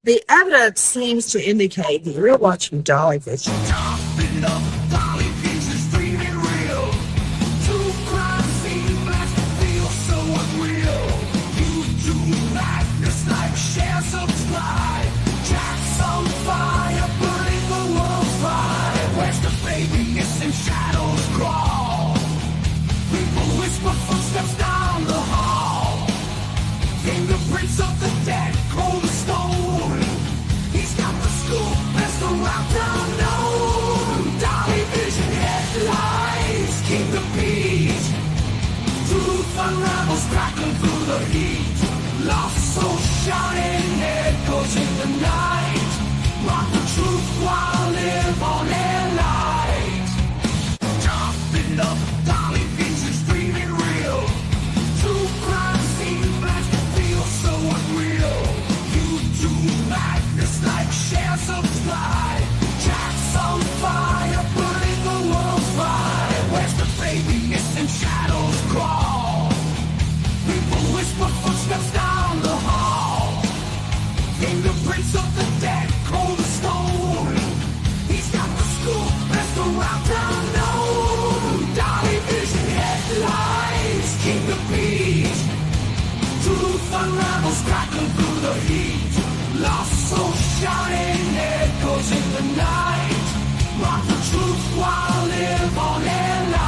The evidence seems to indicate that you're watching Dolly Vision. Topping up Dolly Vision's dreaming real. Two crime scene blast feel so unreal. YouTube madness like share, subscribe. Jack's on fire, burning the world's fire. Where's the baby missing? Shadows crawl. People whisper footsteps down the hall. Fingerprints of the dead, cold as stone. He's got the scoop, best around town known. Dolly Vision headlines, King the Beat. Truth unravels, crackling through the heat. Lost soul shining, echoes in the night. Rock the truth while live on air light. Topping up Dolly Vision's dreaming real. True crime scene blast feel so unreal. YouTube madness like share, subscribe. Jack's on fire, burning the world's fire. Where's the baby missing? Shadows crawl. People whisper footsteps down the hall. Fingerprints of the dead, cold as stone. He's got the scoop, best around town known. Dolly Vision headlines, King the Beat. Truth unravels, crackling through the heat. Lost soul shining, echoes in the night. Rock the truth while live on air light.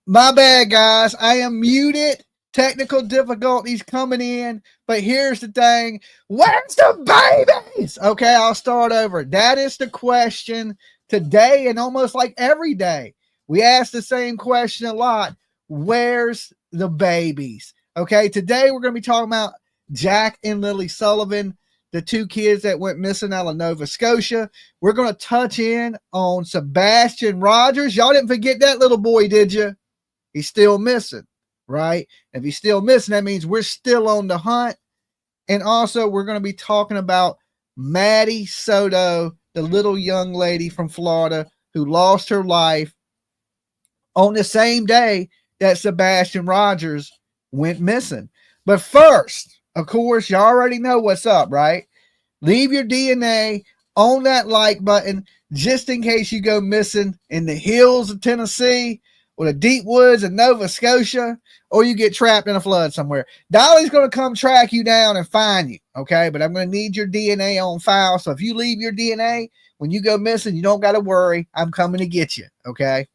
My bad, guys. I am muted. Technical difficulties coming in. But here's the thing. Where's the babies? Okay, I'll start over. That is the question today and almost like every day. We ask the same question a lot. Where's the babies? Okay, today we're going to be talking about Jack and Lily Sullivan, the two kids that went missing out of Nova Scotia. We're going to touch in on Sebastian Rogers. Y'all didn't forget that little boy, did you? He's still missing, right? If he's still missing, that means we're still on the hunt. And also, we're going to be talking about Maddie Soto, the little young lady from Florida who lost her life on the same day that Sebastian Rogers went missing. But first, of course, you already know what's up, right? Leave your DNA on that like button just in case you go missing in the hills of Tennessee or the deep woods of Nova Scotia, or you get trapped in a flood somewhere. Dolly's going to come track you down and find you, okay? But I'm going to need your DNA on file. So if you leave your DNA, when you go missing, you don't got to worry. I'm coming to get you, okay?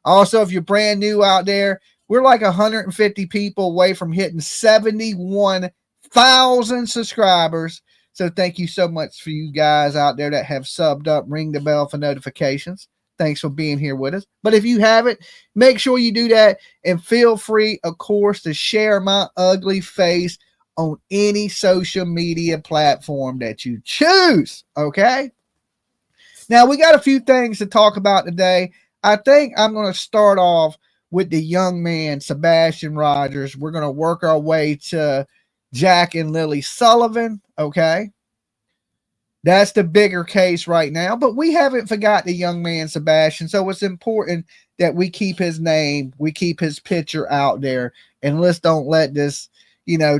Also, if you're brand new out there, we're like 150 people away from hitting 71,000 subscribers. So thank you so much for you guys out there that have subbed up. Ring the bell for notifications. Thanks for being here with us. But if you haven't, make sure you do that. And feel free, of course, to share my ugly face on any social media platform that you choose. Okay? Now, we got a few things to talk about today. I think I'm going to start off with the young man, Sebastian Rogers. We're going to work our way to Jack and Lily Sullivan. Okay? That's the bigger case right now, but we haven't forgot the young man, Sebastian. So it's important that we keep his name, we keep his picture out there, and let's don't let this,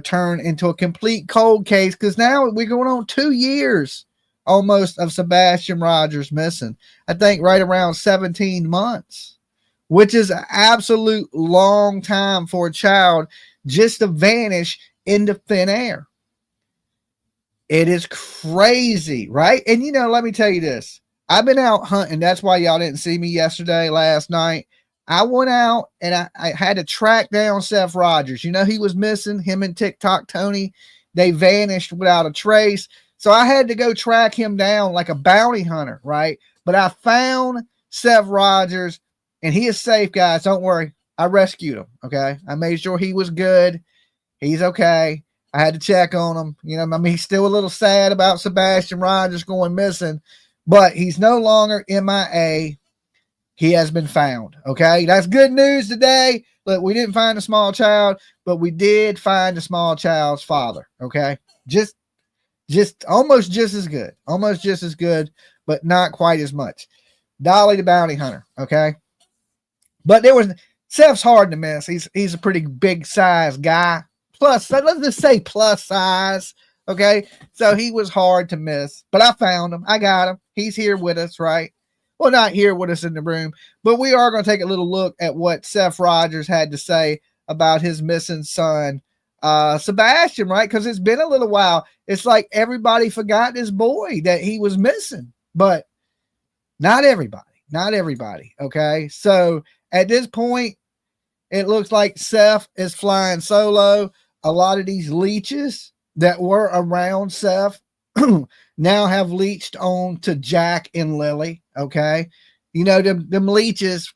turn into a complete cold case, because now we're going on 2 years almost of Sebastian Rogers missing. I think right around 17 months which is an absolute long time for a child just to vanish into thin air. It is crazy, right? And let me tell you this. I've been out hunting. That's why y'all didn't see me last night. I went out and I had to track down Seth Rogers. He was missing. Him and TikTok Tony, they vanished without a trace. So I had to go track him down like a bounty hunter, right? But I found Seth Rogers, and he is safe, guys. Don't worry. I rescued him, okay? I made sure he was good. He's okay. I had to check on him. He's still a little sad about Sebastian Rogers going missing, but he's no longer MIA. He has been found, okay? That's good news today. Look, we didn't find a small child, but we did find a small child's father, okay? Just almost just as good, but not quite as much. Dolly the bounty hunter, okay? But Seth's hard to miss. He's a pretty big size guy. Let's just say plus size, okay? So he was hard to miss, but I found him. I got him. He's here with us, right? Well, not here with us in the room, but we are going to take a little look at what Seth Rogers had to say about his missing son, Sebastian, right? Because it's been a little while. It's like everybody forgot this boy that he was missing, but not everybody, okay? So at this point, it looks like Seth is flying solo. A lot of these leeches that were around Seth now have leached on to Jack and Lily, okay? Them leeches,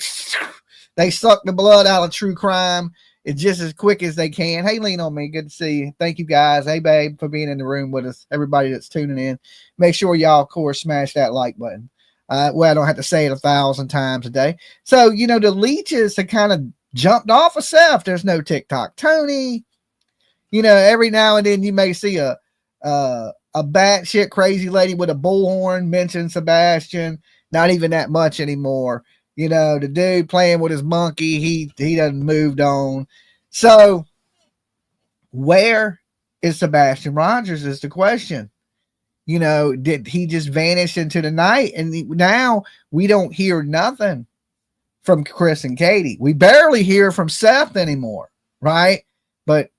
they suck the blood out of true crime. It's just as quick as they can. Hey, lean on me. Good to see you. Thank you, guys. Hey, babe, for being in the room with us. Everybody that's tuning in. Make sure y'all, of course, smash that like button. I don't have to say it 1,000 times a day. So, the leeches have kind of jumped off of Seth. There's no TikTok Tony. Every now and then you may see a batshit crazy lady with a bullhorn mention Sebastian. Not even that much anymore. The dude playing with his monkey, he done moved on. So where is Sebastian Rogers is the question. Did he just vanish into the night? And now we don't hear nothing from Chris and Katie. We barely hear from Seth anymore, right? But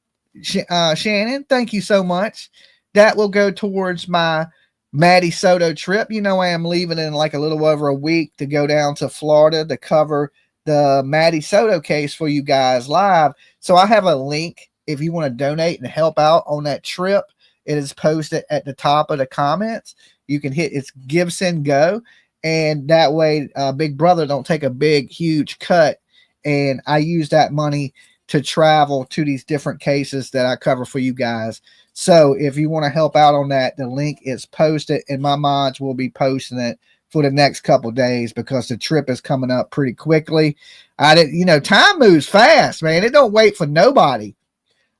Shannon, thank you so much. That will go towards my Maddie Soto trip. I am leaving in like a little over a week to go down to Florida to cover the Maddie Soto case for you guys live. So I have a link if you want to donate and help out on that trip. It is posted at the top of the comments. You can hit it's Give, Send, Go. And that way, Big Brother don't take a big, huge cut. And I use that money to travel to these different cases that I cover for you guys. So if you want to help out on that, the link is posted, and my mods will be posting it for the next couple days because the trip is coming up pretty quickly. Time moves fast, man. It don't wait for nobody.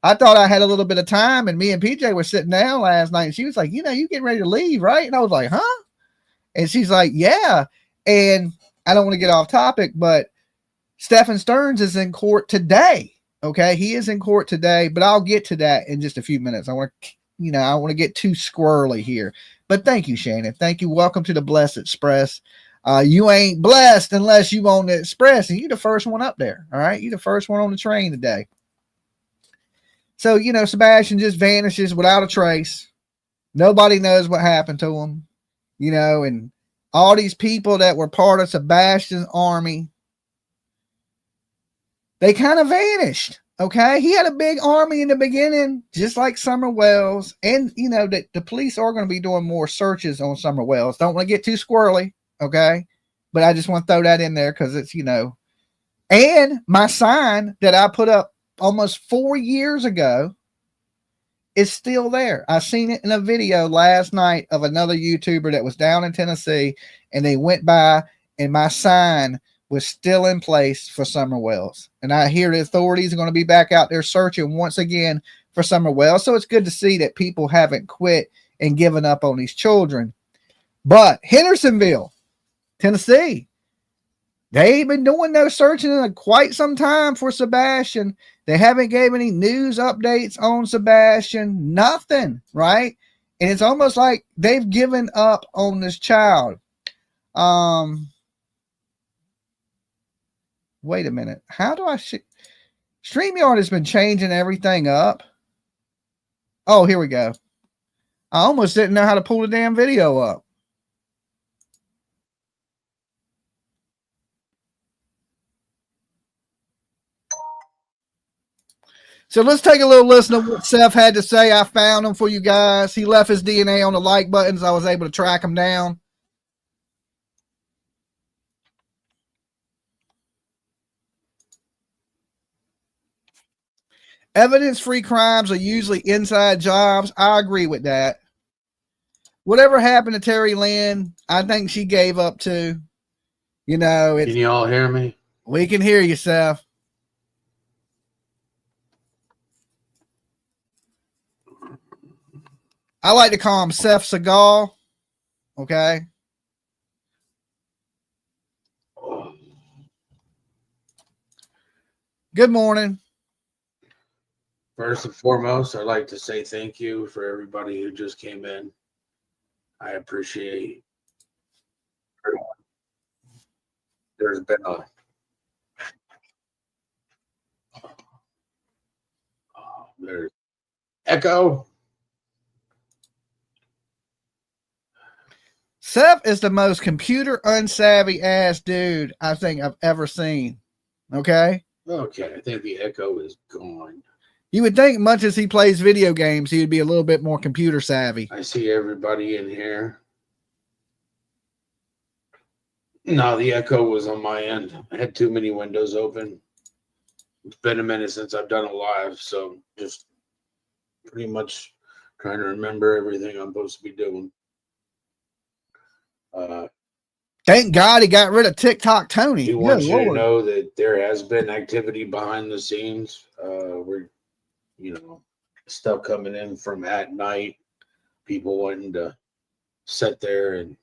I thought I had a little bit of time, and me and PJ were sitting down last night, and she was like, you getting ready to leave, right? And I was like, huh? And she's like, yeah. And I don't want to get off topic, but Stephan Sterns is in court today. Okay, he is in court today, but I'll get to that in just a few minutes. I want to get too squirrely here. But thank you, Shannon. Thank you. Welcome to the Blessed Express. You ain't blessed unless you on the Express, and you the first one up there. All right, you the first one on the train today. So Sebastian just vanishes without a trace. Nobody knows what happened to him. And all these people that were part of Sebastian's army, they kind of vanished. Okay. He had a big army in the beginning, just like Summer Wells. And the police are going to be doing more searches on Summer Wells. Don't want to get too squirrely. Okay. But I just want to throw that in there because it's, and my sign that I put up almost 4 years ago is still there. I seen it in a video last night of another YouTuber that was down in Tennessee, and they went by and my sign was still in place for Summer Wells. And I hear the authorities are going to be back out there searching once again for Summer Wells. So it's good to see that people haven't quit and given up on these children. But Hendersonville, Tennessee, they ain't been doing no searching in quite some time for Sebastian. They haven't gave any news updates on Sebastian, nothing, right? And it's almost like they've given up on this child. Wait a minute. How do I StreamYard has been changing everything up. Oh, here we go. I almost didn't know how to pull the damn video up. So let's take a little listen to what Seth had to say. I found him for you guys. He left his DNA on the like buttons. I was able to track him down. Evidence-free crimes are usually inside jobs. I agree with that. Whatever happened to Terry Lynn, I think she gave up too. You know, can you all hear me? We can hear you, Seth. I like to call him Seth Seagal. Okay. Good morning. First and foremost, I'd like to say thank you for everybody who just came in. I appreciate everyone. There's been a there's echo. Seth is the most computer unsavvy ass dude I think I've ever seen. Okay. Okay, I think the echo is gone. You would think much as he plays video games, he would be a little bit more computer savvy. I see everybody in here. No, the echo was on my end. I had too many windows open. It's been a minute since I've done a live, so just pretty much trying to remember everything I'm supposed to be doing. Thank God he got rid of TikTok Tony. We want you to know that there has been activity behind the scenes. We're, stuff coming in from at night. People wanting to sit there and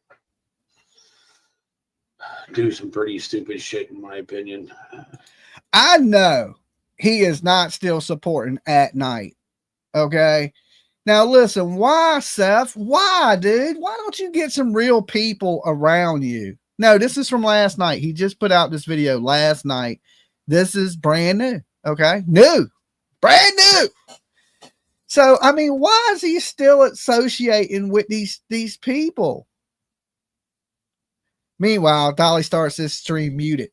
do some pretty stupid shit, in my opinion. I know he is not still supporting at night. Okay. Now listen, why, Seth? Why, dude? Why don't you get some real people around you? No, this is from last night. He just put out this video last night. This is brand new. Okay. New. Brand new. So, I mean, why is he still associating with these people? Meanwhile, Dolly starts this stream muted.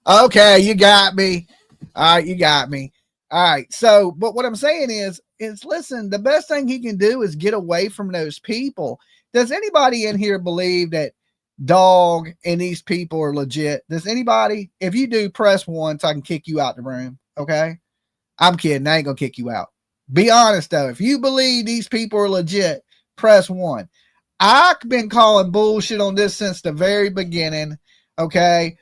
Okay, you got me. All right, you got me. All right. So, but what I'm saying is listen, the best thing he can do is get away from those people. Does anybody in here believe that Dog and these people are legit? Does anybody? If you do, press 1 so I can kick you out the room. Okay. I'm kidding. I ain't gonna kick you out. Be honest though. If you believe these people are legit, press 1. I've been calling bullshit on this since the very beginning. Okay.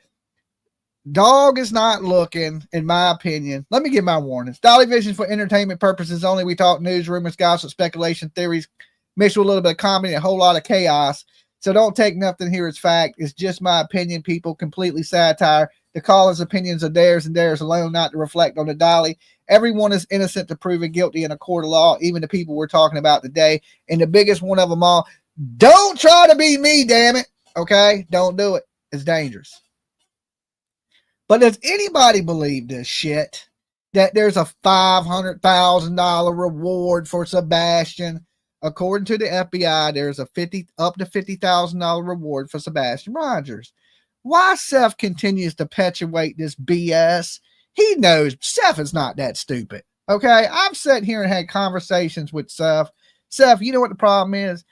Dog is not looking, in my opinion. Let me give my warnings. Dolly Vision for entertainment purposes only. We talk news, rumors, gossip, speculation, theories, mixed with a little bit of comedy, a whole lot of chaos. So don't take nothing here as fact. It's just my opinion, people. Completely satire. The caller's opinions are theirs and theirs alone, not to reflect on the Dolly. Everyone is innocent to proven guilty in a court of law, even the people we're talking about today. And the biggest one of them all, don't try to be me, damn it. Okay? Don't do it. It's dangerous. But does anybody believe this shit? That there's a $500,000 reward for Sebastian? According to the FBI, there's a up to $50,000 reward for Sebastian Rogers. Why Seth continues to perpetuate this BS? He knows Seth is not that stupid. Okay, I've sat here and had conversations with Seth. Seth, you know what the problem is?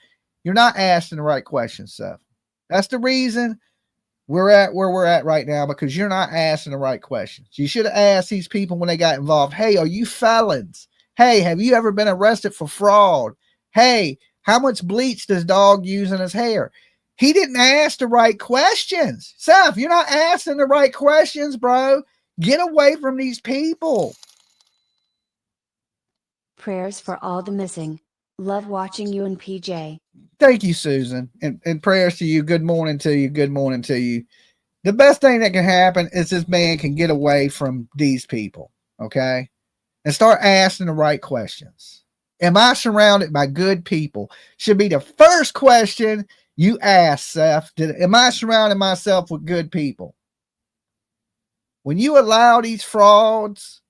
You're not asking the right questions, Seth. That's the reason we're at where we're at right now, because you're not asking the right questions. You should have asked these people when they got involved, hey, are you felons? Hey, have you ever been arrested for fraud? Hey, how much bleach does Dog use in his hair? He didn't ask the right questions. Seth, you're not asking the right questions, bro. Get away from these people. Prayers for all the missing. Love watching you and PJ. Thank you, Susan. And prayers to you. Good morning to you. Good morning to you. The best thing that can happen is this man can get away from these people, okay? And start asking the right questions. Am I surrounded by good people? Should be the first question you ask, Seth. Am I surrounding myself with good people? When you allow these frauds,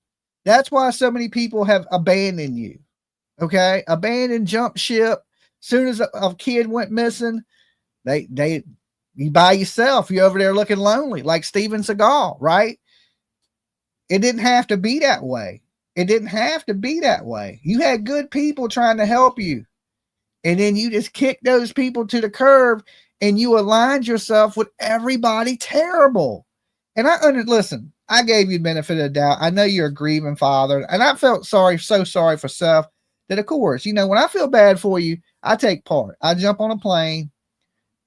that's why so many people have abandoned you. Okay, abandoned, jump ship. Soon as a kid went missing, you by yourself. You're over there looking lonely, like Steven Seagal, right? It didn't have to be that way. It didn't have to be that way. You had good people trying to help you, and then you just kicked those people to the curb, and you aligned yourself with everybody terrible. And listen, I gave you the benefit of the doubt. I know you're a grieving father, and I felt so sorry for Seth. That, of course, when I feel bad for you, I take part. I jump on a plane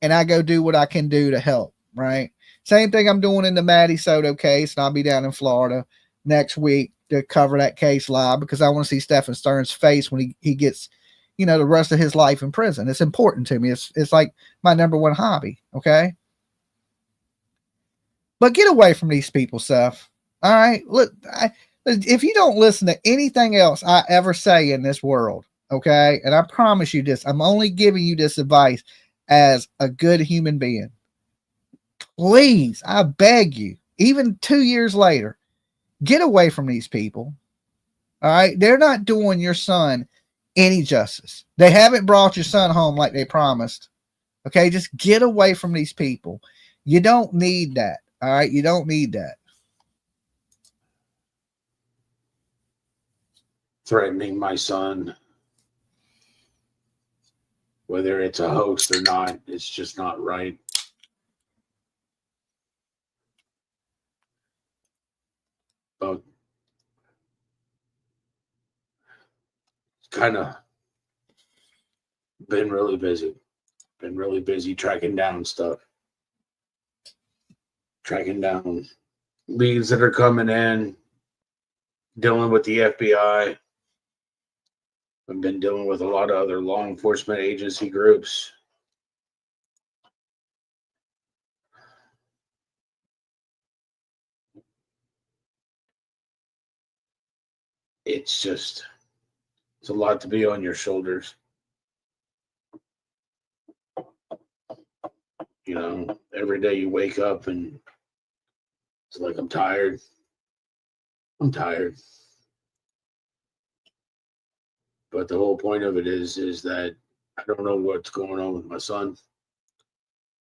and I go do what I can do to help, right? Same thing I'm doing in the Maddie Soto case, and I'll be down in Florida next week to cover that case live because I want to see Stephan Sterns' face when he gets, the rest of his life in prison. It's important to me. It's like my number one hobby, okay? But get away from these people, Seth. All right? Look, if you don't listen to anything else I ever say in this world, okay, and I promise you this, I'm only giving you this advice as a good human being. Please, I beg you, even 2 years later, get away from these people. All right? They're not doing your son any justice. They haven't brought your son home like they promised. Okay? Just get away from these people. You don't need that. All right? You don't need that. Threatening my son, whether it's a hoax or not, it's just not right. But kind of been really busy tracking down stuff, tracking down leads that are coming in, dealing with the FBI. I've been dealing with a lot of other law enforcement agency groups. It's a lot to be on your shoulders. Every day you wake up and it's like, I'm tired. But the whole point of it is that I don't know what's going on with my son.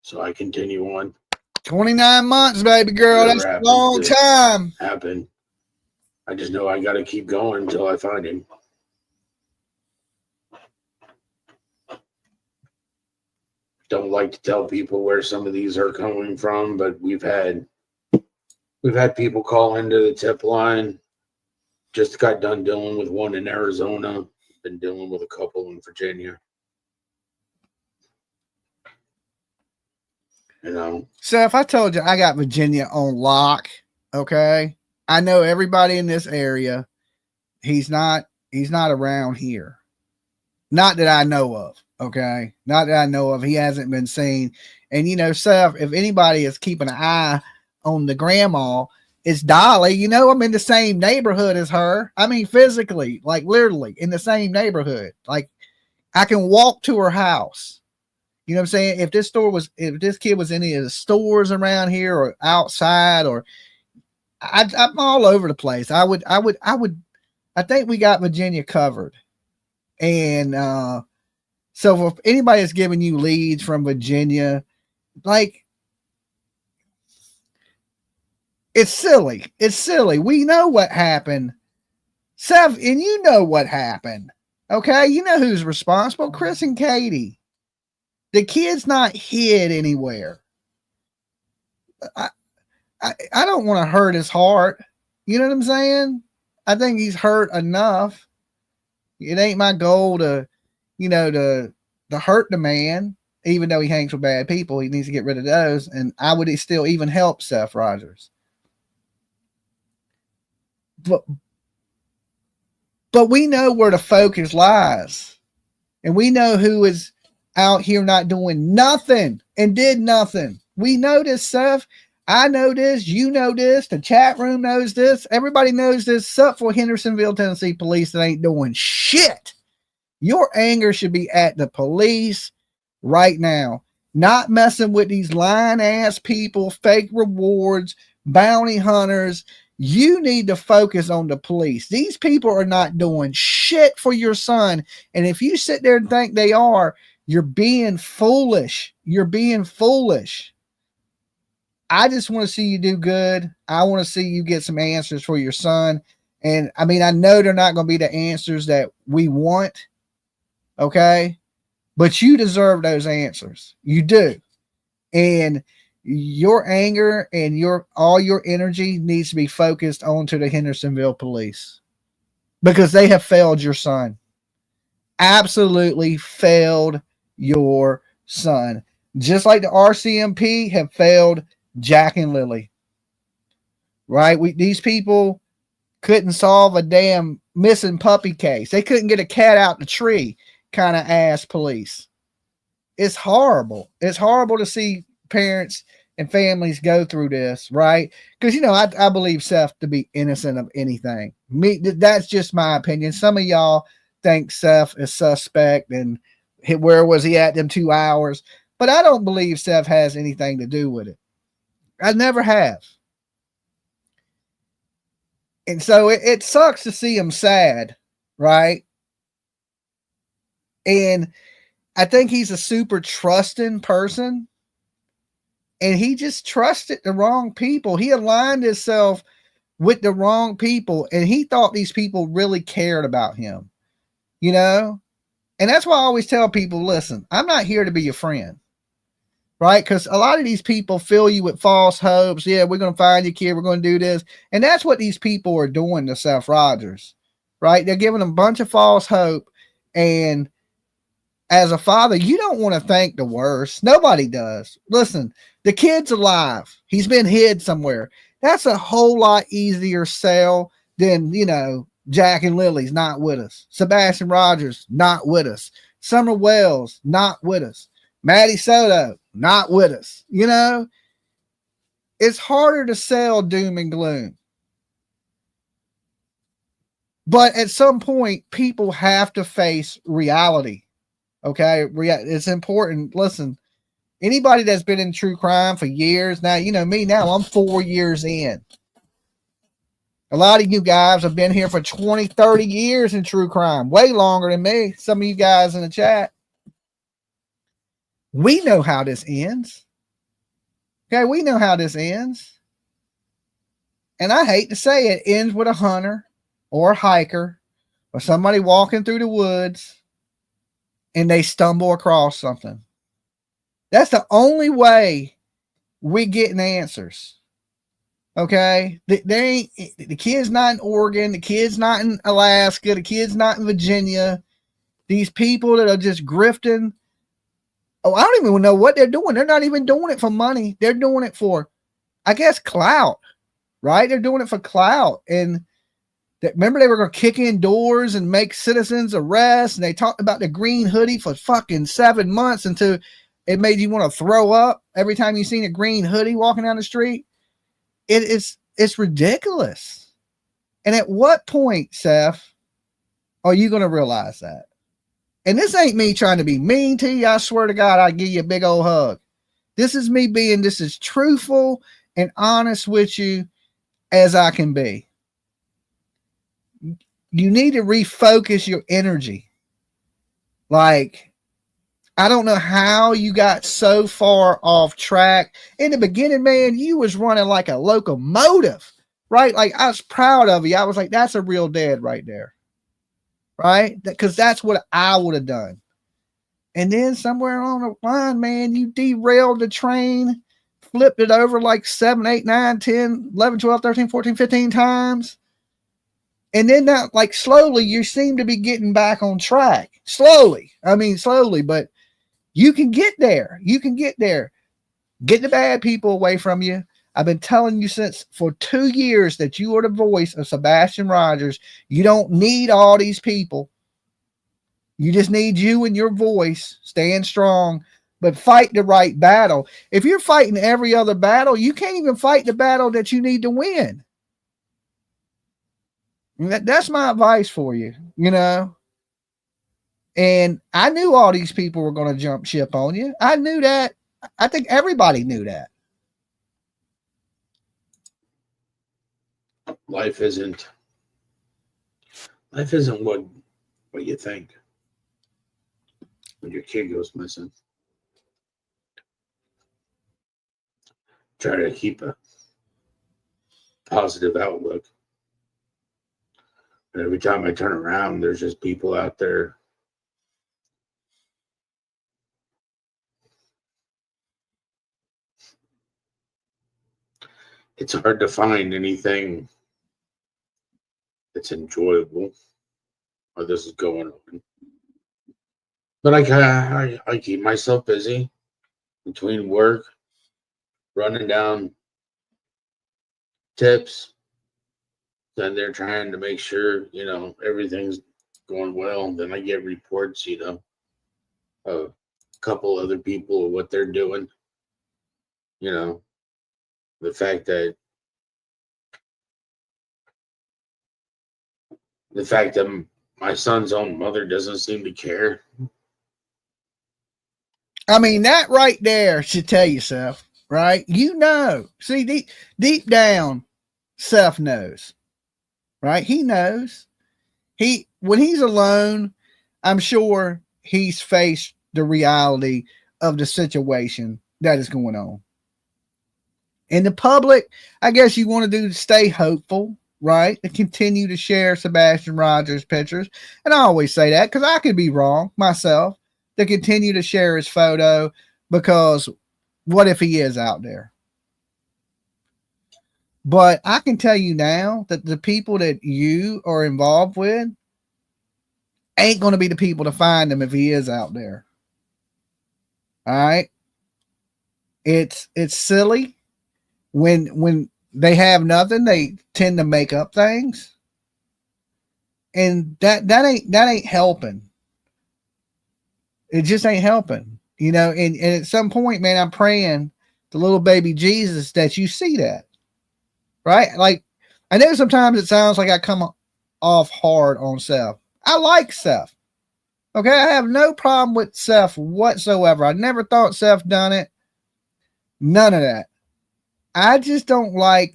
So I continue on. 29 months, baby girl. That's a long time. Happen. I just know I got to keep going until I find him. Don't like to tell people where some of these are coming from, but we've had people call into the tip line. Just got done dealing with one in Arizona. Been dealing with a couple in Virginia. So if I told you I got Virginia on lock, okay, I know everybody in this area. He's not around here. Not that I know of. Okay. Not that I know of. He hasn't been seen. And Seth, if anybody is keeping an eye on the grandma, it's Dolly. I'm in the same neighborhood as her. I mean, physically, like literally in the same neighborhood. Like I can walk to her house. You know what I'm saying? If this kid was in any of the stores around here or outside, or I'm all over the place. I think we got Virginia covered. And so if anybody is giving you leads from Virginia, like, it's silly. It's silly. We know what happened. Seth, and you know what happened. Okay? You know who's responsible. Chris and Katie. The kid's not hid anywhere. I don't want to hurt his heart. You know what I'm saying? I think he's hurt enough. It ain't my goal to hurt the man, even though he hangs with bad people. He needs to get rid of those. And I would still even help Seth Rogers. But we know where the focus lies. And we know who is out here not doing nothing and did nothing. We know this, Seth. I know this. You know this. The chat room knows this. Everybody knows this, except for Hendersonville, Tennessee police that ain't doing shit. Your anger should be at the police right now. Not messing with these lying ass people, fake rewards, bounty hunters. You need to focus on the police. These people are not doing shit for your son. And if you sit there and think they are, you're being foolish. You're being foolish. I just want to see you do good. I want to see you get some answers for your son. And I mean, I know they're not going to be the answers that we want. Okay. But you deserve those answers. You do. And your anger and all your energy needs to be focused onto the Hendersonville police, because they have failed your son. Absolutely failed your son. Just like the RCMP have failed Jack and Lily. Right? These people couldn't solve a damn missing puppy case. They couldn't get a cat out the tree kind of ass police. It's horrible. It's horrible to see parents and families go through this, right? Because, I believe Seth to be innocent of anything. That's just my opinion. Some of y'all think Seth is suspect and where was he at them 2 hours? But I don't believe Seth has anything to do with it. I never have. And so it sucks to see him sad, right? And I think he's a super trusting person. And he just trusted the wrong people. He aligned himself with the wrong people. And he thought these people really cared about him. And that's why I always tell people, listen, I'm not here to be your friend. Right? Because a lot of these people fill you with false hopes. Yeah, we're going to find your kid. We're going to do this. And that's what these people are doing to Seth Rogers. Right? They're giving them a bunch of false hope. And as a father, you don't want to think the worst. Nobody does. Listen, the kid's alive. He's been hid somewhere. That's a whole lot easier sell than, Jack and Lily's not with us. Sebastian Rogers, not with us. Summer Wells, not with us. Maddie Soto, not with us. It's harder to sell doom and gloom. But at some point, people have to face reality. Okay, it's important. Listen, anybody that's been in true crime for years now, me now, I'm 4 years in. A lot of you guys have been here for 20, 30 years in true crime, way longer than me. Some of you guys in the chat. We know how this ends. Okay, we know how this ends. And I hate to say it ends with a hunter or a hiker or somebody walking through the woods and they stumble across something. That's the only way we getting answers. Okay? The kid's not in Oregon. The kid's not in Alaska. The kid's not in Virginia. These people that are just grifting. Oh, I don't even know what they're doing. They're not even doing it for money. They're doing it for, I guess, clout. Right? They're doing it for clout. And remember, they were going to kick in doors and make citizens arrest. And they talked about the green hoodie for fucking 7 months until it made you want to throw up every time you seen a green hoodie walking down the street. It's ridiculous. And at what point, Seth, are you going to realize that? And this ain't me trying to be mean to you. I swear to God, I'll give you a big old hug. This is me being this as truthful and honest with you as I can be. You need to refocus your energy. Like, I don't know how you got so far off track. In the beginning, man, you was running like a locomotive, right? Like, I was proud of you. I was like, that's a real dad right there, right? Because that's what I would have done. And then somewhere on the line, man, you derailed the train, flipped it over like 7, 8, 9, 10, 11, 12, 13, 14, 15 times. And then now, like, slowly, you seem to be getting back on track. Slowly, but you can get there. You can get there. Get the bad people away from you. I've been telling you for 2 years that you are the voice of Sebastian Rogers. You don't need all these people. You just need you and your voice. Stand strong, but fight the right battle. If you're fighting every other battle, you can't even fight the battle that you need to win. That's my advice for you, And I knew all these people were going to jump ship on you. I knew that. I think everybody knew that. life isn't what you think when your kid goes missing. Try to keep a positive outlook. But every time I turn around, there's just people out there. It's hard to find anything that's enjoyable while this is going on. But I keep myself busy between work, running down tips. Then they're trying to make sure, everything's going well. Then I get reports, of a couple other people of what they're doing. The fact that my son's own mother doesn't seem to care. I mean, that right there should tell you, Seth, right? See, deep down, Seth knows, right? He knows. When he's alone, I'm sure he's faced the reality of the situation that is going on. In the public, I guess you want to do to stay hopeful, right? To continue to share Sebastian Rogers pictures. And I always say that because I could be wrong myself, to continue to share his photo, because what if he is out there? But I can tell you now that the people that you are involved with ain't going to be the people to find him if he is out there. All right. It's silly. When they have nothing, they tend to make up things. And that ain't helping. It just ain't helping, and at some point, man, I'm praying to little baby Jesus that you see that, right? Like, I know sometimes it sounds like I come off hard on Seth. I like Seth. Okay. I have no problem with Seth whatsoever. I never thought Seth done it. None of that. I just don't like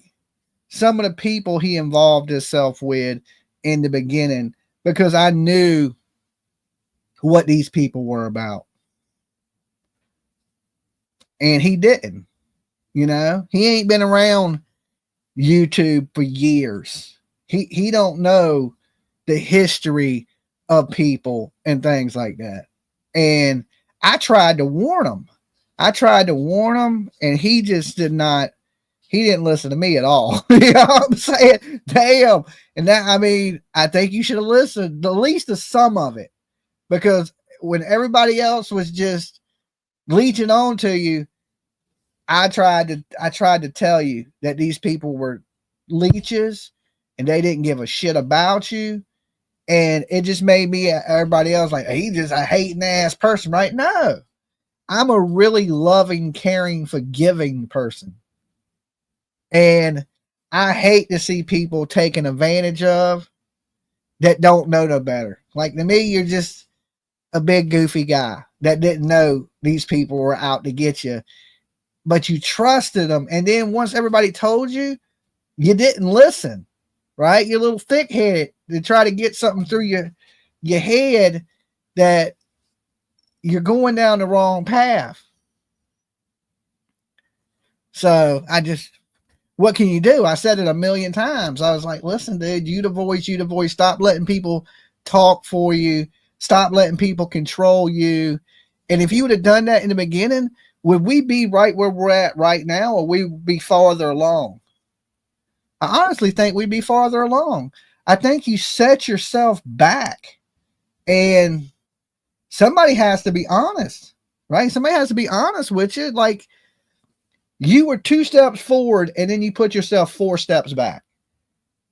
some of the people he involved himself with in the beginning, because I knew what these people were about. And he didn't. He ain't been around YouTube for years. He don't know the history of people and things like that. And I tried to warn him. And he just didn't listen to me at all. You know what I'm saying? Damn. And I think you should have listened at least to some of it, because when everybody else was just leeching on to you, I tried to tell you that these people were leeches and they didn't give a shit about you. And it just made me, everybody else, like, he's just a hating ass person, right? No, I'm a really loving, caring, forgiving person. And I hate to see people taken advantage of that don't know no better. Like, to me, you're just a big goofy guy that didn't know these people were out to get you, but you trusted them. And then once everybody told you, you didn't listen, right? You're a little thick-headed to try to get something through your head that you're going down the wrong path. So what can you do? I said it a million times. I was like, listen, dude, you the voice. Stop letting people talk for you. Stop letting people control you. And if you would have done that in the beginning, would we be right where we're at right now, or we be farther along? I honestly think we'd be farther along. I think you set yourself back, and somebody has to be honest, right? Somebody has to be honest with you. Like, you were 2 steps forward and then you put yourself 4 steps back,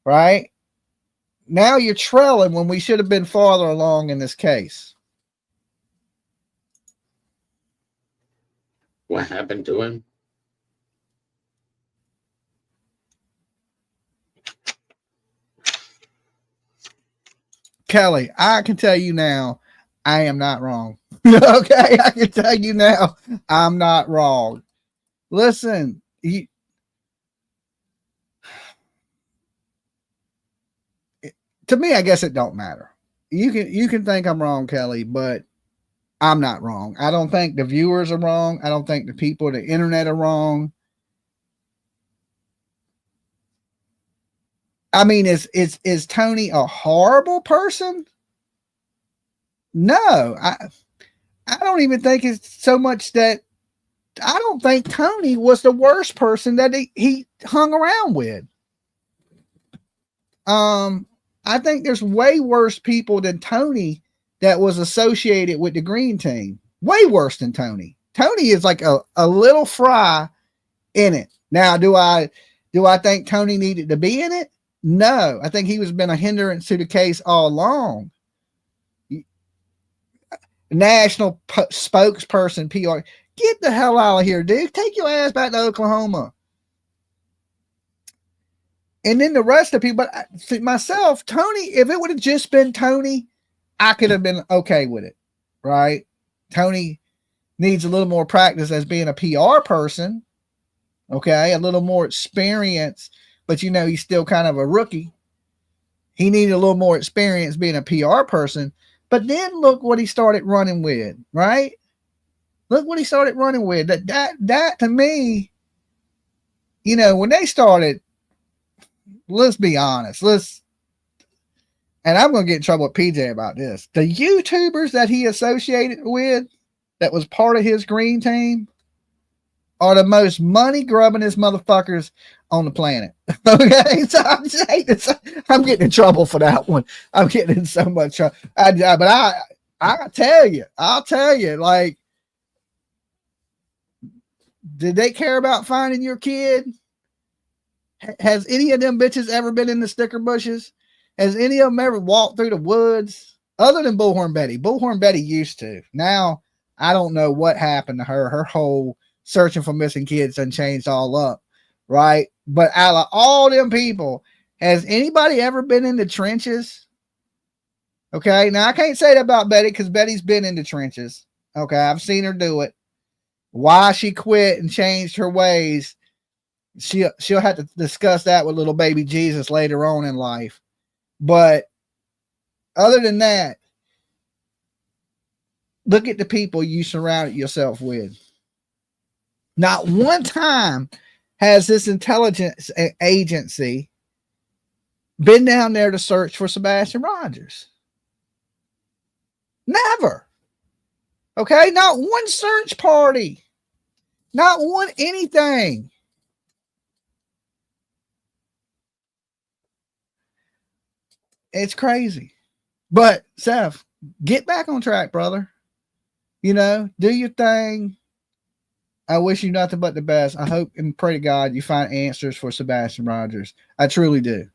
right? Now you're trailing when we should have been farther along in this case. What happened to him? Kelly, I can tell you now, I am not wrong. Okay, I can tell you now, I'm not wrong. Listen, to me, I guess it don't matter. You can think I'm wrong, Kelly, but I'm not wrong. I don't think the viewers are wrong. I don't think the people on the internet are wrong. I mean, is Tony a horrible person? No, I don't even think it's so much that I don't think Tony was the worst person that he hung around with. I think there's way worse people than Tony that was associated with the green team. Way worse than Tony. Tony is like a little fry in it. Now, do I think Tony needed to be in it? No, I think he was been a hindrance to the case all along. National spokesperson, PR, get the hell out of here, dude. Take your ass back to Oklahoma. And then the rest of the people, but myself, Tony, if it would have just been Tony, I could have been okay with it, right? Tony needs a little more practice as being a PR person, okay? A little more experience, but you know, he's still kind of a rookie. He needed a little more experience being a PR person, but then look what he started running with, right? Look what he started running with. That to me, you know, when they started, let's be honest. And I'm going to get in trouble with PJ about this. The YouTubers that he associated with that was part of his green team are the most money grubbingest motherfuckers on the planet. Okay. So I'm getting in trouble for that one. I'm getting in so much trouble. But I'll tell you, like, did they care about finding your kid? Has any of them bitches ever been in the sticker bushes? Has any of them ever walked through the woods? Other than Bullhorn Betty. Bullhorn Betty used to. Now, I don't know what happened to her. Her whole searching for missing kids done changed all up, right? But out of all them people, has anybody ever been in the trenches? Okay, now I can't say that about Betty because Betty's been in the trenches. Okay, I've seen her do it. Why she quit and changed her ways, she'll have to discuss that with little baby Jesus later on in life. But other than that, look at the people you surrounded yourself with. Not one time has this intelligence agency been down there to search for Sebastian Rogers. Never. Okay, not one search party. Not one anything. It's crazy. But Seth, get back on track, brother. You know, do your thing. I wish you nothing but the best. I hope and pray to God you find answers for Sebastian Rogers. I truly do.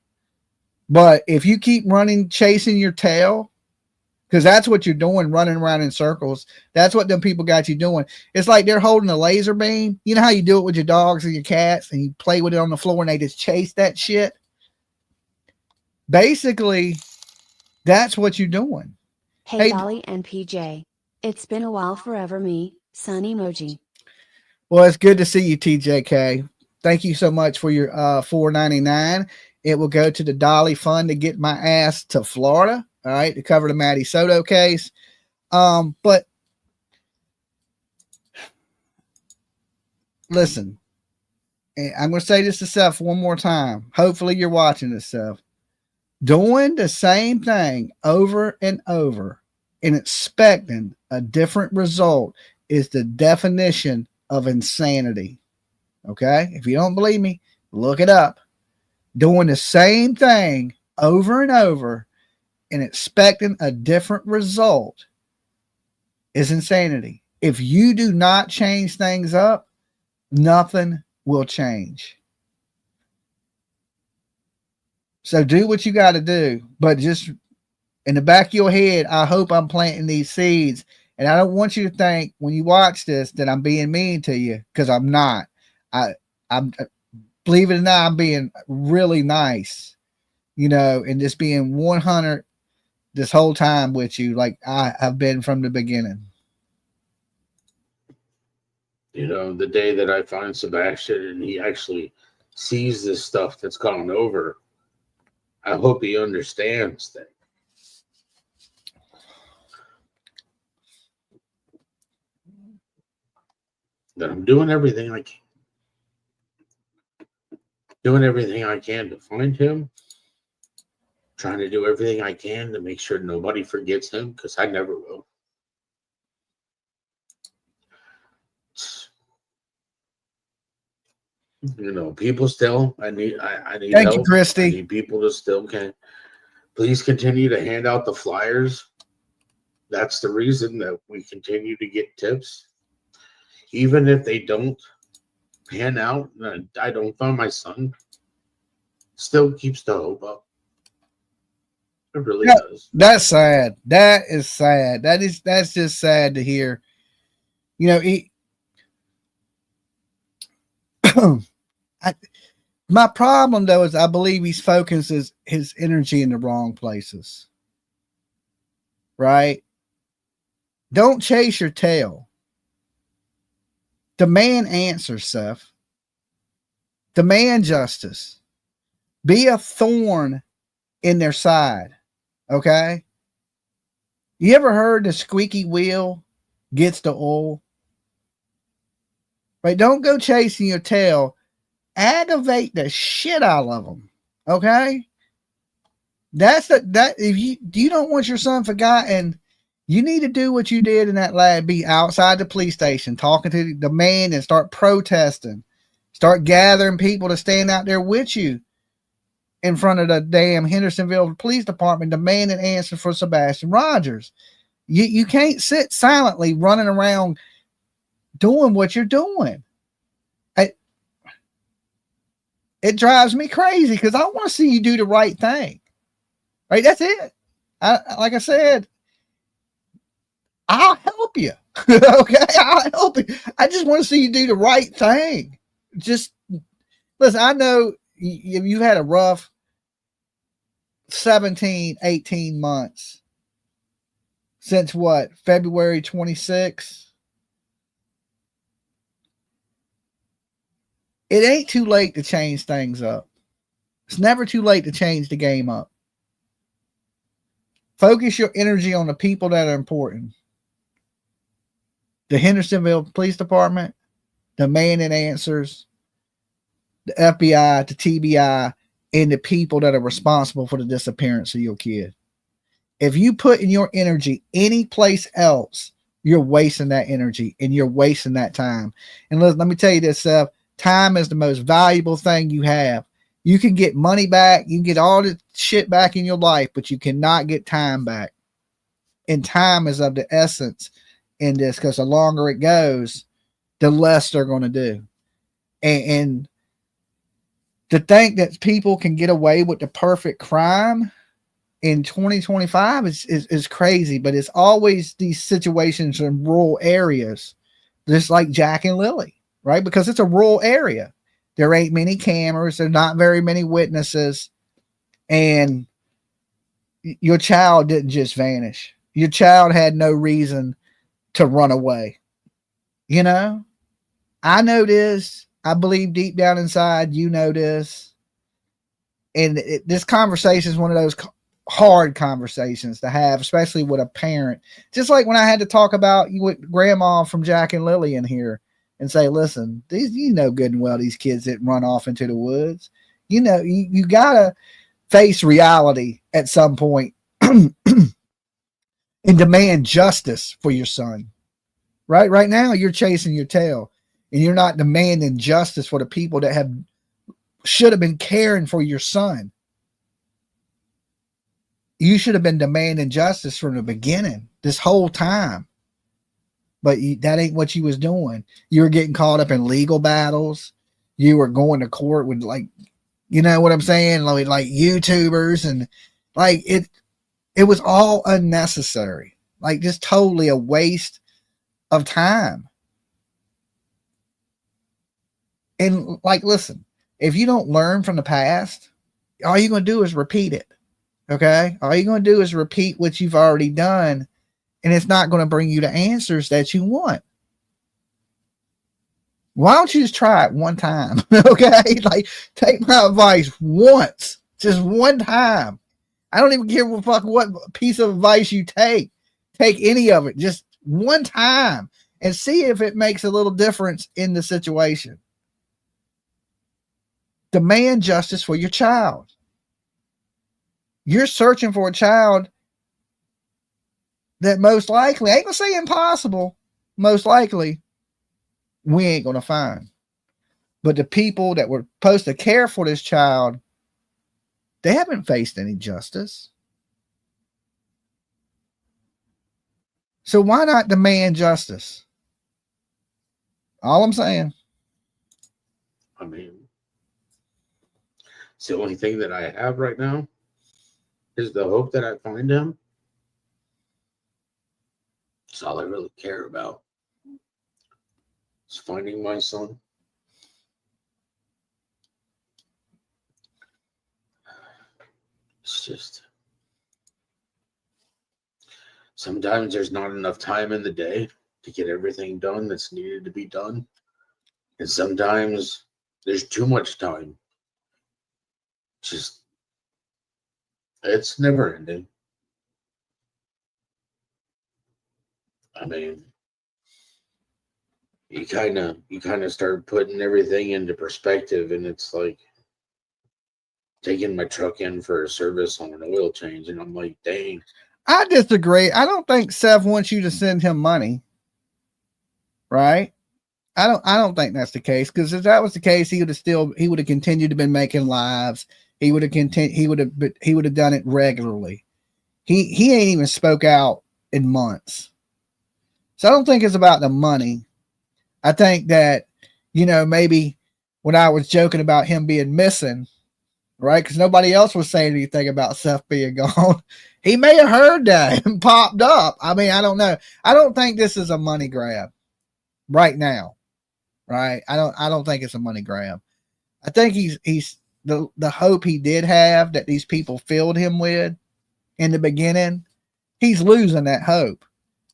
But if you keep running, chasing your tail, because that's what you're doing, running around in circles. That's what them people got you doing. It's like they're holding a laser beam. You know how you do it with your dogs and your cats and you play with it on the floor and they just chase that shit? Basically, that's what you're doing. Hey, Dolly and PJ. It's been a while forever me, sun emoji. Well, it's good to see you, TJK. Thank you so much for your $4.99. It will go to the Dolly Fund to get my ass to Florida, all right, to cover the Maddie Soto case. But listen, I'm going to say this to Seth one more time. Hopefully you're watching this, Seth. Doing the same thing over and over and expecting a different result is the definition of insanity. Okay? If you don't believe me, look it up. Doing the same thing over and over and expecting a different result is insanity. If you do not change things up, nothing will change. So do what you got to do, but just in the back of your head, I hope I'm planting these seeds. And I don't want you to think when you watch this that I'm being mean to you, because I'm not. I'm believe it or not, I'm being really nice, you know, and just being 100 this whole time with you, like I have been from the beginning. You know, the day that I find Sebastian and he actually sees this stuff that's gone over, I hope he understands that I'm doing everything I can. Doing everything I can to find him. Trying to do everything I can to make sure nobody forgets him, because I never will. You know, people still, I need Thank you, help. I Christy. need people to still please continue to hand out the flyers. That's the reason that we continue to get tips. Even if they don't pan out, and I don't find my son, still keeps the hope up. It really does. That's sad. That is sad. That's just sad to hear. You know, my problem though is I believe he's focuses his energy in the wrong places. Right? Don't chase your tail. Demand answers, Seth. Demand justice. Be a thorn in their side. Okay? You ever heard the squeaky wheel gets the oil? Right? Don't go chasing your tail. Aggravate the shit out of them. Okay? If you don't want your son forgotten, you need to do what you did in that lab. Be outside the police station, talking to the man, and start protesting. Start gathering people to stand out there with you in front of the damn Hendersonville Police Department, demanding answer for Sebastian Rogers. You can't sit silently running around doing what you're doing. It drives me crazy because I want to see you do the right thing. Right? That's it. Like I said, I'll help you. Okay? I'll help you. I just want to see you do the right thing. Just listen, I know you've had a rough 17, 18 months since what? February 26th? It ain't too late to change things up. It's never too late to change the game up. Focus your energy on the people that are important. The Hendersonville Police Department, the man that answers, the FBI, the TBI, and the people that are responsible for the disappearance of your kid. If you put in your energy any place else, you're wasting that energy and you're wasting that time. And let me tell you this, Seth. Time is the most valuable thing you have. You can get money back. You can get all the shit back in your life, but you cannot get time back. And time is of the essence in this, because the longer it goes, the less they're going to do. And to think that people can get away with the perfect crime in 2025 is crazy, but it's always these situations in rural areas, just like Jack and Lily. Right? Because it's a rural area. There ain't many cameras. There's not very many witnesses. And your child didn't just vanish. Your child had no reason to run away. You know? I know this. I believe deep down inside, you know this. And this conversation is one of those hard conversations to have, especially with a parent. Just like when I had to talk about you with Grandma from Jack and Lily in here. And say, listen, you know good and well these kids didn't run off into the woods. You know, you got to face reality at some point and demand justice for your son. Right now, you're chasing your tail, and you're not demanding justice for the people that should have been caring for your son. You should have been demanding justice from the beginning, this whole time. But that ain't what you was doing. You were getting caught up in legal battles. You were going to court with, like, you know what I'm saying? Like YouTubers, and like it was all unnecessary. Like, just totally a waste of time. And like, listen, if you don't learn from the past, all you're going to do is repeat it. Okay? All you're going to do is repeat what you've already done. And it's not going to bring you the answers that you want. Why don't you just try it one time? Okay? Like, take my advice once. Just one time. I don't even care what piece of advice you take. Take any of it. Just one time and see if it makes a little difference in the situation. Demand justice for your child. You're searching for a child that most likely, I ain't gonna say impossible, most likely we ain't gonna find. But the people that were supposed to care for this child, they haven't faced any justice. So why not demand justice? All I'm saying. I mean, it's the only thing that I have right now is the hope that I find him. That's all I really care about. Is finding my son. It's just sometimes there's not enough time in the day to get everything done that's needed to be done. And sometimes there's too much time. Just, it's never ending. I mean, you kind of start putting everything into perspective, and it's like taking my truck in for a service on an oil change, and I'm like, dang. I disagree. I don't think Seth wants you to send him money. Right? I don't think that's the case, because if that was the case, he would have continued to been making lives. He would have done it regularly. He ain't even spoke out in months. So I don't think it's about the money. I think that, maybe when I was joking about him being missing, right? Because nobody else was saying anything about Seth being gone. He may have heard that and popped up. I mean, I don't know. I don't think this is a money grab right now. Right? I don't think it's a money grab. I think he's the hope he did have that these people filled him with in the beginning. He's losing that hope.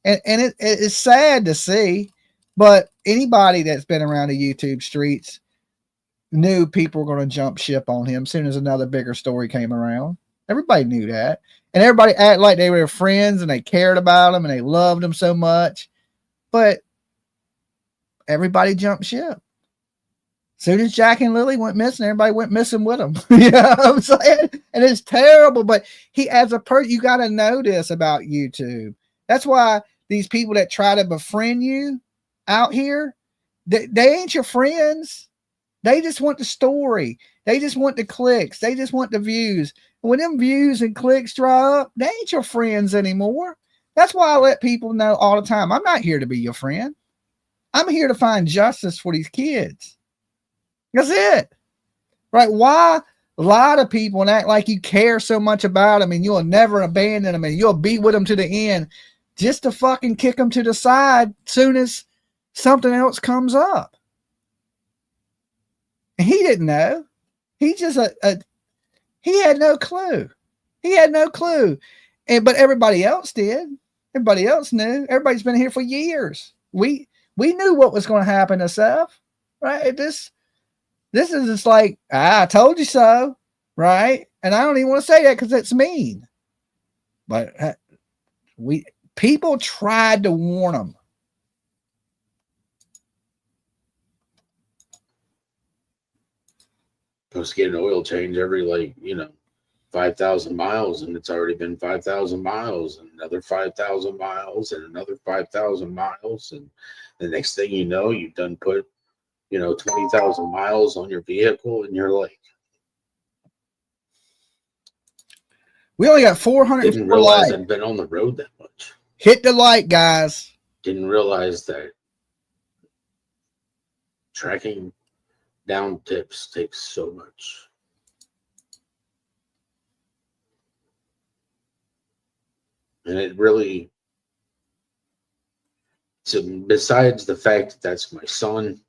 And it's sad to see, but anybody that's been around the YouTube streets knew people were going to jump ship on him as soon as another bigger story came around. Everybody knew that. And everybody acted like they were friends and they cared about him and they loved him so much. But everybody jumped ship. Soon as Jack and Lily went missing, everybody went missing with them. You know what I'm saying? And it's terrible, but as a person, you got to know this about YouTube. That's why these people that try to befriend you out here, they ain't your friends. They just want the story. They just want the clicks. They just want the views. And when them views and clicks dry up, they ain't your friends anymore. That's why I let people know all the time, I'm not here to be your friend. I'm here to find justice for these kids. That's it. Right? Why lie to people and act like you care so much about them and you'll never abandon them and you'll be with them to the end just to fucking kick them to the side soon as something else comes up? And he didn't know. He just he had no clue. He had no clue. But everybody else did. Everybody else knew. Everybody's been here for years. We knew what was going to happen to Seth, right? This is just like, I told you so, right? And I don't even want to say that because it's mean. But people tried to warn them. Supposed to get an oil change every 5,000 miles, and it's already been 5,000 miles and another 5,000 miles and another 5,000 miles, and the next thing you know, you've done put 20,000 miles on your vehicle, and you're like, we only got 400. Didn't realize I'd been on the road that much. Hit the light, guys. Didn't realize that tracking down tips takes so much. And it really, so besides the fact that that's my son,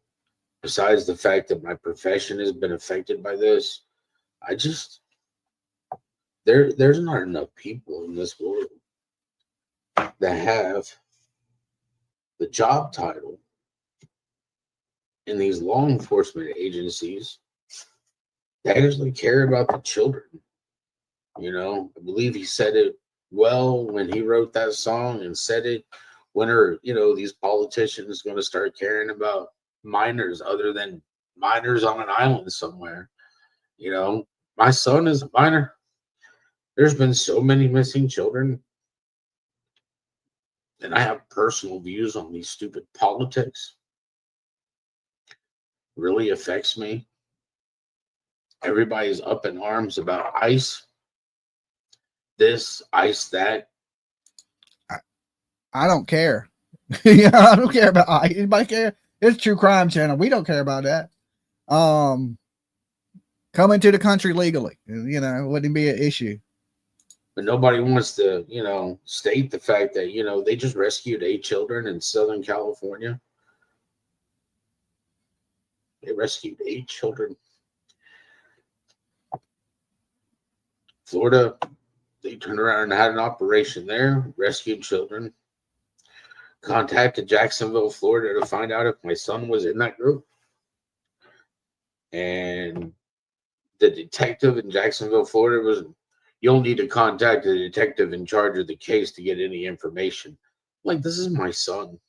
besides the fact that my profession has been affected by this, I just, there's not enough people in this world that have the job title in these law enforcement agencies that actually care about the children You know, I believe he said it well when he wrote that song, and said it when are, you know, these politicians going to start caring about minors other than minors on an island somewhere. You know, my son is a minor. There's been so many missing children, and I have personal views on these stupid politics. Really affects me. Everybody's up in arms about ICE, this, ICE, that. I don't care. Yeah, I don't care about anybody care. It's True Crime Channel. We don't care about that. Coming to the country legally, you know, wouldn't be an issue. But nobody wants to, you know, state the fact that, you know, they just rescued 8 children in Southern California. They rescued 8 children. Florida, they turned around and had an operation there, rescued children. Contacted Jacksonville, Florida to find out if my son was in that group. And the detective in Jacksonville, Florida was, you'll need to contact the detective in charge of the case to get any information. Like, this is my son.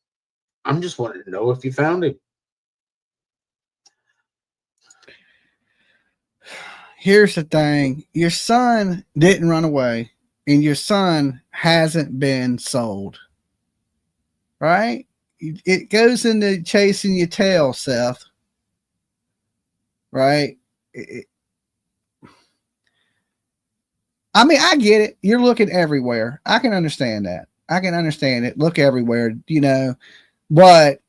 I'm just wanting to know if you found him. Here's the thing. Your son didn't run away, and your son hasn't been sold. Right? It goes into chasing your tail, Seth. Right? I mean, I get it. You're looking everywhere. I can understand that. I can understand it. Look everywhere, you know. But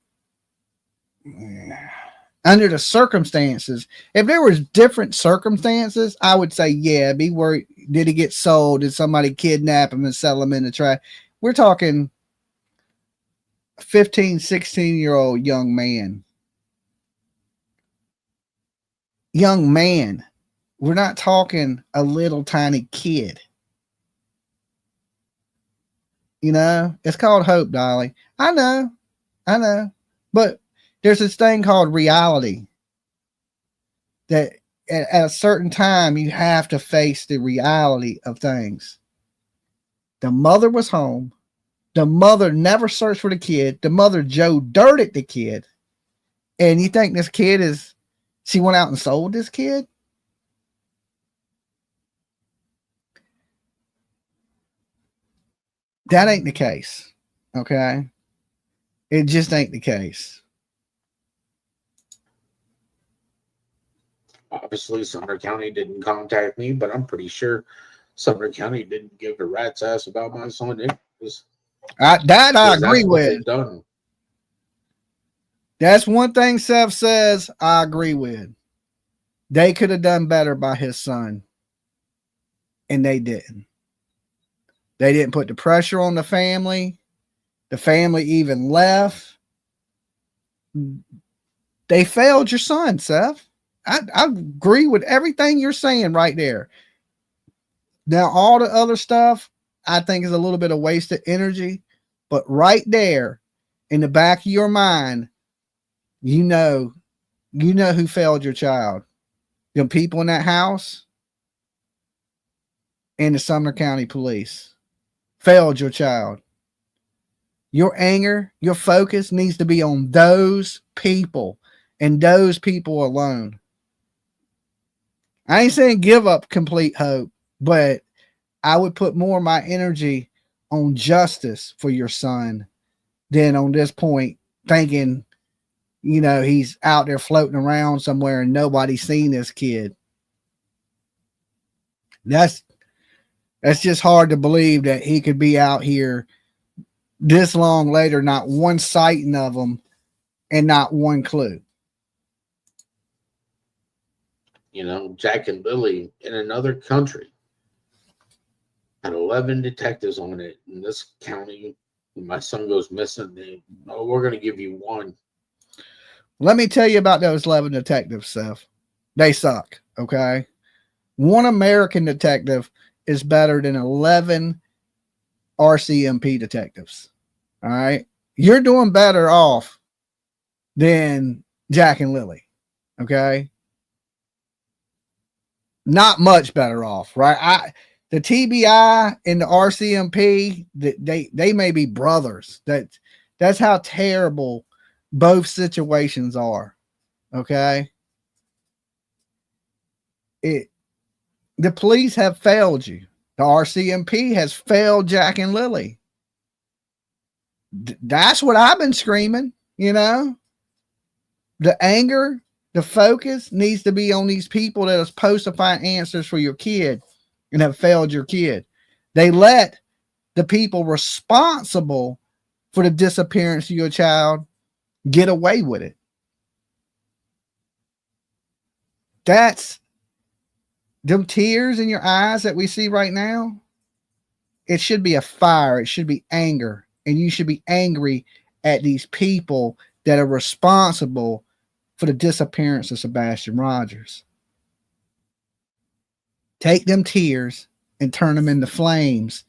under the circumstances, if there was different circumstances, I would say, yeah, be worried. Did he get sold? Did somebody kidnap him and sell him in the trash? We're talking 15, 16-year-old young man. Young man. We're not talking a little tiny kid. You know, it's called hope, Dolly. I know. But there's this thing called reality that at a certain time you have to face the reality of things. The mother was home. The mother never searched for the kid. The mother Joe dirted the kid. And you think this kid is, she went out and sold this kid? That ain't the case. Okay. It just ain't the case. Obviously, Sumner County didn't contact me, but I'm pretty sure Sumner County didn't give a rat's ass about my son. That I agree with. Done. That's one thing Seth says I agree with. They could have done better by his son, and they didn't. They didn't put the pressure on the family. The family even left. They failed your son, Seth. I agree with everything you're saying right there. Now, all the other stuff, I think is a little bit of wasted energy. But right there, in the back of your mind, you know who failed your child. The people in that house and the Sumner County Police failed your child. Your anger, your focus needs to be on those people and those people alone. I ain't saying give up complete hope, but I would put more of my energy on justice for your son than on this point thinking, you know, he's out there floating around somewhere and nobody's seen this kid. That's just hard to believe that he could be out here this long later, not one sighting of him and not one clue. You know, Jack and Lily in another country had 11 detectives on it. In this county, when my son goes missing, we're going to give you 1. Let me tell you about those 11 detectives, Seth. They suck, okay? 1 American detective is better than 11 RCMP detectives, all right? You're doing better off than Jack and Lily, okay? Not much better off, right? the TBI and the RCMP, they may be brothers. That's how terrible both situations are. Okay. The police have failed you. The RCMP has failed Jack and Lily. That's what I've been screaming, you know. The anger, the focus needs to be on these people that are supposed to find answers for your kid and have failed your kid. They let the people responsible for the disappearance of your child get away with it. That's them tears in your eyes that we see right now. It should be a fire. It should be anger. And you should be angry at these people that are responsible for the disappearance of Sebastian Rogers. Take them tears and turn them into flames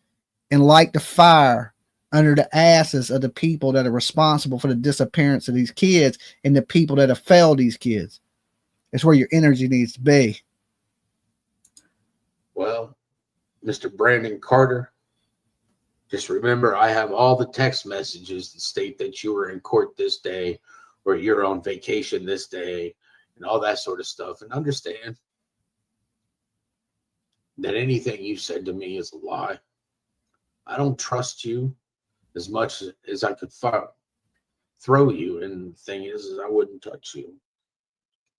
and light the fire under the asses of the people that are responsible for the disappearance of these kids and the people that have failed these kids. It's where your energy needs to be. Well, Mr. Brandon Carter, just remember, I have all the text messages that state that you were in court this day or you're on vacation this day and all that sort of stuff. And understand that anything you said to me is a lie. I don't trust you as much as I could throw you. And the thing is I wouldn't touch you.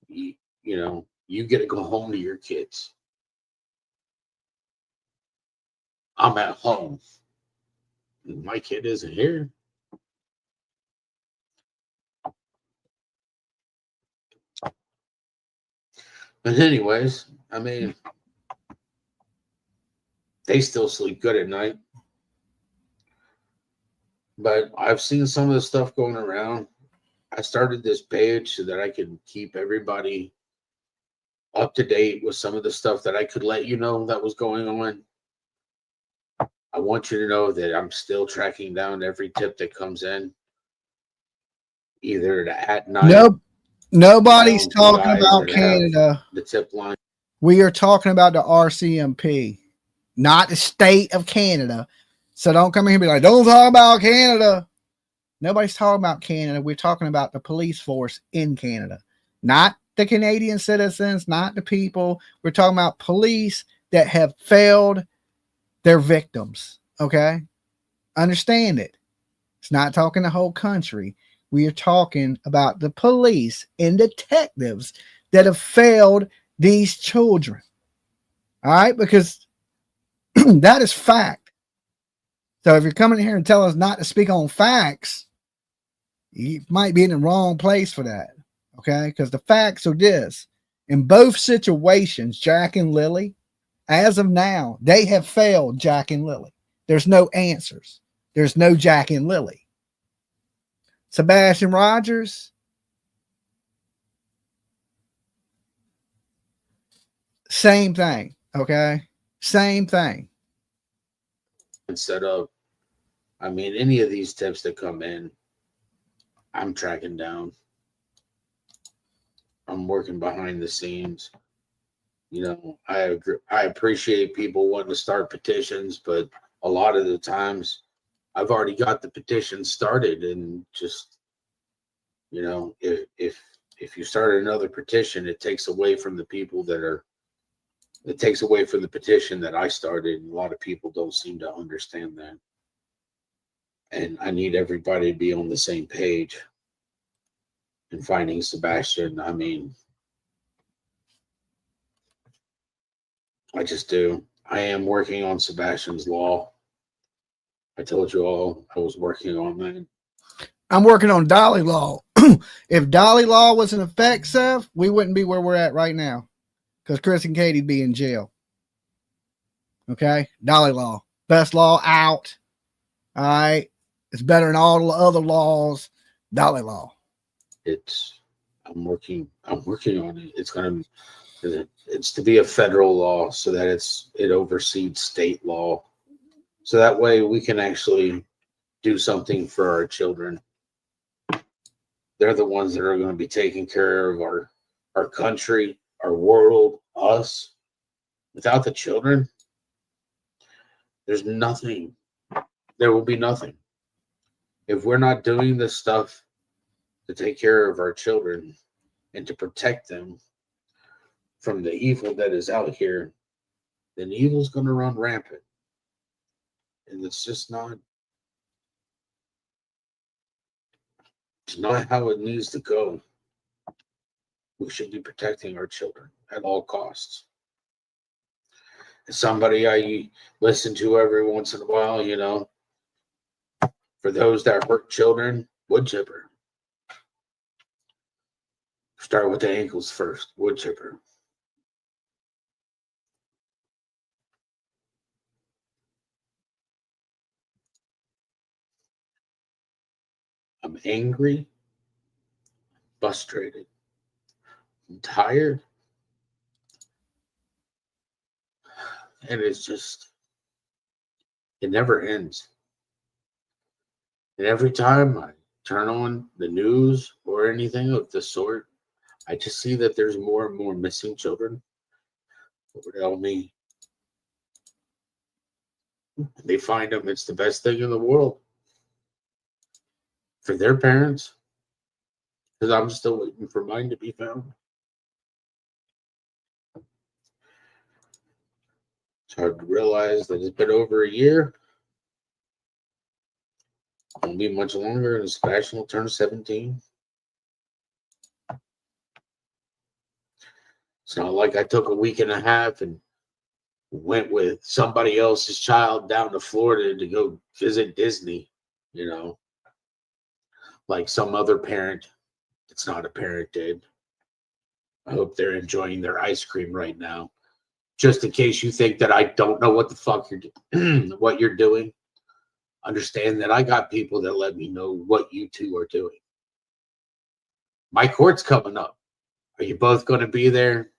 You know, you get to go home to your kids. I'm at home. My kid isn't here. But anyways, I mean, they still sleep good at night. But I've seen some of the stuff going around. I started this page so that I could keep everybody up to date with some of the stuff that I could let you know that was going on. I want you to know that I'm still tracking down every tip that comes in, either at night. Nope. Nobody's talking about Canada. The tip line. We are talking about the RCMP, not the state of Canada. So don't come in here and be like, don't talk about Canada. Nobody's talking about Canada. We're talking about the police force in Canada, not the Canadian citizens, not the people. We're talking about police that have failed their victims. Okay. Understand it. It's not talking the whole country. We are talking about the police and detectives that have failed these children. All right. Because that is fact. So if you're coming here and tell us not to speak on facts, you might be in the wrong place for that. Okay. Because the facts are this: in both situations, Jack and Lily, as of now, they have failed Jack and Lily. There's no answers. There's no Jack and Lily. Sebastian Rogers, same thing. Okay. Same thing. Instead of, I mean, any of these tips that come in, I'm tracking down. I'm working behind the scenes. You know, I appreciate people wanting to start petitions, but a lot of the times I've already got the petition started, and just, you know, if you start another petition, it takes away from the people it takes away from the petition that I started. And a lot of people don't seem to understand that. And I need everybody to be on the same page in finding Sebastian. I mean, I just do. I am working on Sebastian's law. I told you all I was working on that. I'm working on Dolly law. If Dolly law was in effect, Seth, we wouldn't be where we're at right now, because Chris and Katie be in jail. Okay. Dolly law, best law out. All right. It's better than all the other laws. Dolly law. I'm working on it. It's to be a federal law so that it oversees state law. So that way we can actually do something for our children. They're the ones that are going to be taking care of our country, our world, us. Without the children, There's nothing. There will be nothing. If we're not doing this stuff to take care of our children and to protect them from the evil that is out here, then evil's going to run rampant. And it's just not, it's not how it needs to go. We should be protecting our children at all costs. As somebody I listen to every once in a while, you know, for those that hurt children, wood chipper. Start with the ankles first, wood chipper. I'm angry, frustrated, I'm tired, and it's just, it never ends. And every time I turn on the news or anything of the sort, I just see that there's more and more missing children. What would tell me they find them, it's the best thing in the world for their parents, because I'm still waiting for mine to be found. It's hard to realize that it's been over a year. Won't be much longer, and Sebastian will turn 17. It's not like I took a week and a half and went with somebody else's child down to Florida to go visit Disney, you know, like some other parent that's not a parent did. I hope they're enjoying their ice cream right now. Just in case you think that I don't know what the fuck what you're doing, understand that I got people that let me know what you two are doing. My court's coming up. Are you both going to be there?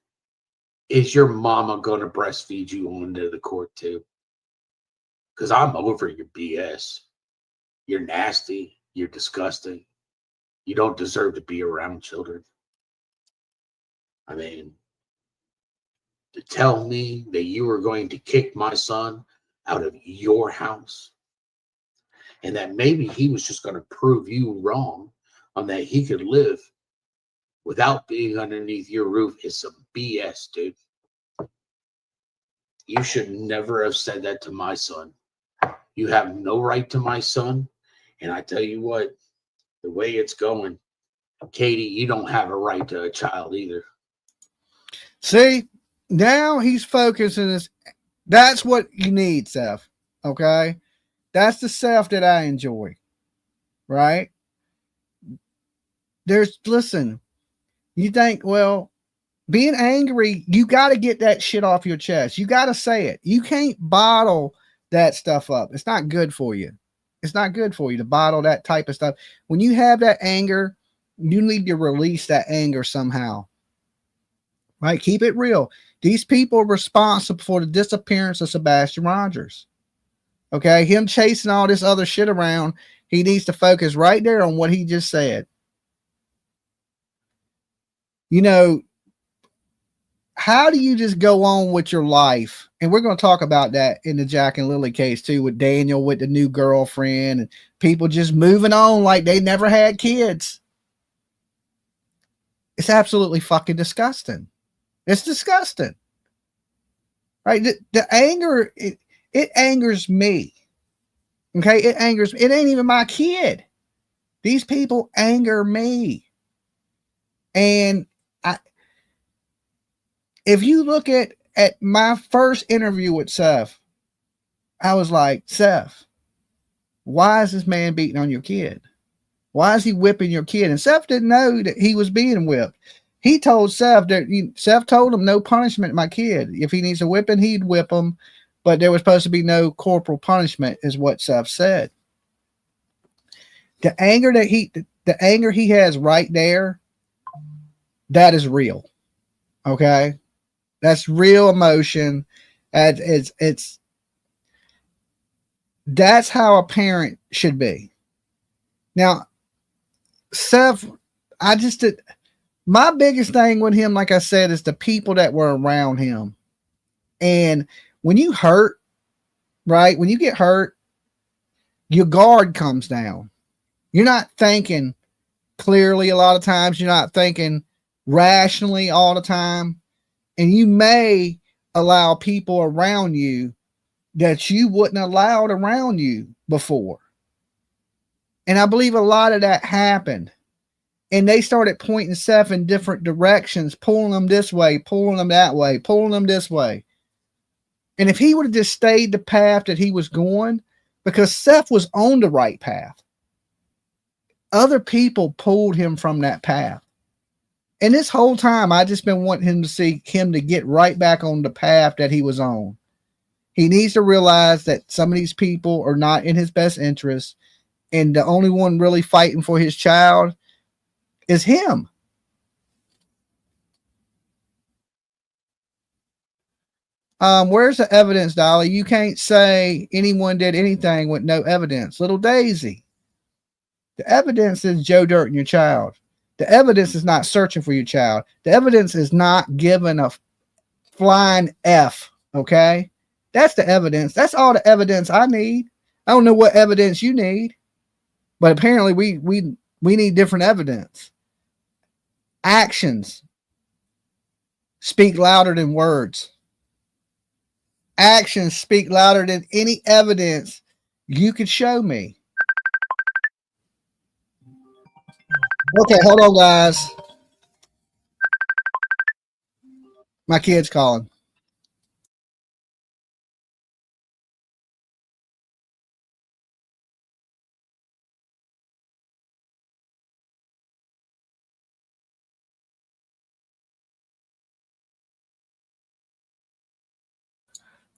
Is your mama going to breastfeed you onto the court too? Because I'm over your BS. You're nasty. You're disgusting. You don't deserve to be around children. I mean, to tell me that you were going to kick my son out of your house and that maybe he was just going to prove you wrong on that he could live without being underneath your roof is some BS, dude. You should never have said that to my son. You have no right to my son. And I tell you what, the way it's going, Katie, you don't have a right to a child either. See, now he's focusing this. That's what you need, Seth. Okay. That's the Seth that I enjoy. Right? Listen, you think, well, being angry, you got to get that shit off your chest. You got to say it. You can't bottle that stuff up. It's not good for you. It's not good for you to bottle that type of stuff. When you have that anger, you need to release that anger somehow. Right? Keep it real. These people are responsible for the disappearance of Sebastian Rogers. Okay? Him chasing all this other shit around, he needs to focus right there on what he just said. You know, how do you just go on with your life? And we're going to talk about that in the Jack and Lily case too, with Daniel, with the new girlfriend and people just moving on like they never had kids. It's absolutely fucking disgusting. It's disgusting. Right? The anger, it angers me. Okay? It angers me. It ain't even my kid. These people anger me. And if you look at my first interview with Seth, I was like, Seth, why is this man beating on your kid? Why is he whipping your kid? And Seth didn't know that he was being whipped. He told Seth that Seth told him no punishment, my kid. If he needs a whipping, he'd whip him. But there was supposed to be no corporal punishment, is what Seth said. The anger he has right there, that is real. Okay? That's real emotion. It's that's how a parent should be. Now, Seth, my biggest thing with him, like I said, is the people that were around him. And when you hurt, right? When you get hurt, your guard comes down. You're not thinking clearly a lot of times. You're not thinking rationally all the time. And you may allow people around you that you wouldn't allowed around you before. And I believe a lot of that happened. And they started pointing Seth in different directions, pulling them this way, pulling them that way, pulling them this way. And if he would have just stayed the path that he was going, because Seth was on the right path, other people pulled him from that path. And this whole time, I just been wanting him to see him to get right back on the path that he was on. He needs to realize that some of these people are not in his best interest. And the only one really fighting for his child is him. Where's the evidence, Dolly? You can't say anyone did anything with no evidence. Little Daisy. The evidence is Joe Dirt and your child. The evidence is not searching for your child. The evidence is not giving a flying F. Okay? That's the evidence. That's all the evidence I need. I don't know what evidence you need, but apparently we need different evidence. Actions speak louder than words. Actions speak louder than any evidence you could show me. Okay, hold on, guys. My kid's calling.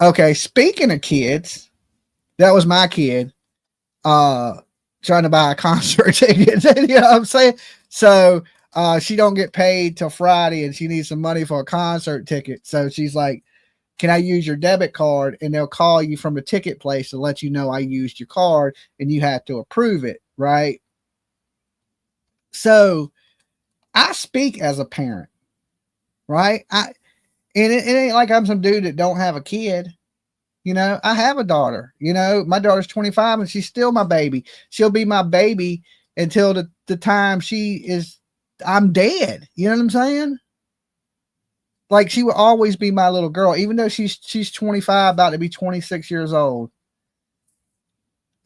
Okay, speaking of kids, that was my kid trying to buy a concert ticket. You know what I'm saying? So she don't get paid till Friday and she needs some money for a concert ticket. So she's like, can I use your debit card? And they'll call you from the ticket place to let you know I used your card and you have to approve it, right? So I speak as a parent, right? And it ain't like I'm some dude that don't have a kid. You know, I have a daughter. You know, my daughter's 25 and she's still my baby. She'll be my baby until the time I'm dead. You know what I'm saying? Like she will always be my little girl, even though she's 25, about to be 26 years old.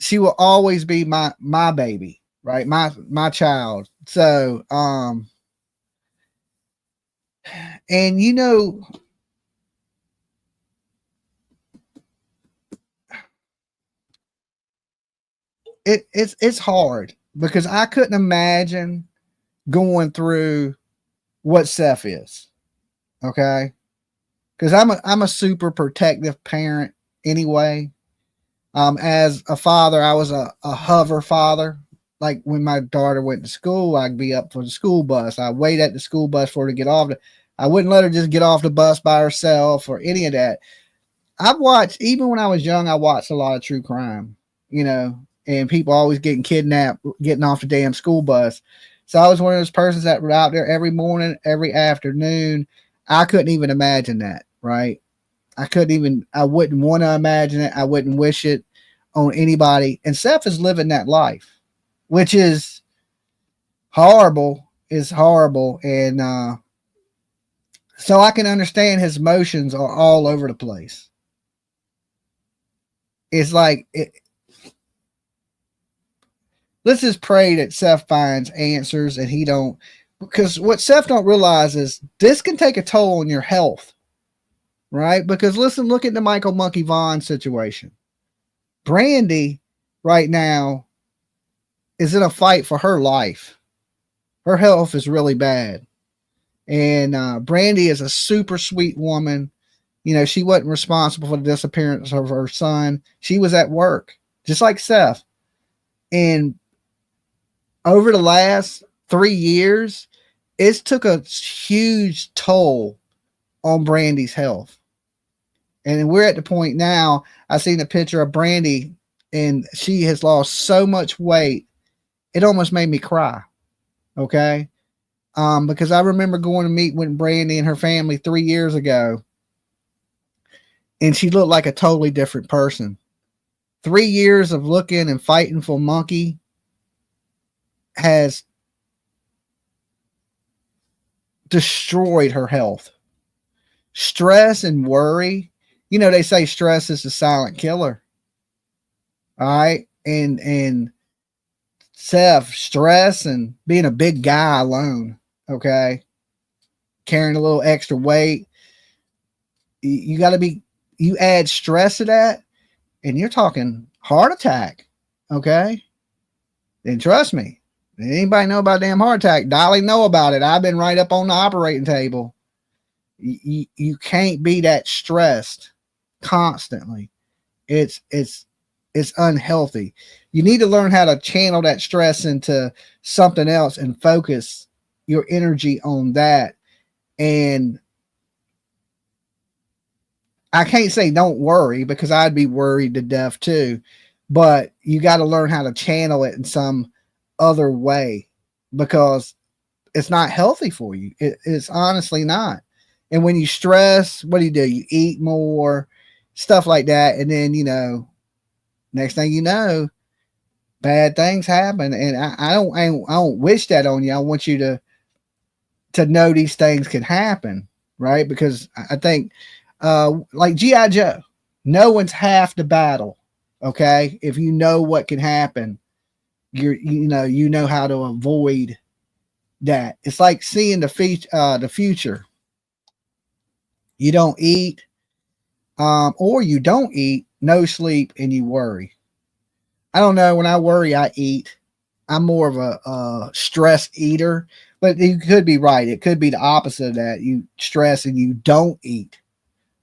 She will always be my baby, right? My child. So, and you know, it's hard because I couldn't imagine going through what Seth is. Okay. Because I'm a super protective parent anyway. As a father, I was a hover father. Like when my daughter went to school, I'd be up for the school bus. I'd wait at the school bus for her to get off. I wouldn't let her just get off the bus by herself or any of that. I've watched, even when I was young, I watched a lot of true crime, you know, and people always getting kidnapped, getting off the damn school bus. So I was one of those persons that were out there every morning, every afternoon. I couldn't even imagine that, right? I wouldn't want to imagine it. I wouldn't wish it on anybody. And Seth is living that life, which is horrible, And so I can understand his emotions are all over the place. It's like, let's just pray that Seth finds answers and he don't, because what Seth don't realize is this can take a toll on your health, right? Because listen, look at the Michael Monkey Vaughn situation. Brandy right now is in a fight for her life. Her health is really bad. And Brandy is a super sweet woman. You know, she wasn't responsible for the disappearance of her son. She was at work, just like Seth. And over the last 3 years, it's took a huge toll on Brandy's health. And we're at the point now, I seen a picture of Brandy and she has lost so much weight. It almost made me cry. Okay. Because I remember going to meet with Brandy and her family 3 years ago. And she looked like a totally different person. 3 years of looking and fighting for Monkey has destroyed her health. Stress and worry, you know, they say stress is a silent killer. All right. And Seth, stress and being a big guy alone, okay, carrying a little extra weight, you got to be, you add stress to that, and you're talking heart attack, okay? Then trust me, anybody know about damn heart attack? Dolly know about it. I've been right up on the operating table. You can't be that stressed constantly. It's unhealthy. You need to learn how to channel that stress into something else and focus your energy on that. And I can't say don't worry, because I'd be worried to death too, but you got to learn how to channel it in some other way, because it's not healthy for you. It's honestly not. And when you stress, what do? You eat more, stuff like that. And then, you know, next thing you know, bad things happen. And I don't wish that on you. I want you to know these things can happen, right? Because I think, like G.I. Joe, no one's half the battle. Okay. If you know what can happen, you know how to avoid that. It's like seeing the future. You don't eat, or you don't eat, no sleep, and you worry. I don't know. When I worry, I eat. I'm more of a stress eater, but you could be right. It could be the opposite of that. You stress and you don't eat.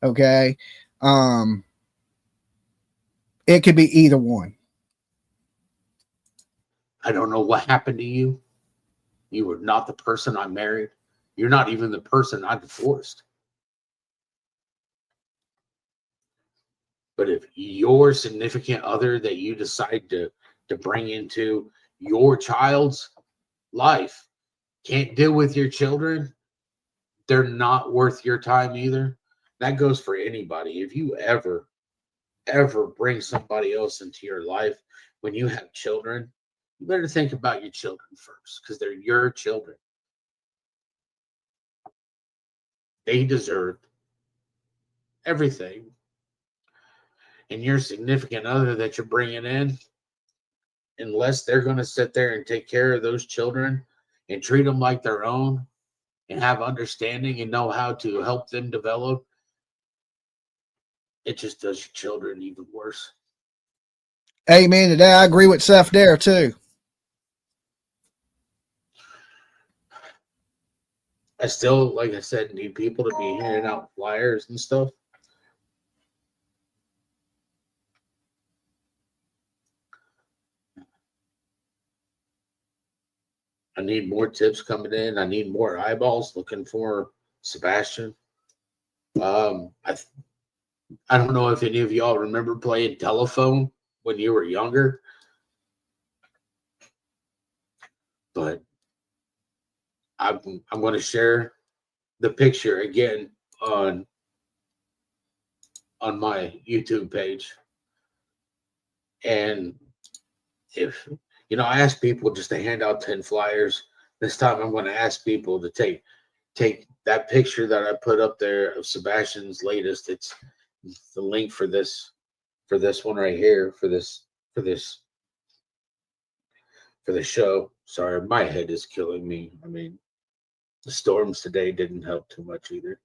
Okay. It could be either one. I don't know what happened to you. You were not the person I married. You're not even the person I divorced. But if your significant other that you decide to bring into your child's life can't deal with your children, they're not worth your time either. That goes for anybody. If you ever bring somebody else into your life when you have children, you better think about your children first, because they're your children. They deserve everything. And your significant other that you're bringing in, unless they're going to sit there and take care of those children and treat them like their own and have understanding and know how to help them develop, it just does your children even worse. Amen to that. I agree with Seth there too. I still, like I said, need people to be handing out flyers and stuff. I need more tips coming in. I need more eyeballs looking for Sebastian. I don't know if any of y'all remember playing telephone when you were younger, but I'm going to share the picture again on my YouTube page. And if I ask people just to hand out 10 flyers. This time I'm going to ask people to take that picture that I put up there of Sebastian's latest. It's the link for this one right here, for the show. Sorry, my head is killing me. I mean, the storms today didn't help too much either.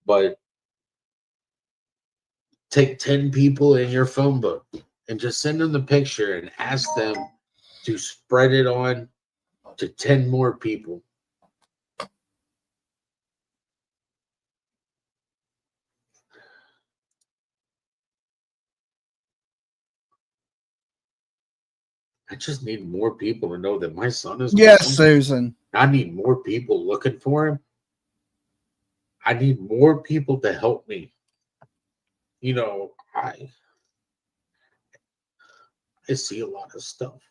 But take 10 people in your phone book and just send them the picture and ask them to spread it on to 10 more people. I just need more people to know that my son is Yes, missing. Susan. I need more people looking for him. I need more people to help me. I see a lot of stuff.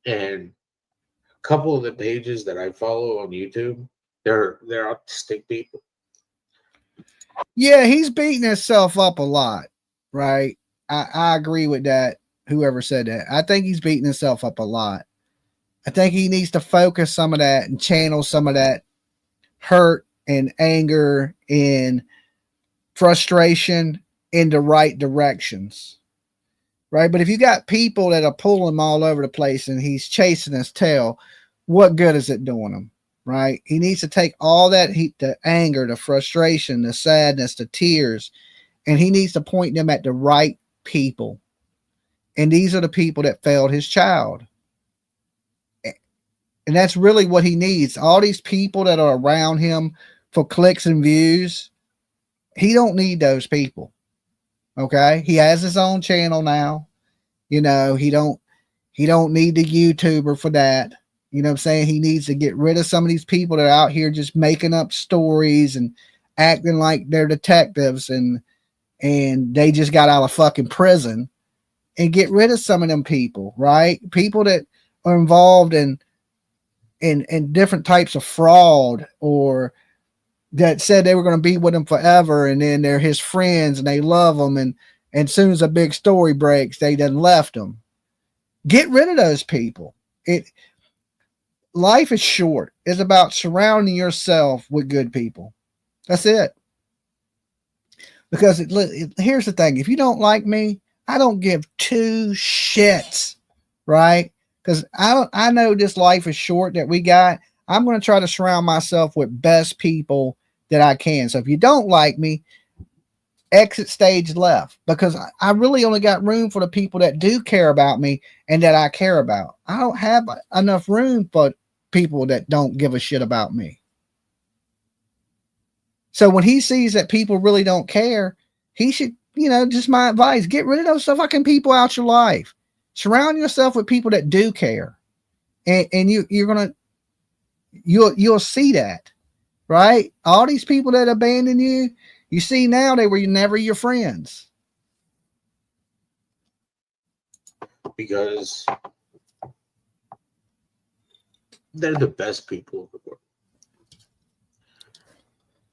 And a couple of the pages that I follow on YouTube, they're autistic people. Yeah, he's beating himself up a lot, right? I agree with that. Whoever said that, I think he's beating himself up a lot. I think he needs to focus some of that and channel some of that hurt and anger and frustration in the right directions, right? But if you got people that are pulling him all over the place and he's chasing his tail, what good is it doing him, right? He needs to take all that heat, the anger, the frustration, the sadness, the tears, and he needs to point them at the right people. And these are the people that failed his child. And that's really what he needs. All these people that are around him for clicks and views, he don't need those people. Okay? He has his own channel now. You know, he don't need the YouTuber for that. You know what I'm saying? He needs to get rid of some of these people that are out here just making up stories and acting like they're detectives and they just got out of fucking prison, and get rid of some of them people, right? People that are involved in different types of fraud, or that said they were going to be with him forever, and then they're his friends and they love him, and as soon as a big story breaks, they done left him. Get rid of those people. Life is short. It's about surrounding yourself with good people. That's it. Because here's the thing: if you don't like me, I don't give two shits, right? Because I know this life is short that we got. I'm going to try to surround myself with best people that I can. So if you don't like me, exit stage left, because I really only got room for the people that do care about me and that I care about. I don't have enough room for people that don't give a shit about me. So when he sees that people really don't care, he should, just my advice, get rid of those fucking people out your life. Surround yourself with people that do care. And you'll see that, right? All these people that abandon you, you see now they were never your friends. Because they're the best people in the world.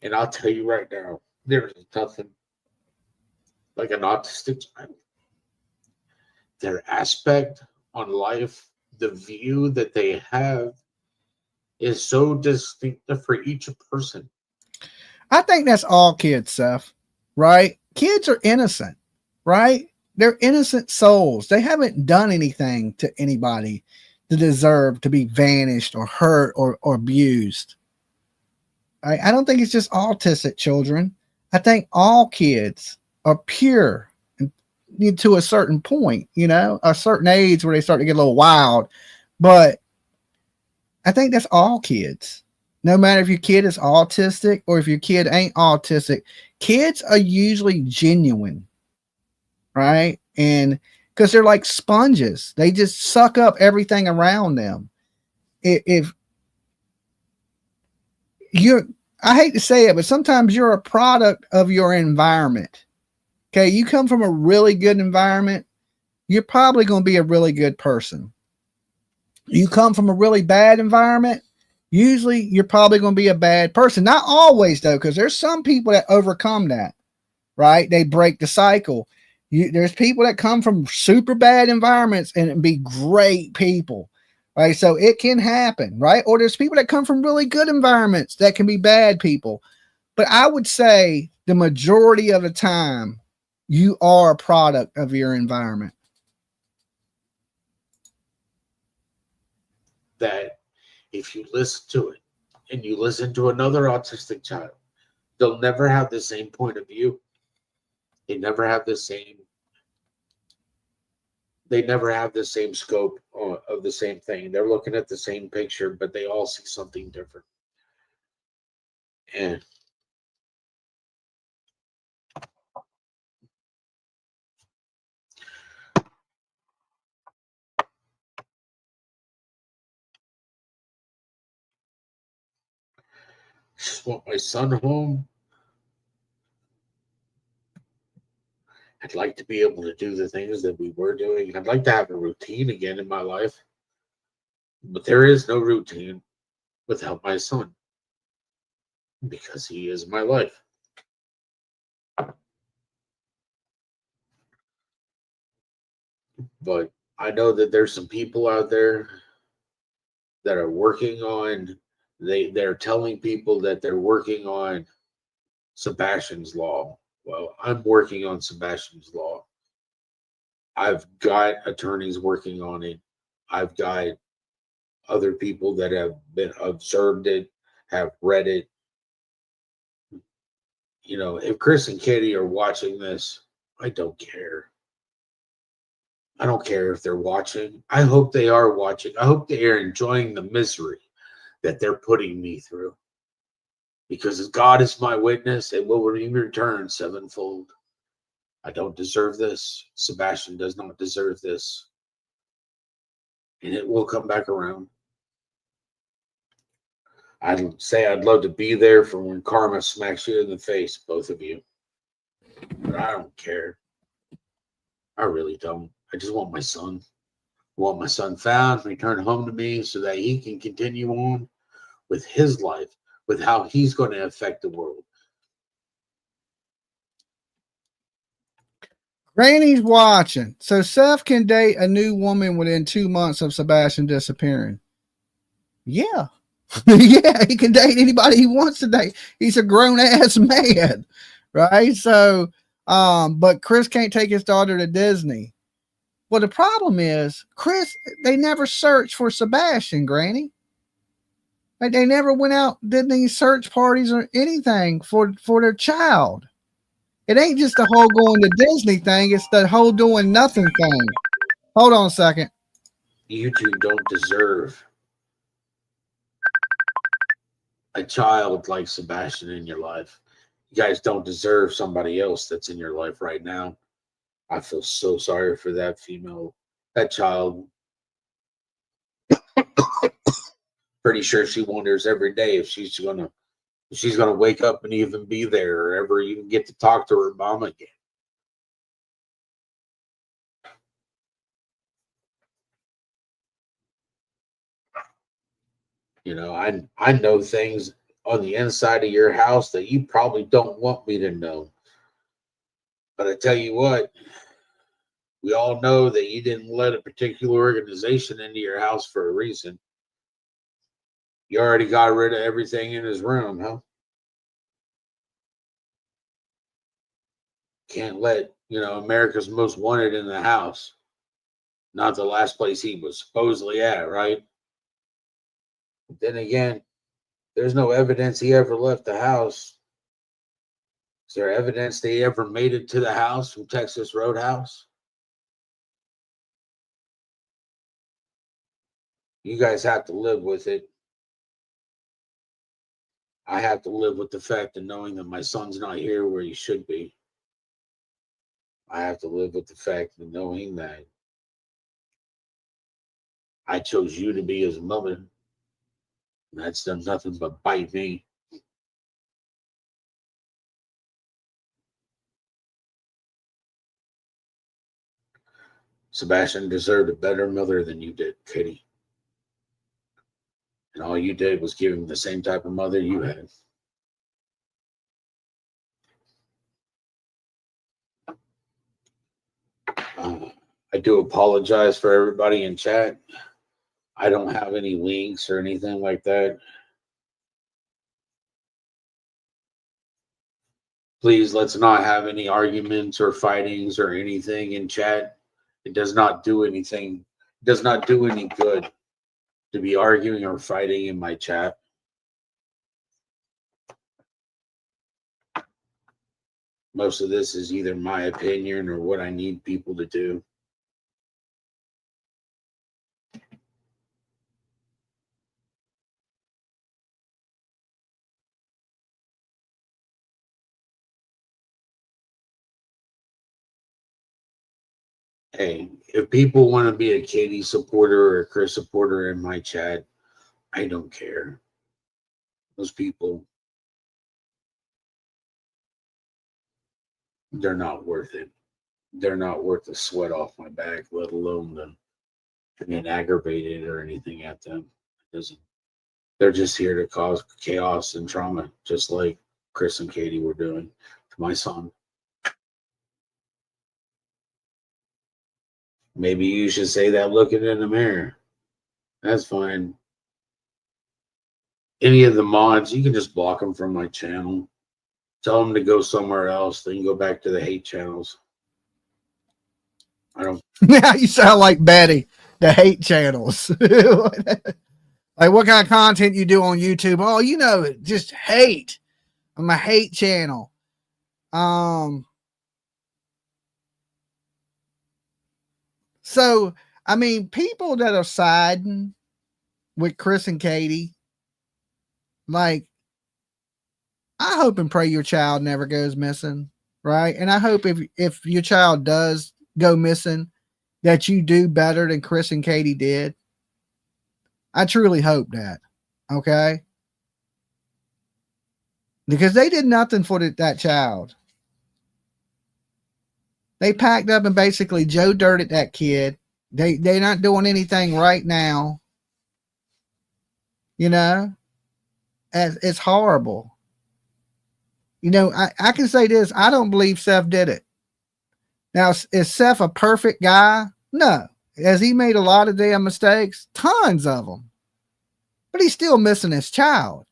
And I'll tell you right now, there's nothing like an autistic child. Their aspect on life, the view that they have, is so distinctive for each person. I think that's all kids, Seth, right? Kids are innocent, right? They're innocent souls. They haven't done anything to anybody to deserve to be vanished or hurt or abused. I don't think it's just autistic children. I think all kids are pure and to a certain point, a certain age where they start to get a little wild. But I think that's all kids. No matter if your kid is autistic or if your kid ain't autistic, kids are usually genuine, right? And because they're like sponges, they just suck up everything around them. If I hate to say it, but sometimes you're a product of your environment. Okay, you come from a really good environment, you're probably going to be a really good person. You come from a really bad environment, usually you're probably going to be a bad person. Not always, though, because there's some people that overcome that, right? They break the cycle. There's people that come from super bad environments and be great people, right? So it can happen, right? Or there's people that come from really good environments that can be bad people. But I would say the majority of the time, you are a product of your environment. That if you listen to it and you listen to another autistic child, they'll never have the same point of view. They never have the same scope of the same thing. They're looking at the same picture, but they all see something different. And I just want my son home. I'd like to be able to do the things that we were doing. I'd like to have a routine again in my life. But there is no routine without my son, because he is my life. But I know that there's some people out there that are working on, they're telling people that they're working on Sebastian's law. Well, I'm working on Sebastian's law. I've got attorneys working on it. I've got other people that have been observed it, have read it. You know, if Chris and Katie are watching this, I don't care. I don't care if they're watching. I hope they are watching. I hope they are enjoying the misery that they're putting me through. Because as God is my witness, it will return sevenfold. I don't deserve this. Sebastian does not deserve this. And it will come back around. I'd say I'd love to be there for when karma smacks you in the face, both of you. But I don't care. I really don't. I just want my son. I want my son found, returned home to me so that he can continue on with his life, with how he's going to affect the world. Granny's watching. So Seth can date a new woman within 2 months of Sebastian disappearing. Yeah. Yeah, he can date anybody he wants to date. He's a grown-ass man. Right? So, but Chris can't take his daughter to Disney. Well, the problem is, Chris, they never searched for Sebastian, Granny. Like, they never went out, did any search parties or anything for their child. It ain't just the whole going to Disney thing, it's the whole doing nothing thing. Hold on a second. You two don't deserve a child like Sebastian in your life. You guys don't deserve somebody else that's in your life right now. I feel so sorry for that female, that child. Pretty sure she wonders every day if she's gonna wake up and even be there or ever even get to talk to her mom again. You know, I know things on the inside of your house that you probably don't want me to know. But I tell you what, we all know that you didn't let a particular organization into your house for a reason. You already got rid of everything in his room, huh? Can't let, America's Most Wanted in the house. Not the last place he was supposedly at, right? But then again, there's no evidence he ever left the house. Is there evidence that he ever made it to the house from Texas Roadhouse? You guys have to live with it. I have to live with the fact of knowing that my son's not here where he should be. I have to live with the fact of knowing that I chose you to be his mother. And that's done nothing but bite me. Sebastian deserved a better mother than you did, Katie. And all you did was give him the same type of mother you had. I do apologize for everybody in chat. I don't have any links or anything like that. Please, let's not have any arguments or fightings or anything in chat. It does not do anything. It does not do any good to be arguing or fighting in my chat. Most of this is either my opinion or what I need people to do. Hey, if people want to be a Katie supporter or a Chris supporter in my chat, I don't care. Those people, they're not worth it. They're not worth the sweat off my back, let alone to get aggravated or anything at them. It doesn't. They're just here to cause chaos and trauma, just like Chris and Katie were doing to my son. Maybe you should say that looking in the mirror. That's fine. Any of the mods, you can just block them from my channel. Tell them to go somewhere else. Then go back to the hate channels. I don't. Now you sound like Betty, the hate channels. Like, what kind of content you do on YouTube? Oh, you know, just hate. I'm a hate channel. So, I mean, people that are siding with Chris and Katie, like, I hope and pray your child never goes missing, right? And I hope if your child does go missing, that you do better than Chris and Katie did. I truly hope that. Okay? Because they did nothing for that child. They packed up and basically Joe dirted that kid. They're not doing anything right now. You know? It's horrible. You know, I can say this. I don't believe Seth did it. Now, is Seth a perfect guy? No. Has he made a lot of damn mistakes? Tons of them. But he's still missing his child.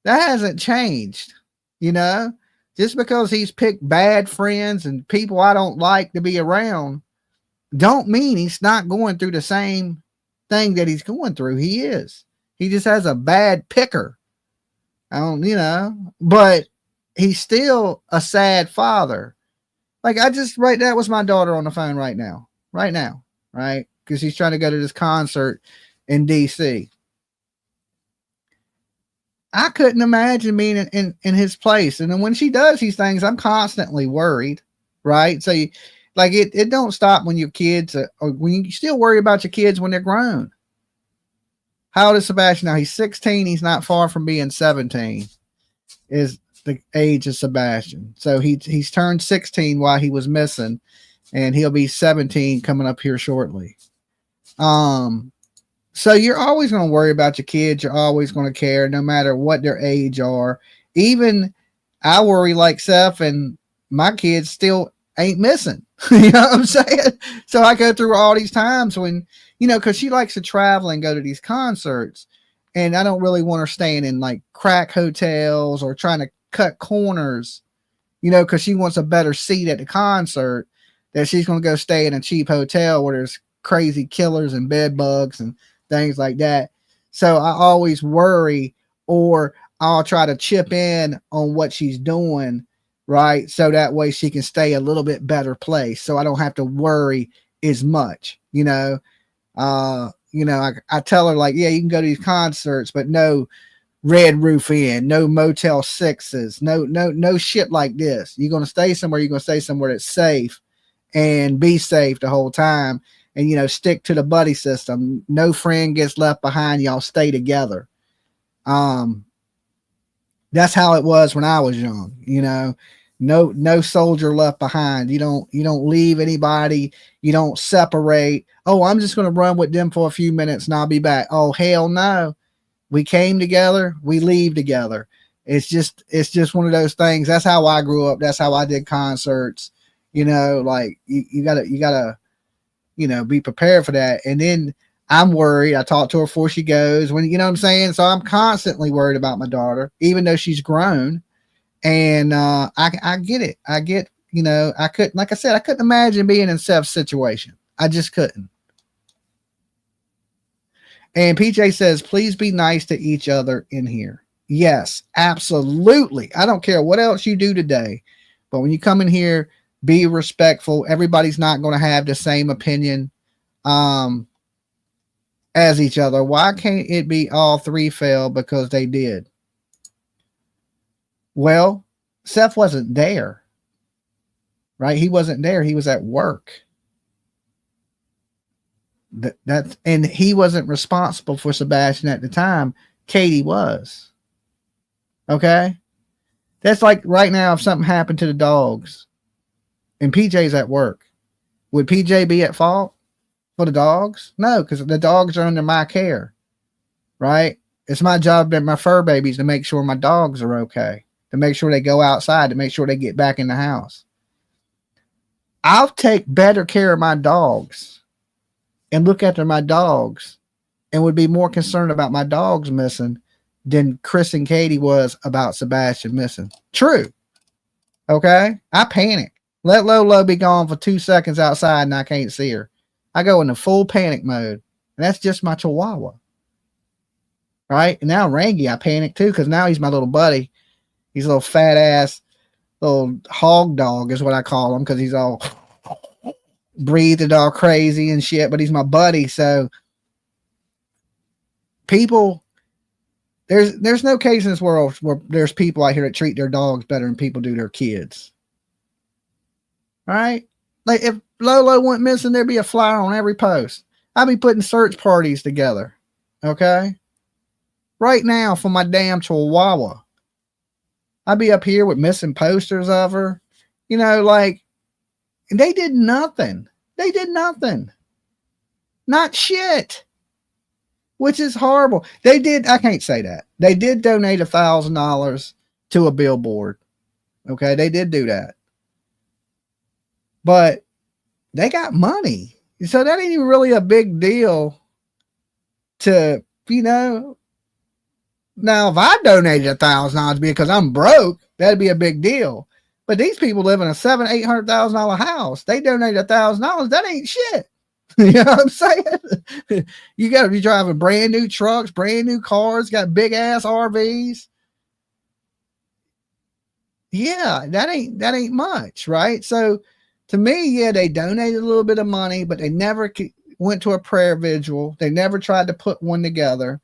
That hasn't changed. You know? Just because he's picked bad friends and people I don't like to be around, don't mean he's not going through the same thing that he's going through. He is. He just has a bad picker. I don't, you know, but he's still a sad father. Like, that was my daughter on the phone right now, right? Because she's trying to go to this concert in DC. I couldn't imagine being in his place. And then when she does these things, I'm constantly worried, right? So it don't stop when your kids or when you still worry about your kids when they're grown. How old is Sebastian now? He's 16. He's not far from being 17 is the age of Sebastian. So he's turned 16 while he was missing, and he'll be 17 coming up here shortly. So you're always going to worry about your kids. You're always going to care no matter what their age are. Even I worry like Seth, and my kids still ain't missing. You know what I'm saying? So I go through all these times when, you know, because she likes to travel and go to these concerts. And I don't really want her staying in like crack hotels or trying to cut corners, you know, because she wants a better seat at the concert, that she's going to go stay in a cheap hotel where there's crazy killers and bed bugs and things like that. So I always worry, or I'll try to chip in on what she's doing, right? So that way she can stay a little bit better place. So I don't have to worry as much, you know. I tell her, like, yeah, you can go to these concerts, but no Red Roof Inn, no Motel 6s, no shit like this. You're going to stay somewhere that's safe and be safe the whole time. And, you know, stick to the buddy system. No friend gets left behind. Y'all stay together. That's how it was when I was young, you know. No soldier left behind. You don't leave anybody. You don't separate. Oh, I'm just going to run with them for a few minutes and I'll be back. Oh, hell no. We came together. We leave together. It's just one of those things. That's how I grew up. That's how I did concerts. You know, like you gotta, you know, be prepared for that. And then I'm worried. I talk to her before she goes, when, you know what I'm saying? So I'm constantly worried about my daughter, even though she's grown. And I get it. I get, you know, I couldn't, like I said, I couldn't imagine being in Seth's situation. I just couldn't. And PJ says, please be nice to each other in here. Yes, absolutely. I don't care what else you do today, but when you come in here, be respectful. Everybody's not going to have the same opinion as each other. Why can't it be all three fail because they did? Well, Seth wasn't there, right? He wasn't there. He was at work. And he wasn't responsible for Sebastian at the time. Katie was. Okay? That's like right now, if something happened to the dogs and PJ's at work, would PJ be at fault for the dogs? No, because the dogs are under my care, right? It's my job, that my fur babies, to make sure my dogs are okay, to make sure they go outside, to make sure they get back in the house. I'll take better care of my dogs and look after my dogs and would be more concerned about my dogs missing than Chris and Katie was about Sebastian missing. True. Okay. I panic. Let Lolo be gone for 2 seconds outside and I can't see her. I go into full panic mode. And that's just my Chihuahua. Right. And now Rangy, I panic too, because now he's my little buddy. He's a little fat ass, little hog dog is what I call him, because he's all breathing all crazy and shit, but he's my buddy. So people, there's no case in this world where there's people out here that treat their dogs better than people do their kids. All right. Like if Lolo went missing, there'd be a flyer on every post. I'd be putting search parties together. Okay. Right now for my damn Chihuahua. I'd be up here with missing posters of her. You know, like, and they did nothing. They did nothing. Not shit. Which is horrible. They did, I can't say that. They did donate $1,000 to a billboard. Okay, they did do that. But they got money. So that ain't even really a big deal to, you know. Now, if I donated $1,000 because I'm broke, that'd be a big deal. But these people live in a $700,000-$800,000 house. They donated $1,000. That ain't shit. You know what I'm saying? You got to be driving brand new trucks, brand new cars, got big ass RVs. Yeah, that ain't much, right? So to me, yeah, they donated a little bit of money, but they never went to a prayer vigil. They never tried to put one together.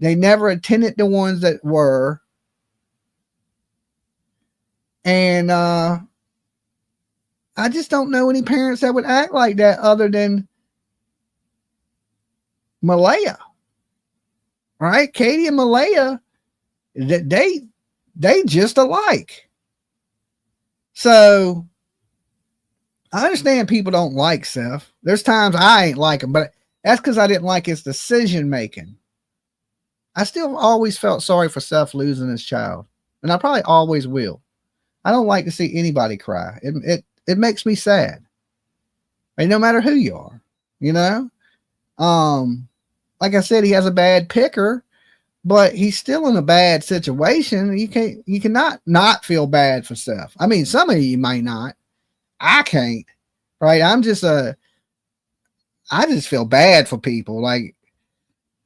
They never attended the ones that were. And I just don't know any parents that would act like that other than Malaya. Right? Katie and Malaya, they just alike. So I understand people don't like Seth. There's times I ain't like him, but that's because I didn't like his decision making. I still always felt sorry for Seth losing his child, and I probably always will. I don't like to see anybody cry. It makes me sad. And no matter who you are, you know. Like I said, he has a bad picker, but he's still in a bad situation. You cannot not feel bad for Seth. I mean, some of you might not. I can't. Right? I just feel bad for people. Like,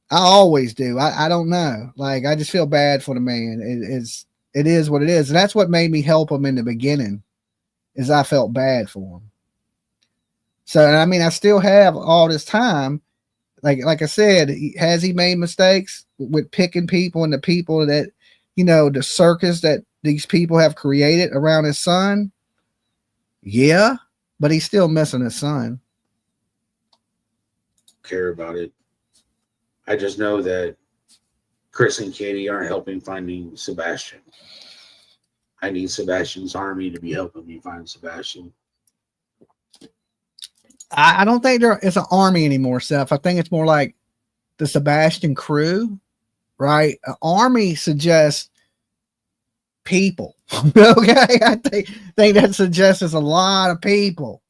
I always do. I don't know. Like, I just feel bad for the man. It is what it is. And that's what made me help him in the beginning, is I felt bad for him. So, I mean, I still have all this time. Like I said, has he made mistakes with picking people and the people that, you know, the circus that these people have created around his son? Yeah, but he's still missing his son. Care about it. I just know that Chris and Katie aren't helping finding Sebastian. I need Sebastian's army to be helping me find Sebastian. I don't think it's an army anymore, Seth. I think it's more like the Sebastian crew, right? An army suggests people. Okay, I think that suggests a lot of people.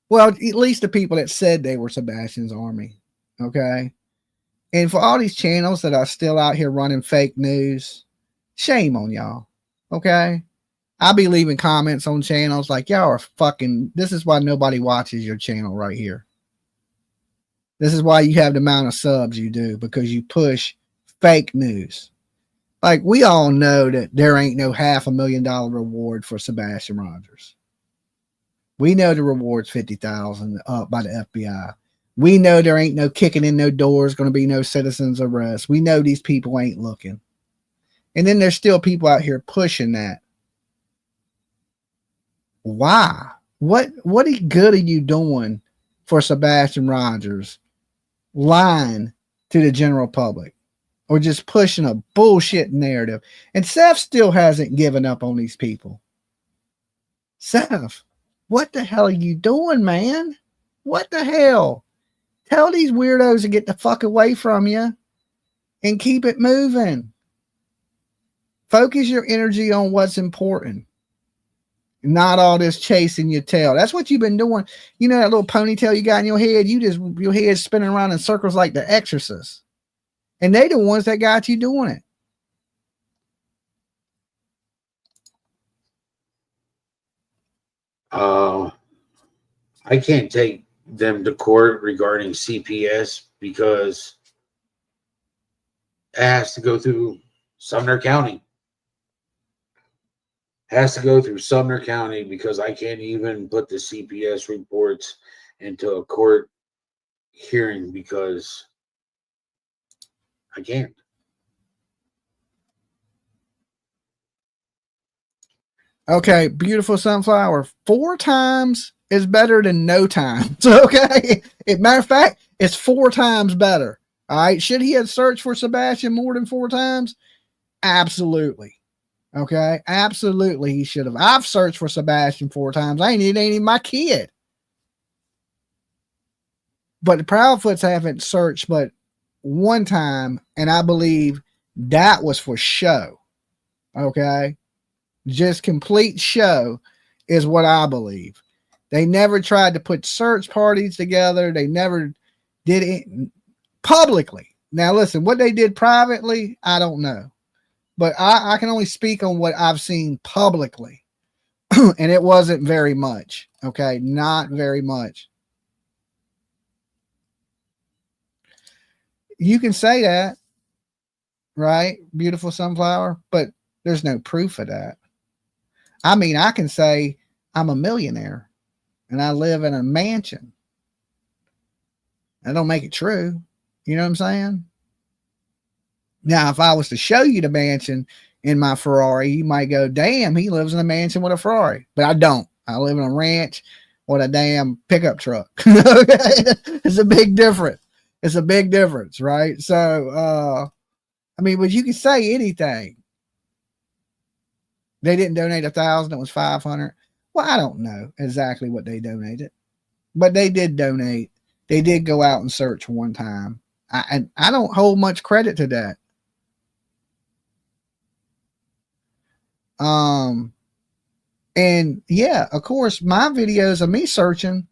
Well, at least the people that said they were Sebastian's army. Okay. And for all these channels that are still out here running fake news, shame on y'all. Okay. I'll be leaving comments on channels like, y'all are fucking, this is why nobody watches your channel right here. This is why you have the amount of subs you do, because you push fake news. Like, we all know that there ain't no $500,000 reward for Sebastian Rogers. We know the reward's $50,000 up by the FBI. We know there ain't no kicking in no doors, going to be no citizens arrest. We know these people ain't looking. And then there's still people out here pushing that. Why? What good are you doing for Sebastian Rogers lying to the general public or just pushing a bullshit narrative? And Seth still hasn't given up on these people. Seth, what the hell are you doing, man? What the hell? Tell these weirdos to get the fuck away from you and keep it moving. Focus your energy on what's important. Not all this chasing your tail. That's what you've been doing. You know that little ponytail you got in your head? Your head's spinning around in circles like the Exorcist. And they the ones that got you doing it. I can't take them to court regarding CPS because it has to go through Sumner County. Has to go through Sumner County because I can't even put the CPS reports into a court hearing because I can't. Okay, beautiful sunflower. 4 times is better than no times. Okay. Matter of fact, it's 4 times better. All right. Should he have searched for Sebastian more than 4 times? Absolutely. Okay. Absolutely. He should have. I've searched for Sebastian 4 times. I ain't even my kid. But the Proudfoots haven't searched but 1 time. And I believe that was for show. Okay. Just complete show is what I believe. They never tried to put search parties together. They never did it publicly. Now, listen, what they did privately, I don't know. But I can only speak on what I've seen publicly. And it wasn't very much. Okay. Not very much. You can say that, right? Beautiful sunflower, but there's no proof of that. I mean, I can say I'm a millionaire and I live in a mansion. That don't make it true. You know what I'm saying? Now, if I was to show you the mansion in my Ferrari, you might go, damn, he lives in a mansion with a Ferrari. But I don't. I live in a ranch with a damn pickup truck. It's a big difference. It's a big difference, right? So, I mean, but you can say anything. They didn't donate 1,000. It was 500. Well, I don't know exactly what they donated, but they did donate. They did go out and search 1 time. I don't hold much credit to that. And yeah, of course, my videos of me searching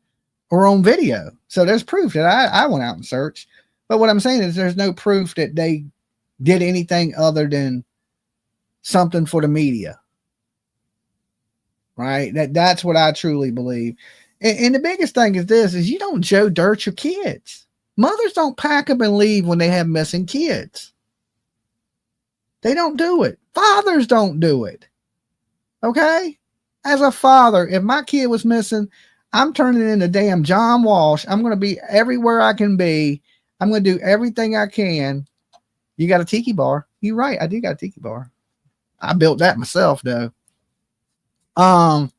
are on video. So there's proof that I went out and searched. But what I'm saying is there's no proof that they did anything other than something for the media. Right? That's what I truly believe. And the biggest thing is this, is you don't Joe Dirt your kids. Mothers don't pack up and leave when they have missing kids. They don't do it. Fathers don't do it. Okay? As a father, if my kid was missing, I'm turning into damn John Walsh. I'm going to be everywhere I can be. I'm going to do everything I can. You got a tiki bar. You're right. I do got a tiki bar. I built that myself, though. And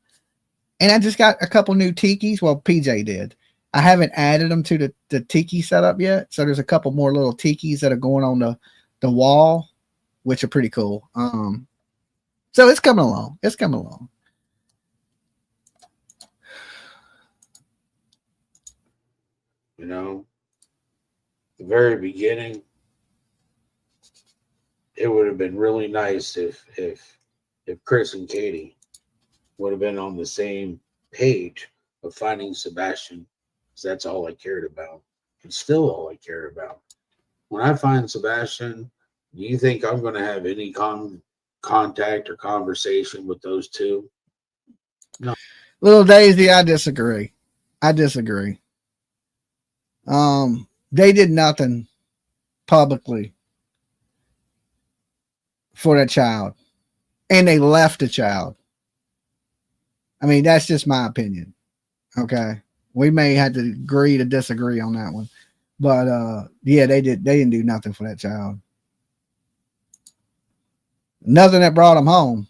I just got a couple new tikis. Well, PJ did. I haven't added them to the tiki setup yet. So there's a couple more little tikis that are going on the wall, which are pretty cool. So it's coming along. It's coming along. You know, the very beginning, it would have been really nice if Chris and Katie would have been on the same page of finding Sebastian, because that's all I cared about. It's still all I care about. When I find Sebastian, do you think I'm going to have any contact or conversation with those two? No. Little Daisy, I disagree. They did nothing publicly for that child, and they left the child. I mean, that's just my opinion. Okay. We may have to agree to disagree on that one. But yeah, they didn't do nothing for that child. Nothing that brought him home.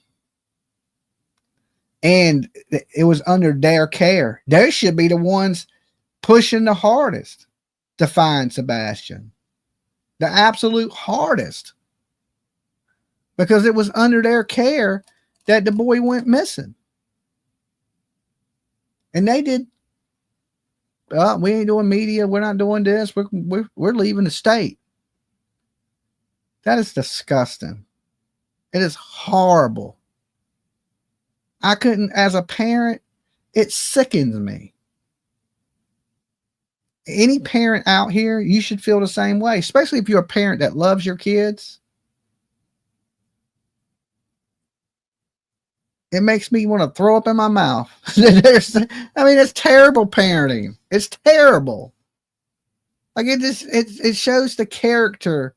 And it was under their care. They should be the ones pushing the hardest to find Sebastian. The absolute hardest. Because it was under their care that the boy went missing. And they did, we ain't doing media. We're not doing this. We're leaving the state. That is disgusting. It is horrible. I couldn't, as a parent, it sickens me. Any parent out here, you should feel the same way, especially if you're a parent that loves your kids. It makes me want to throw up in my mouth. It's terrible parenting. It's terrible. Like it shows the character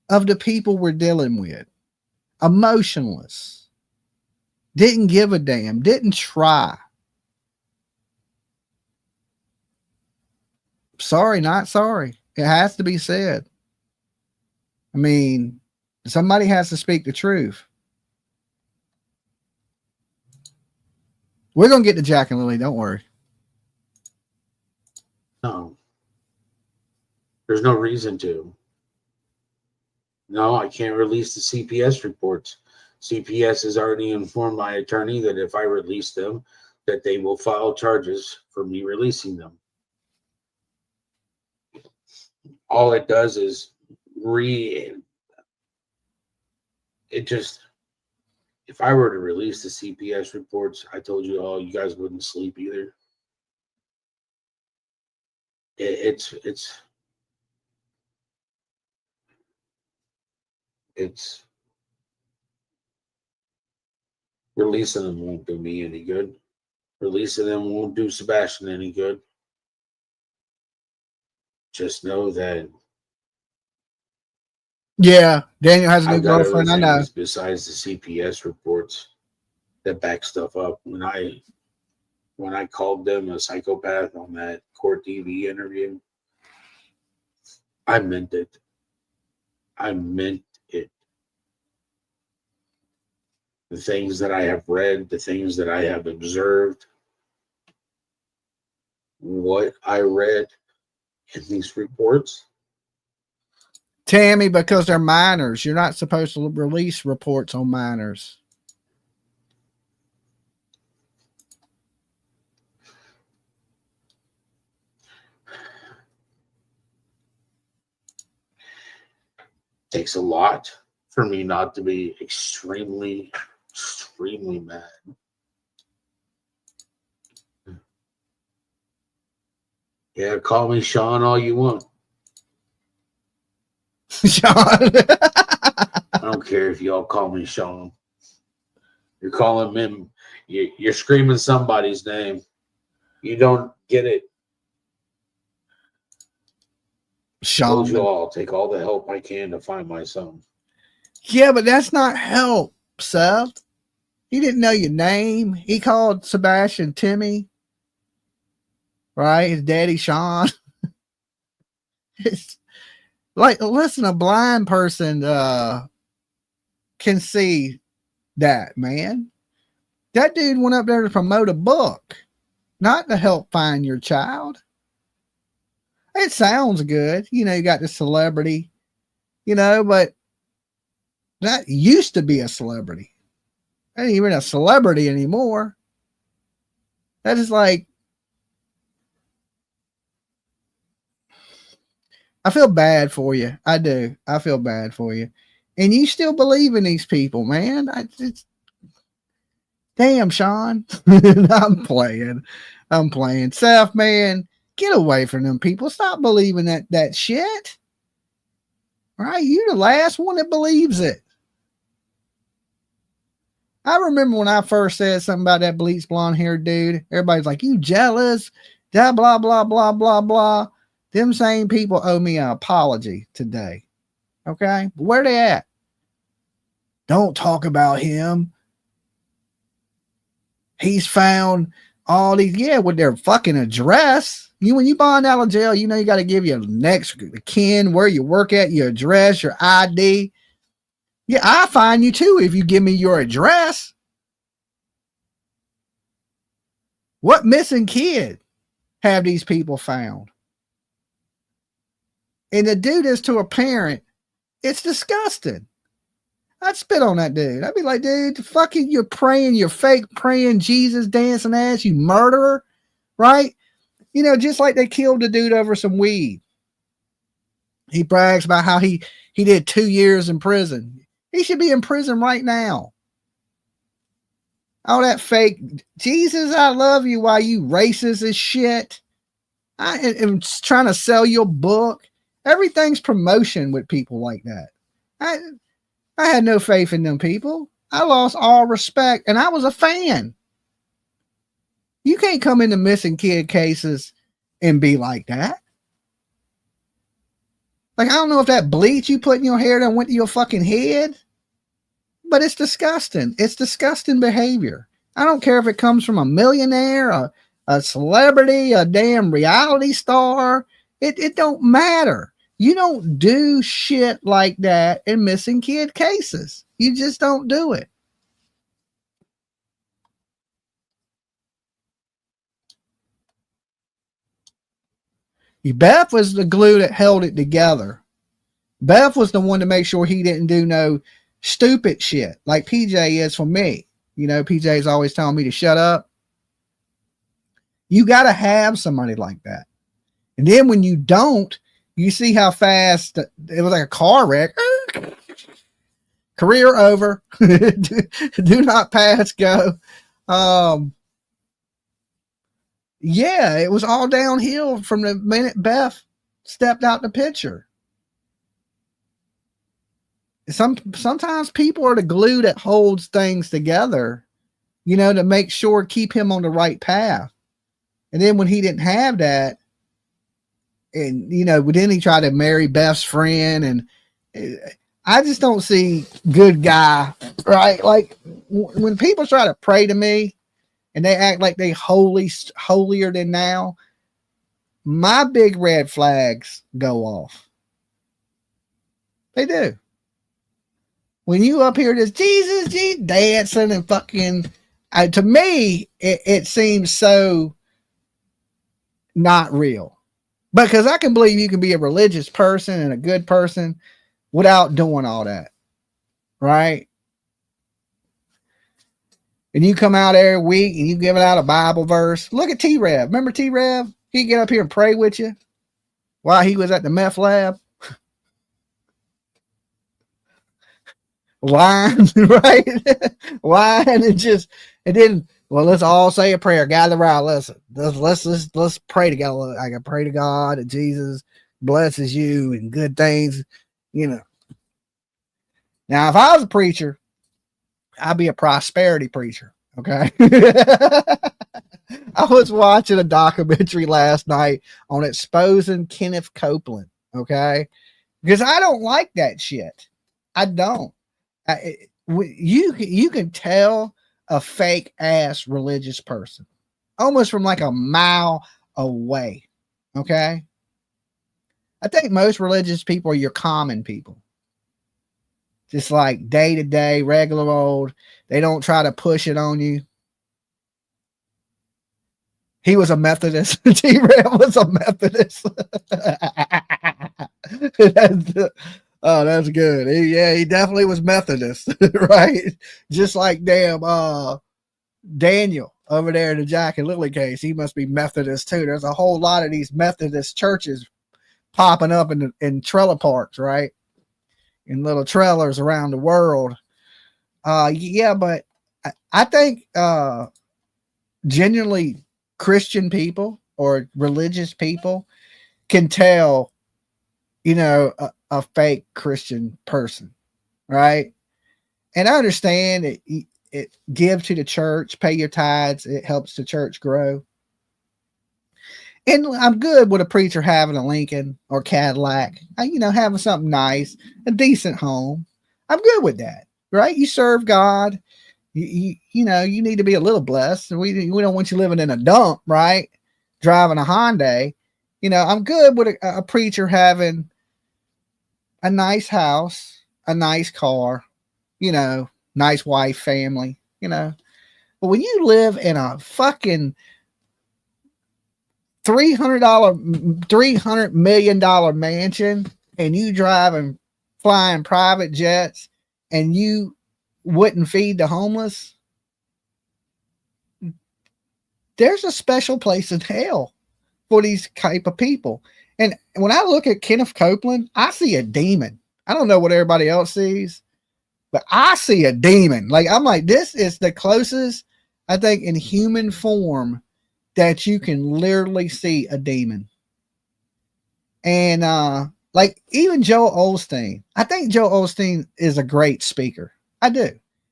of the people we're dealing with. Emotionless. Didn't give a damn. Didn't try. Sorry, not sorry. It has to be said. I mean, somebody has to speak the truth. We're going to get to Jack and Lily. Don't worry. No. There's no reason to. No, I can't release the CPS reports. CPS has already informed my attorney that if I release them, that they will file charges for me releasing them. All it does is if I were to release the CPS reports, I told you all, you guys wouldn't sleep either. It's releasing them won't do me any good. Releasing them won't do Sebastian any good. Just know that. Yeah, Daniel has a new I've got girlfriend. I other know. things besides the CPS reports that back stuff up. When I called them a psychopath on that court TV interview, I meant it. I meant it. The things that I have read, the things that I have observed, what I read in these reports. Tammy, because they're minors. You're not supposed to release reports on minors. Takes a lot for me not to be extremely, extremely mad. Yeah, call me Sean all you want. Sean. I don't care if y'all call me Sean. You're calling him, you're screaming somebody's name. You don't get it. Sean. Told you all, take all the help I can to find my son. Yeah, but that's not help, Seth. He didn't know your name. He called Sebastian Timmy. Right? His daddy Sean. It's like, listen, a blind person can see that, man. That dude went up there to promote a book, not to help find your child. It sounds good. You know, you got the celebrity, but that used to be a celebrity. Ain't even a celebrity anymore. That is like, I feel bad for you. I do. I feel bad for you. And you still believe in these people, man. Damn, Sean. I'm playing. Seth, man, get away from them people. Stop believing that shit. Right? You're the last one that believes it. I remember when I first said something about that bleached blonde haired dude. Everybody's like, you jealous? Blah, blah, blah, blah, blah, blah. Them same people owe me an apology today. Okay? Where they at? Don't talk about him. He's found all these, with their fucking address. When you bond out of jail, you got to give your next kin, where you work at, your address, your ID. Yeah, I'll find you too if you give me your address. What missing kid have these people found? And to do this to a parent, it's disgusting. I'd spit on that dude. I'd be like, dude, fucking you're praying, you're fake praying Jesus dancing ass, you murderer, right? Just like they killed the dude over some weed. He brags about how he did 2 years in prison. He should be in prison right now. All that fake Jesus, I love you, while you racist as shit. I am trying to sell your book. Everything's promotion with people like that. I had no faith in them people. I lost all respect, and I was a fan. You can't come into missing kid cases and be like that. Like, I don't know if that bleach you put in your hair that went to your fucking head, but it's disgusting. It's disgusting behavior. I don't care if it comes from a millionaire, a celebrity, a damn reality star. It don't matter. You don't do shit like that in missing kid cases. You just don't do it. Beth was the glue that held it together. Beth was the one to make sure he didn't do no stupid shit like PJ is for me. You know, PJ's always telling me to shut up. You got to have somebody like that. And then when you don't, you see how fast it was, like a car wreck. Career over. do not pass go. Yeah, it was all downhill from the minute Beth stepped out the picture. Sometimes people are the glue that holds things together, you know, to make sure, keep him on the right path. And then when he didn't have that, and, you know, then he tried to marry Beth's friend, and I just don't see good guy, right? Like, when people try to pray to me and they act like they holier than thou, my big red flags go off. They do. When you up here, this Jesus dancing and fucking, to me, it seems so not real. Because I can believe you can be a religious person and a good person without doing all that. Right? And you come out every week and you give it out a Bible verse. Look at T-Rev. Remember T-Rev? He'd get up here and pray with you while he was at the meth lab. Lying, right? Lying and then, well, let's all say a prayer. Gather around. Let's pray together. I can pray to God that Jesus blesses you and good things, you know. Now, if I was a preacher, I'd be a prosperity preacher. Okay. I was watching a documentary last night on exposing Kenneth Copeland. Okay. Because I don't like that shit. I don't. You can tell a fake ass religious person almost from like a mile away. Okay. I think most religious people are your common people. Just like day to day, regular old. They don't try to push it on you. He was a Methodist. T-Ram was a Methodist. That's good. He definitely was Methodist, right? Just like damn Daniel over there in the Jack and Lily case. He must be Methodist too. There's a whole lot of these Methodist churches popping up in trailer parks, right? In little trailers around the world. Yeah, but I think genuinely Christian people or religious people can tell, you know, a fake Christian person, right? And I understand it give to the church, pay your tithes, it helps the church grow. And I'm good with a preacher having a Lincoln or Cadillac, you know, having something nice, a decent home. I'm good with that, right? You serve God. You know, you need to be a little blessed. We don't want you living in a dump, right? Driving a Hyundai. You know, I'm good with a preacher having a nice house, a nice car, you know, nice wife, family, you know. But when you live in a fucking $300 million mansion and you driving, flying private jets and you wouldn't feed the homeless, there's a special place in hell for these type of people. And when I look at Kenneth Copeland, I see a demon. I don't know what everybody else sees, but I see a demon. Like, I'm like, this is the closest I think in human form that you can literally see a demon. And like even Joel Osteen, I think Joel Osteen is a great speaker. I do.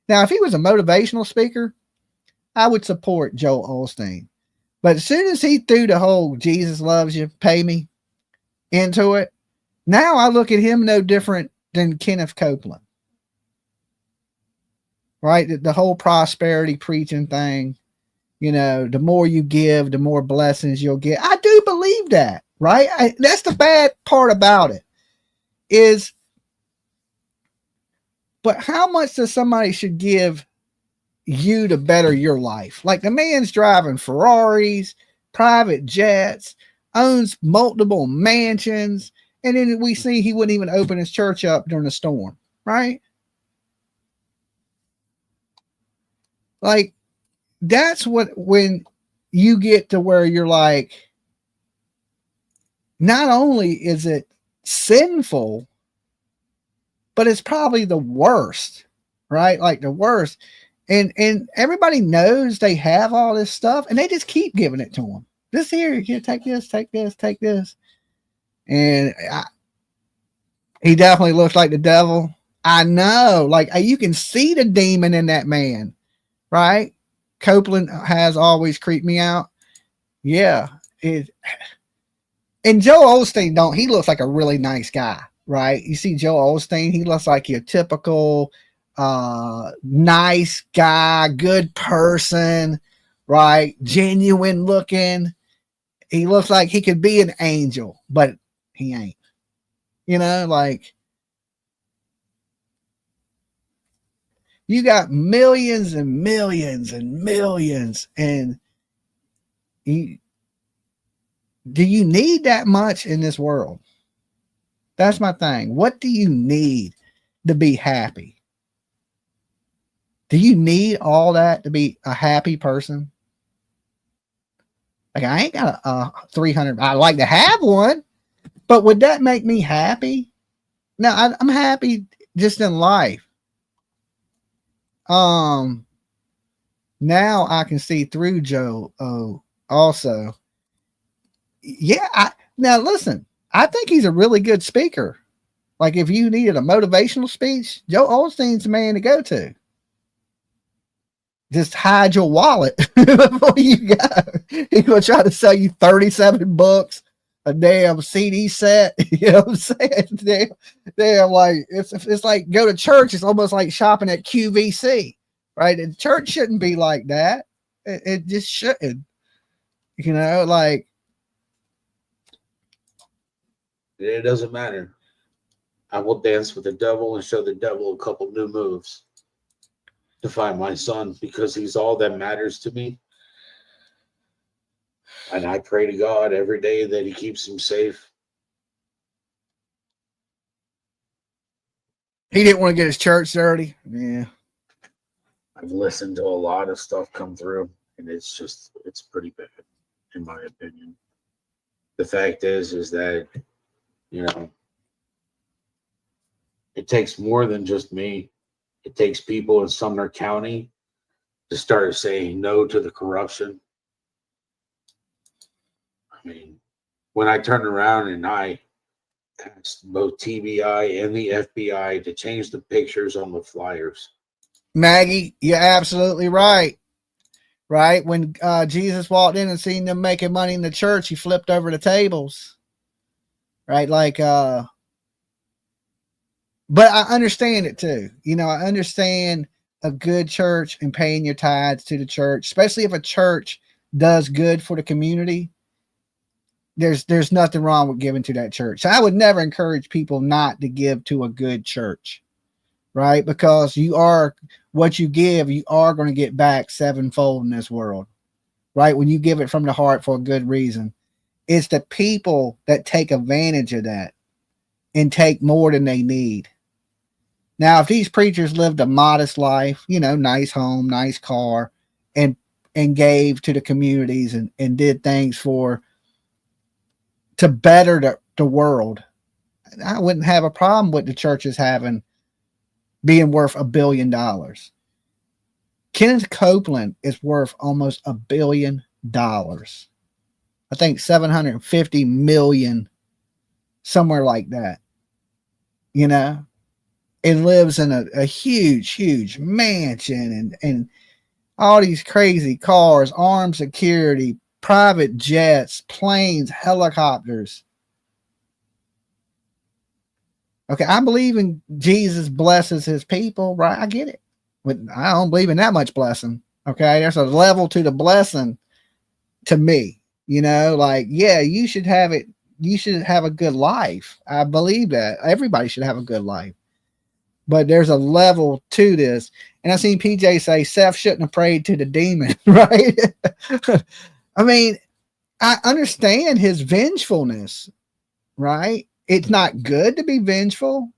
Now, if he was a motivational speaker, I would support Joel Osteen. But as soon as he threw the whole Jesus loves you, pay me into it, now I look at him no different than Kenneth Copeland. Right? The whole prosperity preaching thing, you know, the more you give, the more blessings you'll get. I do believe that, right? That's the bad part about it is, but how much does somebody should give you to better your life? Like the man's driving Ferraris, private jets, owns multiple mansions, and then we see he wouldn't even open his church up during a storm, right? Like that's what, when you get to where you're like, not only is it sinful, but it's probably the worst, right? Like the worst. And everybody knows they have all this stuff and they just keep giving it to them. This here, take this, take this, take this. And he definitely looks like the devil. I know, like you can see the demon in that man, right? Copeland has always creeped me out. Yeah. And Joe Osteen he looks like a really nice guy, right? You see Joe Osteen, he looks like your typical nice guy, good person, right? Genuine looking. He looks like he could be an angel, but he ain't. You know, like you got millions and millions and millions, and do you need that much in this world? That's my thing. What do you need to be happy? Do you need all that to be a happy person? Like I ain't got a 300. I like to have one, but would that make me happy? No, I'm happy just in life. Now I can see through Joe. Also, yeah. Now listen, I think he's a really good speaker. Like if you needed a motivational speech, Joe Osteen's the man to go to. Just hide your wallet before you go. He's gonna try to sell you 37 books, a damn CD set. You know what I'm saying? Damn, like it's like go to church. It's almost like shopping at QVC, right? And church shouldn't be like that. It just shouldn't. You know, like it doesn't matter. I will dance with the devil and show the devil a couple new moves to find my son, because he's all that matters to me. And I pray to God every day that he keeps him safe. he didn't want to get his church dirty. Yeah. I've listened to a lot of stuff come through, and it's pretty bad, in my opinion. The fact is that, you know, it takes more than just me. It takes people in Sumner County to start saying no to the corruption. I mean, when I turned around and I asked both TBI and the FBI to change the pictures on the flyers. Maggie, you're absolutely right. Right? When Jesus walked in and seen them making money in the church, he flipped over the tables. Right? Like, but I understand it too. You know, I understand a good church and paying your tithes to the church, especially if a church does good for the community. There's nothing wrong with giving to that church. So I would never encourage people not to give to a good church, right? Because you are what you give, you are going to get back sevenfold in this world, right? When you give it from the heart for a good reason. It's the people that take advantage of that and take more than they need. Now, if these preachers lived a modest life, you know, nice home, nice car, and gave to the communities and did things to better the world, I wouldn't have a problem with the churches being worth $1 billion. Kenneth Copeland is worth almost $1 billion. I think 750 million, somewhere like that. You know, and lives in a huge mansion and all these crazy cars, armed security, private jets, planes, helicopters. Okay, I believe in Jesus blesses his people, right? I get it. But I don't believe in that much blessing. Okay, there's a level to the blessing to me. You know, like, yeah, you should have it. You should have a good life. I believe that. Everybody should have a good life. But there's a level to this. And I've seen PJ say Seth shouldn't have prayed to the demon, right? I mean, I understand his vengefulness, right? It's not good to be vengeful,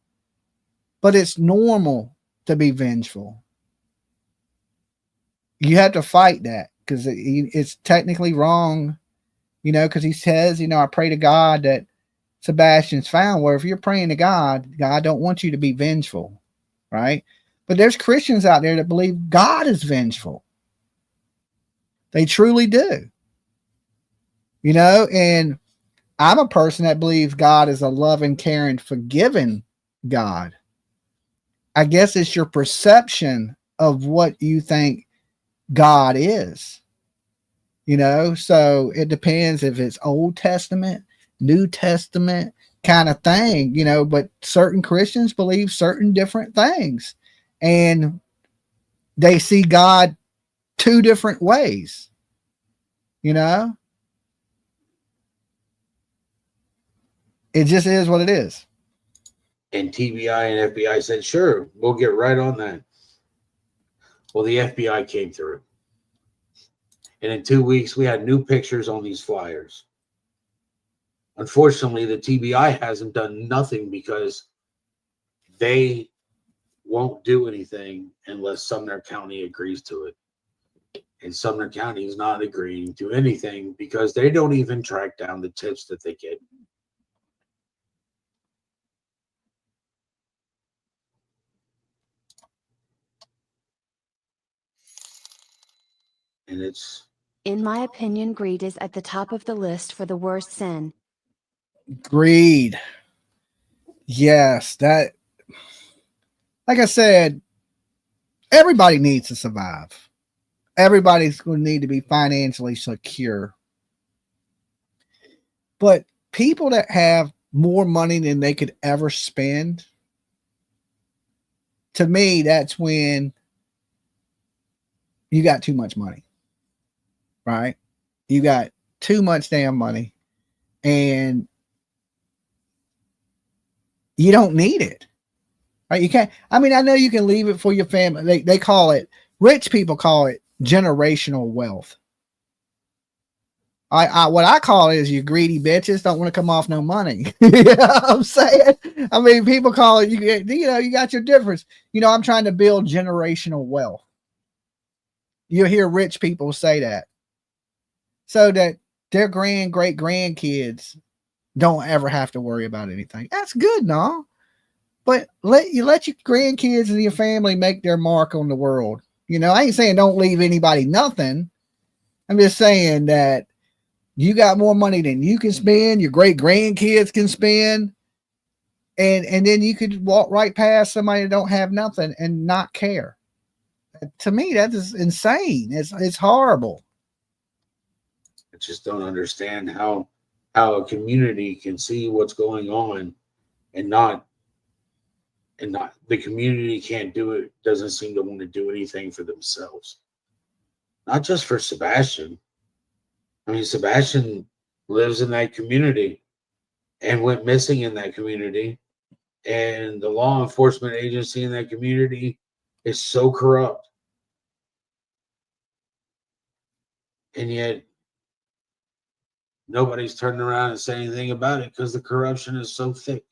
but it's normal to be vengeful. You have to fight that because it's technically wrong, you know, because he says, you know, I pray to God that Sebastian's found. Where if you're praying to God, God don't want you to be vengeful, right? But there's Christians out there that believe God is vengeful. They truly do, you know, and I'm a person that believes God is a loving, caring, forgiving God. I guess it's your perception of what you think God is, you know, so it depends if it's Old Testament, New Testament kind of thing, you know, but certain Christians believe certain different things and they see God two different ways, you know. It just is what it is. And TBI and FBI said, sure, we'll get right on that. Well, the FBI came through. And in 2 weeks, we had new pictures on these flyers. Unfortunately, the TBI hasn't done nothing because they won't do anything unless Sumner County agrees to it. And Sumner County is not agreeing to anything because they don't even track down the tips that they get. And it's, In my opinion, greed is at the top of the list for the worst sin. Greed. Yes, that, like I said, everybody needs to survive. Everybody's going to need to be financially secure. But people that have more money than they could ever spend, to me, that's when you got too much money, right? You got too much damn money and you don't need it, right? You can't, I mean, I know you can leave it for your family. They call it, rich people call it generational wealth. What I call it is you greedy bitches don't want to come off no money. You know what I'm saying? I mean, people call it, you know, you got your difference. You know, I'm trying to build generational wealth. You'll hear rich people say that so that their great grandkids don't ever have to worry about anything. That's good, no? But let your grandkids and your family make their mark on the world. You know, I ain't saying don't leave anybody nothing. I'm just saying that you got more money than you can spend, your great grandkids can spend, and then you could walk right past somebody that don't have nothing and not care. To me, that is insane. It's horrible. I just don't understand how a community can see what's going on and not the community can't do it, doesn't seem to want to do anything for themselves. Not just for Sebastian. I mean, Sebastian lives in that community and went missing in that community. And the law enforcement agency in that community is so corrupt. And yet nobody's turning around and saying anything about it because the corruption is so thick.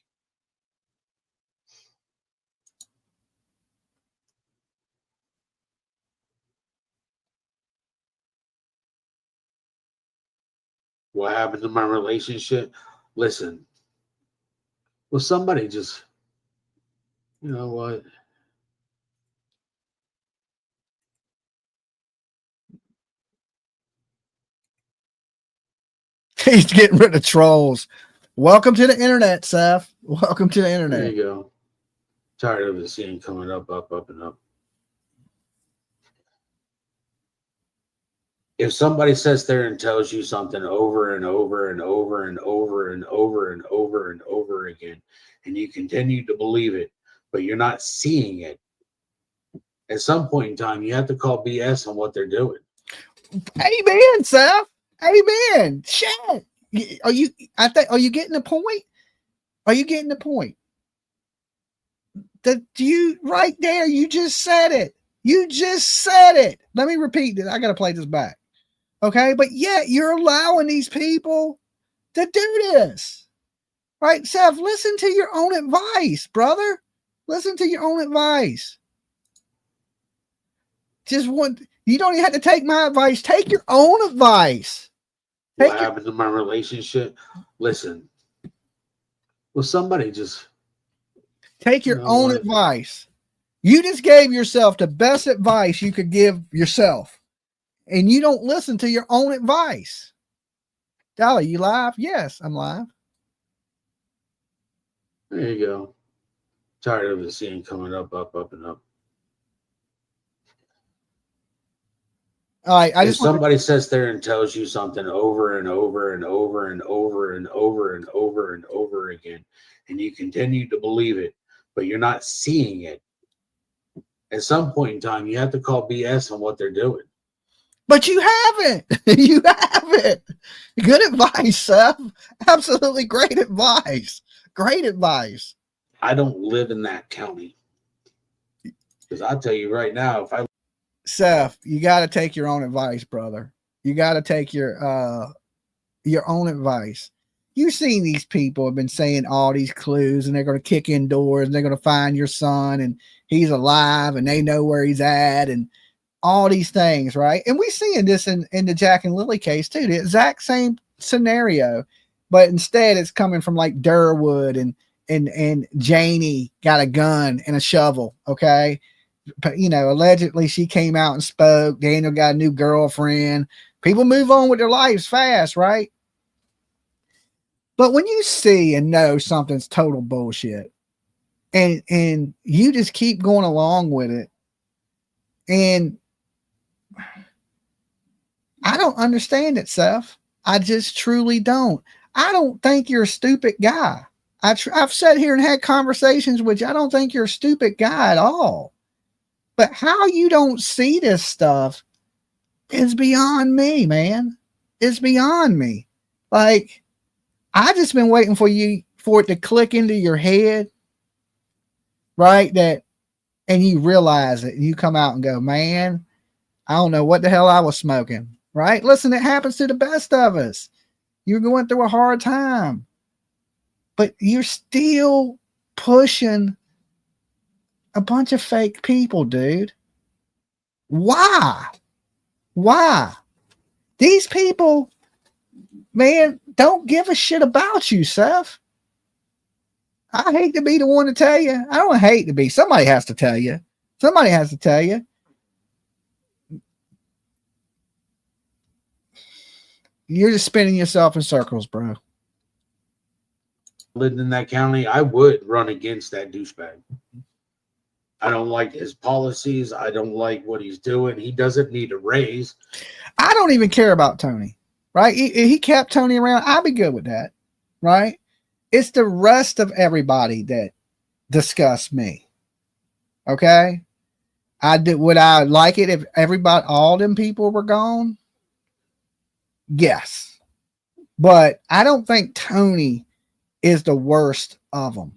What happened to my relationship? Listen, well, somebody just, you know what? He's getting rid of trolls. Welcome to the internet, Seth. Welcome to the There internet. you go. Tired of the scene coming up, and up. If somebody sits there and tells you something over and over and over and over and over and over and over again, and you continue to believe it, but you're not seeing it, at some point in time, you have to call BS on what they're doing. Amen, Seth. Amen. Shit. Are you getting the point? Are you getting the point? Right there, you just said it. You just said it. Let me repeat it. I got to play this back. Okay. But yet you're allowing these people to do this. Right, Seth, listen to your own advice, brother. Listen to your own advice. You don't even have to take my advice. Take your own advice. What happened to my relationship? Listen, well, somebody just take your own advice. You just gave yourself the best advice you could give yourself, and you don't listen to your own advice. Dolly, you live? Yes, I'm live. There you go. Tired of the scene coming up, and up. All right. If somebody sits there and tells you something over and over and over and over and over and over and over again, and you continue to believe it, but you're not seeing it, at some point in time, you have to call BS on what they're doing. But you haven't. You haven't. Good advice, Seth. Absolutely great advice. Great advice. I don't live in that county. Because I'll tell you right now, Seth, you got to take your own advice, brother. You got to take your own advice. You've seen these people have been saying all these clues, and they're going to kick in doors, and they're going to find your son, and he's alive, and they know where he's at, and all these things, right? And we're seeing this in the Jack and Lily case too, the exact same scenario, but instead it's coming from like Durwood and Janie got a gun and a shovel, okay? But, allegedly she came out and spoke. Daniel got a new girlfriend. People move on with their lives fast, right? But when you see and know something's total bullshit, and you just keep going along with it, and I don't understand it, Seth. I just truly don't. I don't think you're a stupid guy. I've sat here and had conversations with you. I don't think you're a stupid guy at all. But how you don't see this stuff is beyond me, man. It's beyond me. Like, I just been waiting for it to click into your head, right? And you realize it, and you come out and go, man, I don't know what the hell I was smoking, right? Listen, it happens to the best of us. You're going through a hard time, but you're still pushing a bunch of fake people, dude. Why? These people, man, don't give a shit about you, Seth. I hate to be the one to tell you. I don't hate to be. Somebody has to tell you. Somebody has to tell you. You're just spinning yourself in circles, bro. Lived in that county, I would run against that douchebag. I don't like his policies. I don't like what he's doing. He doesn't need a raise. I don't even care about Tony, right? He kept Tony around. I'd be good with that, right? It's the rest of everybody that disgusts me. Okay? Would I like it if all them people were gone? Yes. But I don't think Tony is the worst of them.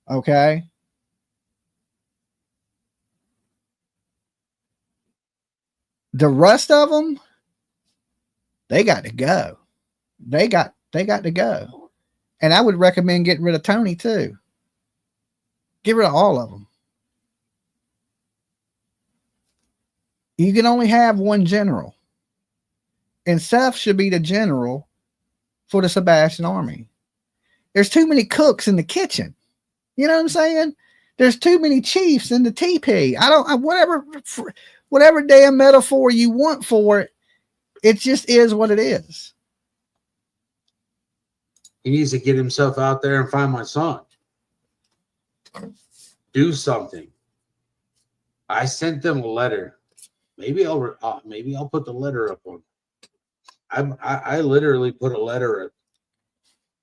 Okay? The rest of them, they got to go. They got to go. And I would recommend getting rid of Tony too. Get rid of all of them. You can only have one general. And Seth should be the general for the Sebastian army. There's too many cooks in the kitchen. You know what I'm saying? There's too many chiefs in the TP. Whatever damn metaphor you want for it, it just is what it is. He needs to get himself out there and find my son. Do something. I sent them a letter. Maybe I'll put the letter up on. I literally put a letter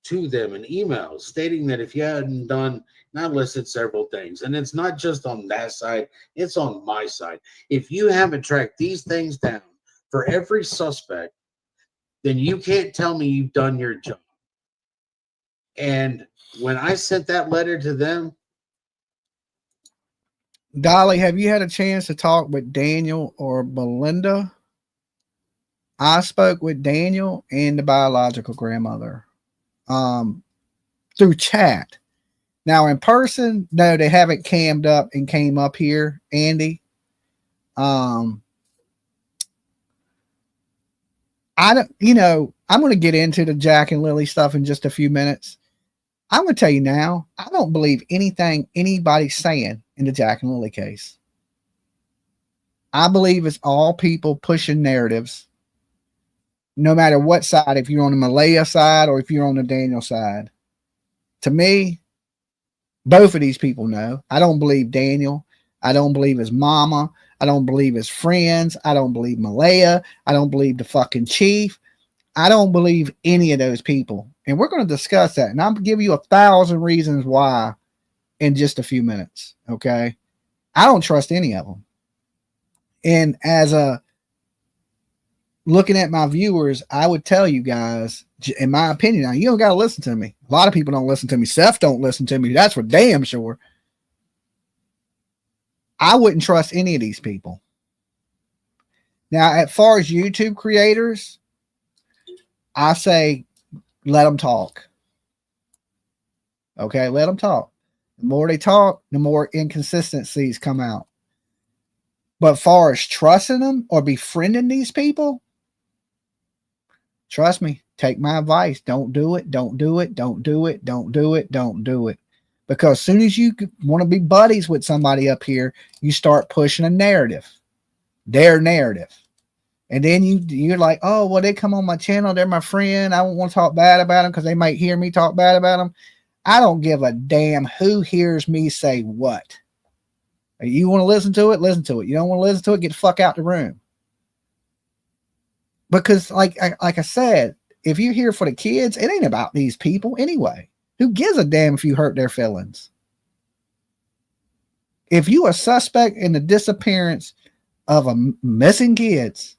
to them, an email stating that if you hadn't done, not listed several things, and it's not just on that side, it's on my side. If you haven't tracked these things down for every suspect, then you can't tell me you've done your job. And when I sent that letter to them, Dolly, have you had a chance to talk with Daniel or Belinda? I spoke with Daniel and the biological grandmother through chat. Now in person, no, they haven't cammed up and came up here, Andy. I don't, I'm going to get into the Jack and Lily stuff in just a few minutes. I'm going to tell you now, I don't believe anything anybody's saying in the Jack and Lily case. I believe it's all people pushing narratives, no matter what side, if you're on the Malaya side or if you're on the Daniel side. To me, both of these people know. I don't believe Daniel. I don't believe his mama. I don't believe his friends. I don't believe Malaya. I don't believe the fucking chief. I don't believe any of those people. And we're going to discuss that. And I'll give you 1,000 reasons why in just a few minutes. Okay. I don't trust any of them. And as looking at my viewers, I would tell you guys, in my opinion, now you don't got to listen to me. A lot of people don't listen to me. Seth don't listen to me. That's for damn sure. I wouldn't trust any of these people. Now, as far as YouTube creators, I say, let them talk. Okay, let them talk. The more they talk, the more inconsistencies come out. But far as trusting them or befriending these people, trust me, take my advice. Don't do it. Don't do it. Don't do it. Don't do it. Don't do it. Because as soon as you want to be buddies with somebody up here, you start pushing a narrative, their narrative. And then you're like, oh, well, they come on my channel. They're my friend. I don't want to talk bad about them because they might hear me talk bad about them. I don't give a damn who hears me say what. You want to listen to it? Listen to it. You don't want to listen to it? Get the fuck out the room. Because like I said, if you're here for the kids, it ain't about these people anyway. Who gives a damn if you hurt their feelings? If you a suspect in the disappearance of a missing kids,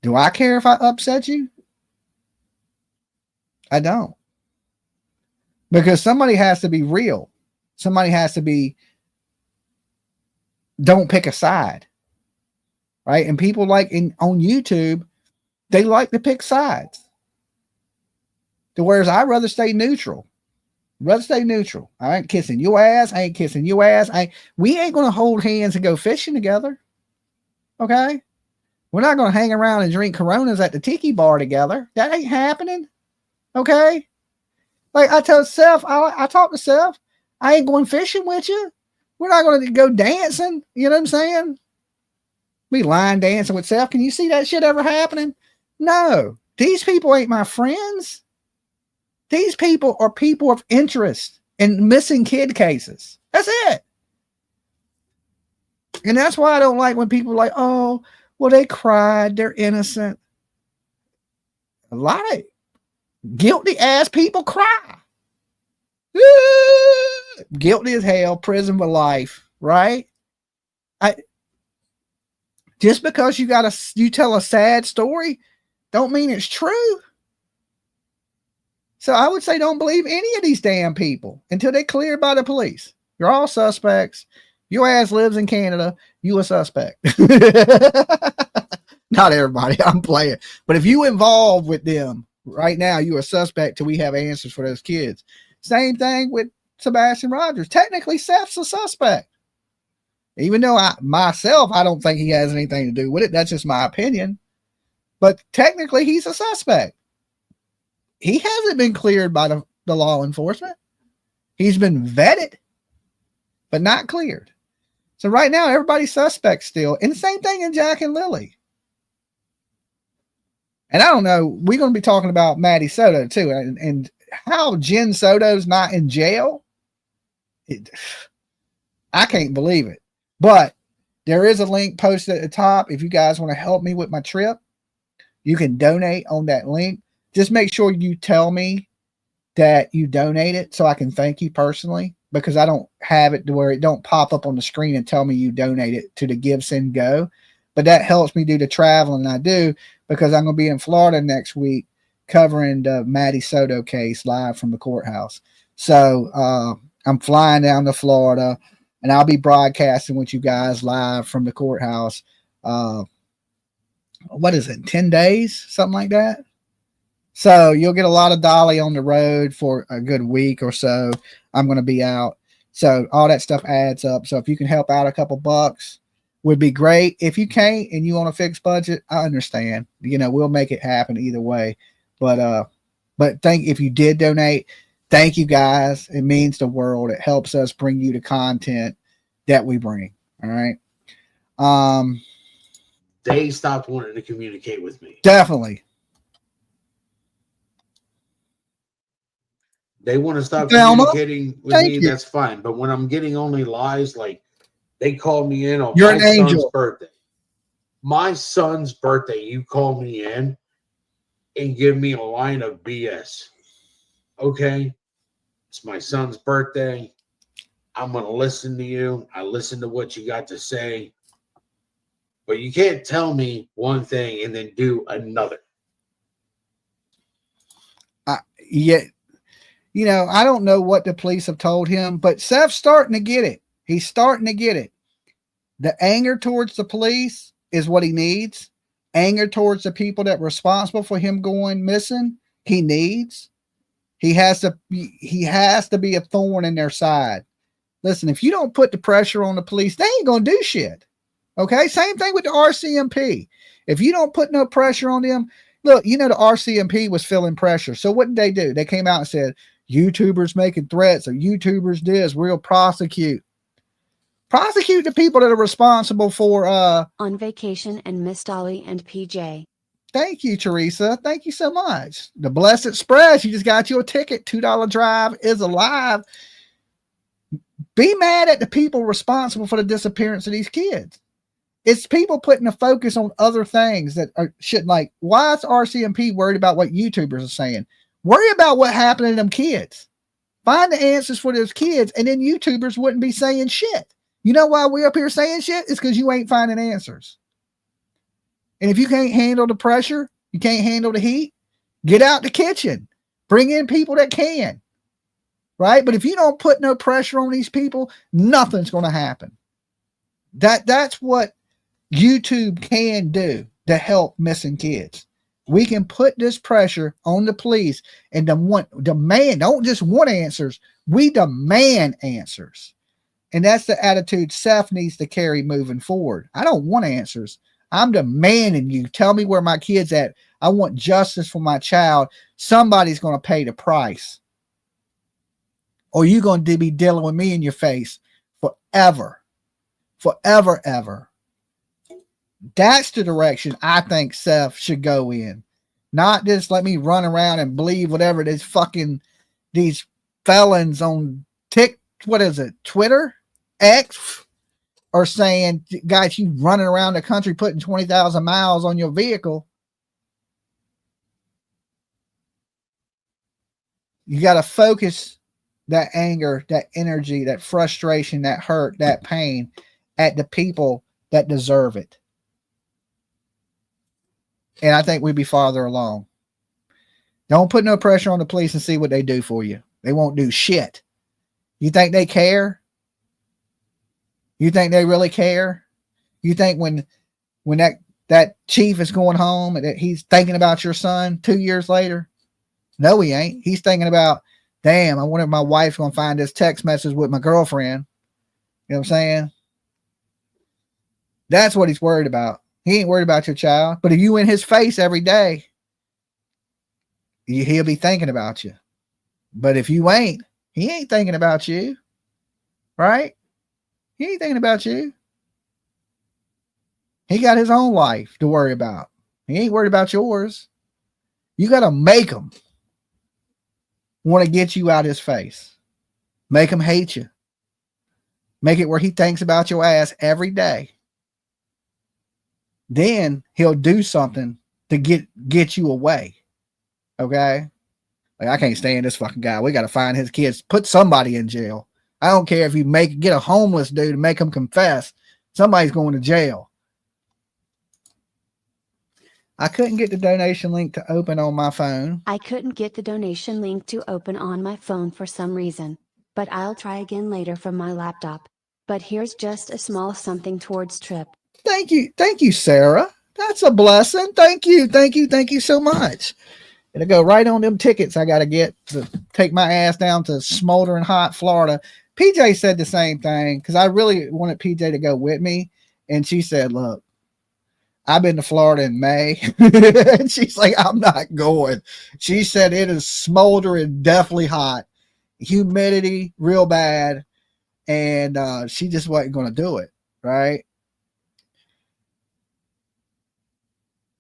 do I care if I upset you? I don't. Because somebody has to be real. Somebody has to be, don't pick a side. Right? And people like on YouTube, they like to pick sides. Whereas I'd rather stay neutral. I ain't kissing your ass. I ain't kissing your ass. We ain't going to hold hands and go fishing together. Okay? We're not going to hang around and drink Coronas at the tiki bar together. That ain't happening. Okay? Like I tell Seth, I talk to Seth, I ain't going fishing with you. We're not going to go dancing. You know what I'm saying? We line dancing with Seth. Can you see that shit ever happening? No. These people ain't my friends. These people are people of interest in missing kid cases. That's it. And that's why I don't like when people are like, oh, well, they cried. They're innocent. A lot of guilty ass people cry. Guilty as hell, prison for life, right? Just because you tell a sad story, don't mean it's true. So I would say don't believe any of these damn people until they're cleared by the police. You're all suspects. Your ass lives in Canada. You a suspect. Not everybody. I'm playing. But if you involved with them right now, you're a suspect till we have answers for those kids. Same thing with Sebastian Rogers. Technically, Seth's a suspect. Even though I don't think he has anything to do with it. That's just my opinion. But technically, he's a suspect. He hasn't been cleared by the law enforcement. He's been vetted, but not cleared. So right now, everybody's suspect still. And the same thing in Jack and Lily. And I don't know, we're going to be talking about Maddie Soto too. And how Jen Soto's not in jail, I can't believe it. But there is a link posted at the top. If you guys want to help me with my trip, you can donate on that link. Just make sure you tell me that you donated so I can thank you personally, because I don't have it to where it don't pop up on the screen and tell me you donated to the Give, Send, Go. But that helps me do the traveling I do, because I'm going to be in Florida next week covering the Maddie Soto case live from the courthouse. So I'm flying down to Florida, and I'll be broadcasting with you guys live from the courthouse. What is it, 10 days? Something like that. So you'll get a lot of Dolly on the road for a good week or so. I'm going to be out. So all that stuff adds up. So if you can help out a couple bucks, would be great. If you can't and you want a fixed budget, I understand. You know, we'll make it happen either way. But if you did donate, thank you guys. It means the world. It helps us bring you the content that we bring. All right. They stopped wanting to communicate with me. Definitely. They want to stop Thelma, communicating with thank me. you. That's fine. But when I'm getting only lies, like they called me in on You're my an son's angel. birthday. My son's birthday, you call me in and give me a line of BS. Okay? It's my son's birthday. I'm going to listen to you. I listen to what you got to say. But you can't tell me one thing and then do another. Yeah. You know, I don't know what the police have told him, but Seth's starting to get it. He's starting to get it. The anger towards the police is what he needs. Anger towards the people that are responsible for him going missing, he needs. He has to be a thorn in their side. Listen, if you don't put the pressure on the police, they ain't going to do shit. Okay? Same thing with the RCMP. If you don't put no pressure on them, look, you know, the RCMP was feeling pressure. So what did they do? They came out and said, YouTubers making threats or YouTubers this, we'll prosecute. Prosecute the people that are responsible for On vacation and Miss Dolly and PJ. Thank you, Teresa. Thank you so much. The Blessed Express, you just got you a ticket. $2 drive is alive. Be mad at the people responsible for the disappearance of these kids. It's people putting the focus on other things that shouldn't. Like, why is RCMP worried about what YouTubers are saying? Worry about what happened to them kids. Find the answers for those kids, and then YouTubers wouldn't be saying shit. You know why we're up here saying shit? It's because you ain't finding answers. And if you can't handle the pressure, you can't handle the heat, get out the kitchen. Bring in people that can. Right? But if you don't put no pressure on these people, nothing's going to happen. That's what YouTube can do to help missing kids. We can put this pressure on the police and demand, don't just want answers, we demand answers. And that's the attitude Seth needs to carry moving forward. I don't want answers. I'm demanding you tell me where my kid's at. I want justice for my child. Somebody's going to pay the price. Or you're going to be dealing with me in your face forever. Forever, ever. That's the direction I think Seth should go in. Not just let me run around and believe whatever these felons on Twitter, X, are saying. Guys, you running around the country putting 20,000 miles on your vehicle. You got to focus that anger, that energy, that frustration, that hurt, that pain at the people that deserve it. And I think we'd be farther along. Don't put no pressure on the police and see what they do for you. They won't do shit. You think they care? You think they really care? You think when that chief is going home and that he's thinking about your son 2 years later? No, he ain't. He's thinking about, damn, I wonder if my wife's going to find this text message with my girlfriend. You know what I'm saying? That's what he's worried about. He ain't worried about your child. But if you in his face every day, he'll be thinking about you. But if you ain't, he ain't thinking about you. Right? He ain't thinking about you. He got his own life to worry about. He ain't worried about yours. You got to make him. want to get you out his face. Make him hate you. Make it where he thinks about your ass every day. Then he'll do something to get you away. Okay? Like, I can't stand this fucking guy. We got to find his kids. Put somebody in jail. I don't care if you get a homeless dude and make him confess. Somebody's going to jail. I couldn't get the donation link to open on my phone. I couldn't get the donation link to open on my phone for some reason, but I'll try again later from my laptop. But here's just a small something towards trip. Thank you, Sarah. That's a blessing. Thank you so much. It'll go right on them tickets I got to get to take my ass down to smoldering hot Florida. PJ said the same thing because I really wanted PJ to go with me. And she said, look, I've been to Florida in May. And she's like, I'm not going. She said it is smoldering, deathly hot, humidity real bad. And she just wasn't going to do it. Right.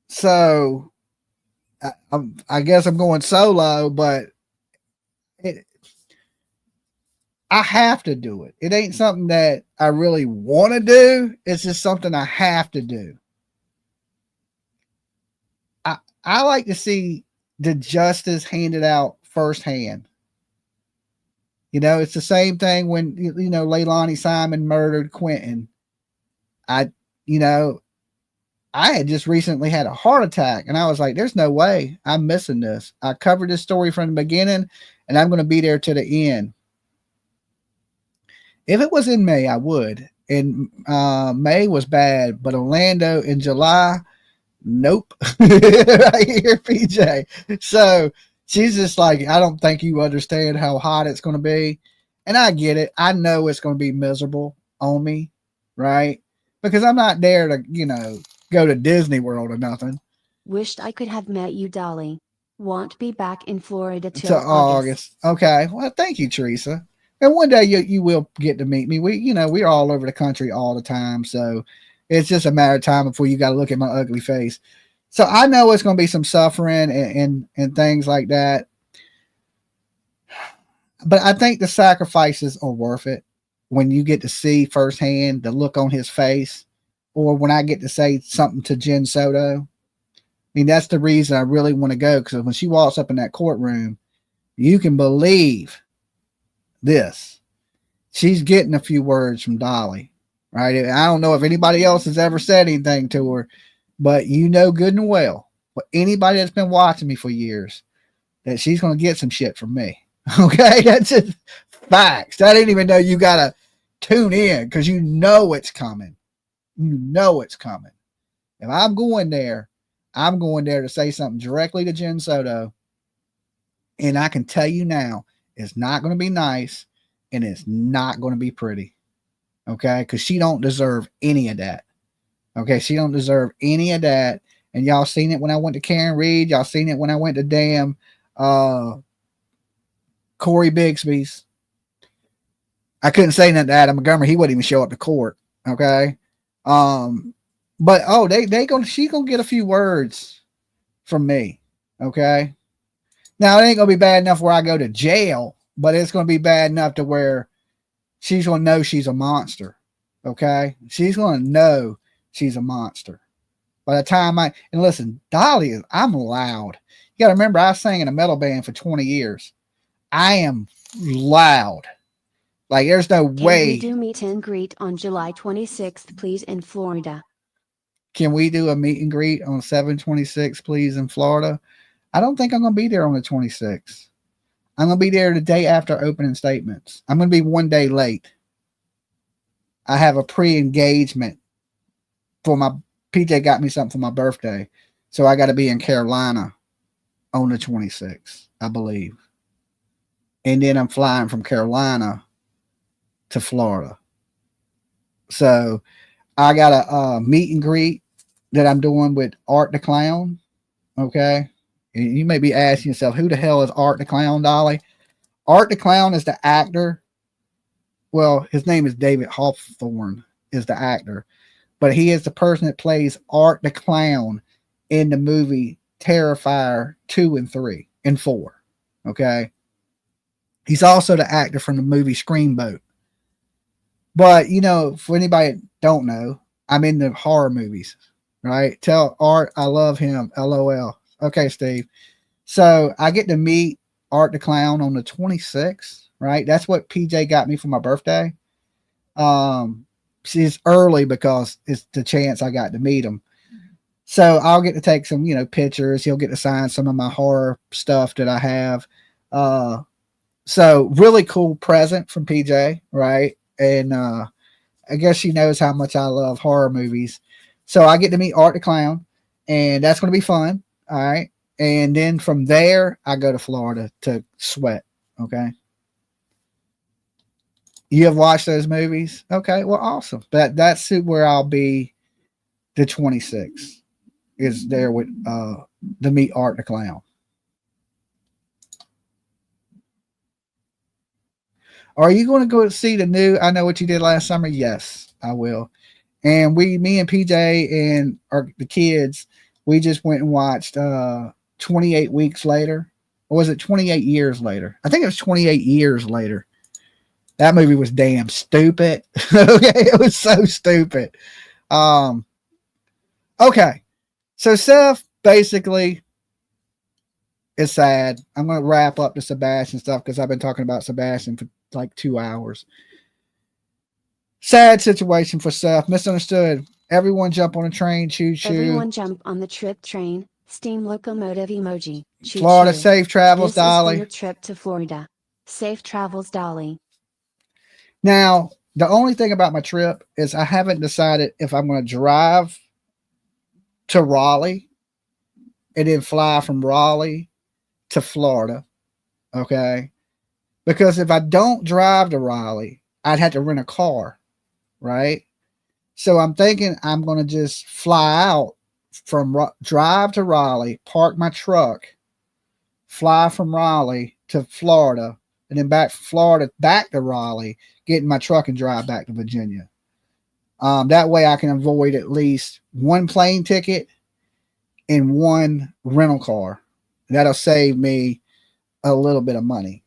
So I guess I'm going solo, but I have to do it. It ain't something that I really want to do. It's just something I have to do. I like to see the justice handed out firsthand. You know, it's the same thing when, you know, Leilani Simon murdered Quentin. I had just recently had a heart attack and I was like, there's no way I'm missing this. I covered this story from the beginning and I'm going to be there to the end. If it was in May, I would. And May was bad, but Orlando in July, nope. Right here, PJ. So she's just like, I don't think you understand how hot it's going to be. And I get it. I know it's going to be miserable on me, right? Because I'm not there to, you know, go to Disney World or nothing. Wished I could have met you, Dolly. Won't be back in Florida till To August. Okay. Well, thank you, Teresa. And one day you will get to meet me. We're all over the country all the time. So it's just a matter of time before you got to look at my ugly face. So I know it's going to be some suffering and things like that. But I think the sacrifices are worth it when you get to see firsthand the look on his face, or when I get to say something to Jen Soto. I mean, that's the reason I really want to go, because when she walks up in that courtroom, you can believe this. She's getting a few words from Dolly, right? I don't know if anybody else has ever said anything to her, but you know good and well, but anybody that's been watching me for years, that she's going to get some shit from me. Okay? That's just facts. I didn't even know you got to tune in, because you know it's coming. You know it's coming. If I'm going there to say something directly to Jen Soto, and I can tell you now, it's not going to be nice, and it's not going to be pretty. Okay? Because she don't deserve any of that. Okay? She don't deserve any of that. And y'all seen it when I went to Karen Reed. Y'all seen it when I went to damn Corey Bixby's. I couldn't say nothing to Adam Montgomery. He wouldn't even show up to court. Okay? But she's gonna get a few words from me. Okay? Now, it ain't going to be bad enough where I go to jail, but it's going to be bad enough to where she's going to know she's a monster. Okay? She's going to know she's a monster. By the time and listen, Dolly I'm loud. You got to remember, I sang in a metal band for 20 years. I am loud. Like, there's no way. Can we do meet and greet on July 26th, please, in Florida? Can we do a meet and greet on 7/26, please, in Florida? I don't think I'm going to be there on the 26th. I'm going to be there the day after opening statements. I'm going to be one day late. I have a pre-engagement for PJ got me something for my birthday. So I got to be in Carolina on the 26th, I believe. And then I'm flying from Carolina to Florida. So I got a meet and greet that I'm doing with Art the Clown. Okay. You may be asking yourself, who the hell is Art the Clown, Dolly? Art the Clown is the actor. Well, his name is David Hawthorne, is the actor. But he is the person that plays Art the Clown in the movie Terrifier 2 and 3 and 4. Okay? He's also the actor from the movie Screamboat. But, for anybody that don't know, I'm into horror movies, right? Tell Art I love him, LOL. Okay, Steve. So I get to meet Art the Clown on the 26th, right? That's what PJ got me for my birthday. She's early because it's the chance I got to meet him. So I'll get to take some, pictures. He'll get to sign some of my horror stuff that I have. So really cool present from PJ, right? And I guess she knows how much I love horror movies. So I get to meet Art the Clown, and that's going to be fun. All right. And then from there, I go to Florida to sweat. Okay. You have watched those movies? Okay. Well, awesome. But that's where I'll be the 26th, is there with to meet Art the Clown. Are you going to go see the new I Know What You Did Last Summer? Yes, I will. And me and PJ and the kids, we just went and watched 28 Weeks Later. Or was it 28 Years Later? I think it was 28 Years Later. That movie was damn stupid. Okay, it was so stupid. Okay, so Seth basically is sad. I'm going to wrap up the Sebastian stuff because I've been talking about Sebastian for like 2 hours. Sad situation for Seth. Misunderstood. Everyone jump on a train. Choo choo. Everyone jump on the trip train. Steam locomotive emoji. Choo Florida, choo. safe travels, This is for Dolly. your trip to Florida. Safe travels, Dolly. Now, the only thing about my trip is I haven't decided if I'm going to drive to Raleigh and then fly from Raleigh to Florida. Okay. Because if I don't drive to Raleigh, I'd have to rent a car. Right. So I'm thinking I'm going to just fly out from drive to Raleigh, park my truck, fly from Raleigh to Florida, and then back from Florida back to Raleigh, get in my truck and drive back to Virginia. That way I can avoid at least one plane ticket and one rental car. That'll save me a little bit of money.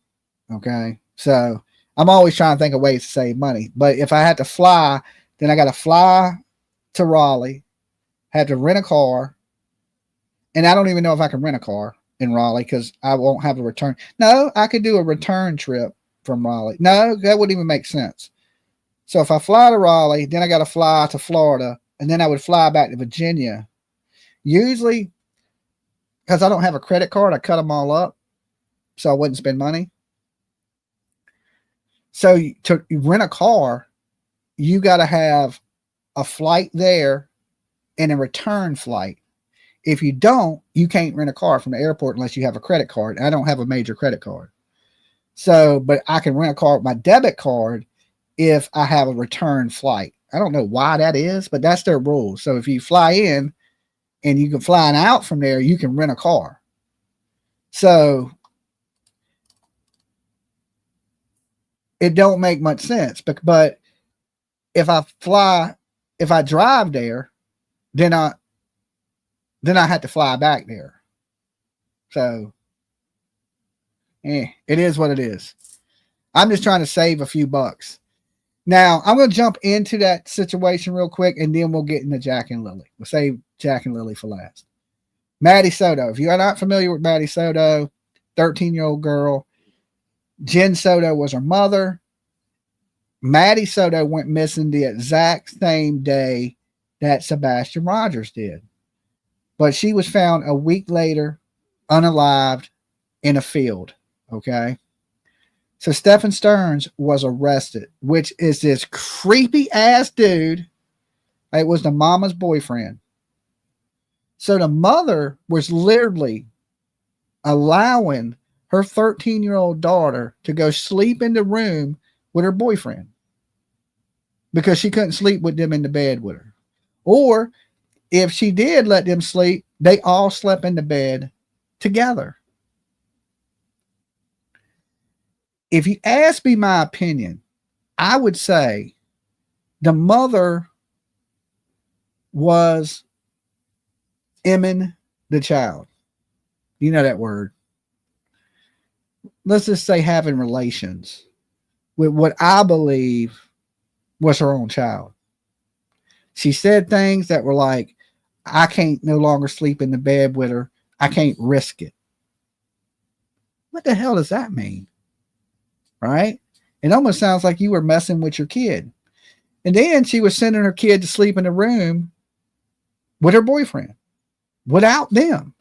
Okay. So I'm always trying to think of ways to save money. But if I had to fly, then I got to fly to Raleigh, had to rent a car. And I don't even know if I can rent a car in Raleigh because I won't have a return. No, I could do a return trip from Raleigh. No, that wouldn't even make sense. So if I fly to Raleigh, then I got to fly to Florida, and then I would fly back to Virginia. Usually, because I don't have a credit card, I cut them all up so I wouldn't spend money. So to rent a car, you got to have a flight there and a return flight. If you don't, you can't rent a car from the airport unless you have a credit card. I don't have a major credit card. So, but I can rent a car with my debit card if I have a return flight. I don't know why that is, but that's their rules. So if you fly in and you can fly out from there, you can rent a car. So it don't make much sense. But if I drive there, then I have to fly back there. So it is what it is. I'm just trying to save a few bucks. Now, I'm going to jump into that situation real quick, and then we'll get into Jack and Lily. We'll save Jack and Lily for last. Maddie Soto. If you are not familiar with Maddie Soto, 13-year-old girl. Jen Soto was her mother. Maddie Soto went missing the exact same day that Sebastian Rogers did. But she was found a week later, unalived, in a field. Okay. So Stephan Sterns was arrested, which is this creepy ass dude. It was the mama's boyfriend. So the mother was literally allowing her 13-year-old daughter to go sleep in the room with her boyfriend because she couldn't sleep with them in the bed with her. Or if she did let them sleep, they all slept in the bed together. If you ask me my opinion, I would say the mother was emming the child. You know that word. let's just say having relations with what I believe was her own child. She said things that were like, I can't no longer sleep in the bed with her. I can't risk it. What the hell does that mean? Right? It almost sounds like you were messing with your kid. And then she was sending her kid to sleep in a room with her boyfriend without them.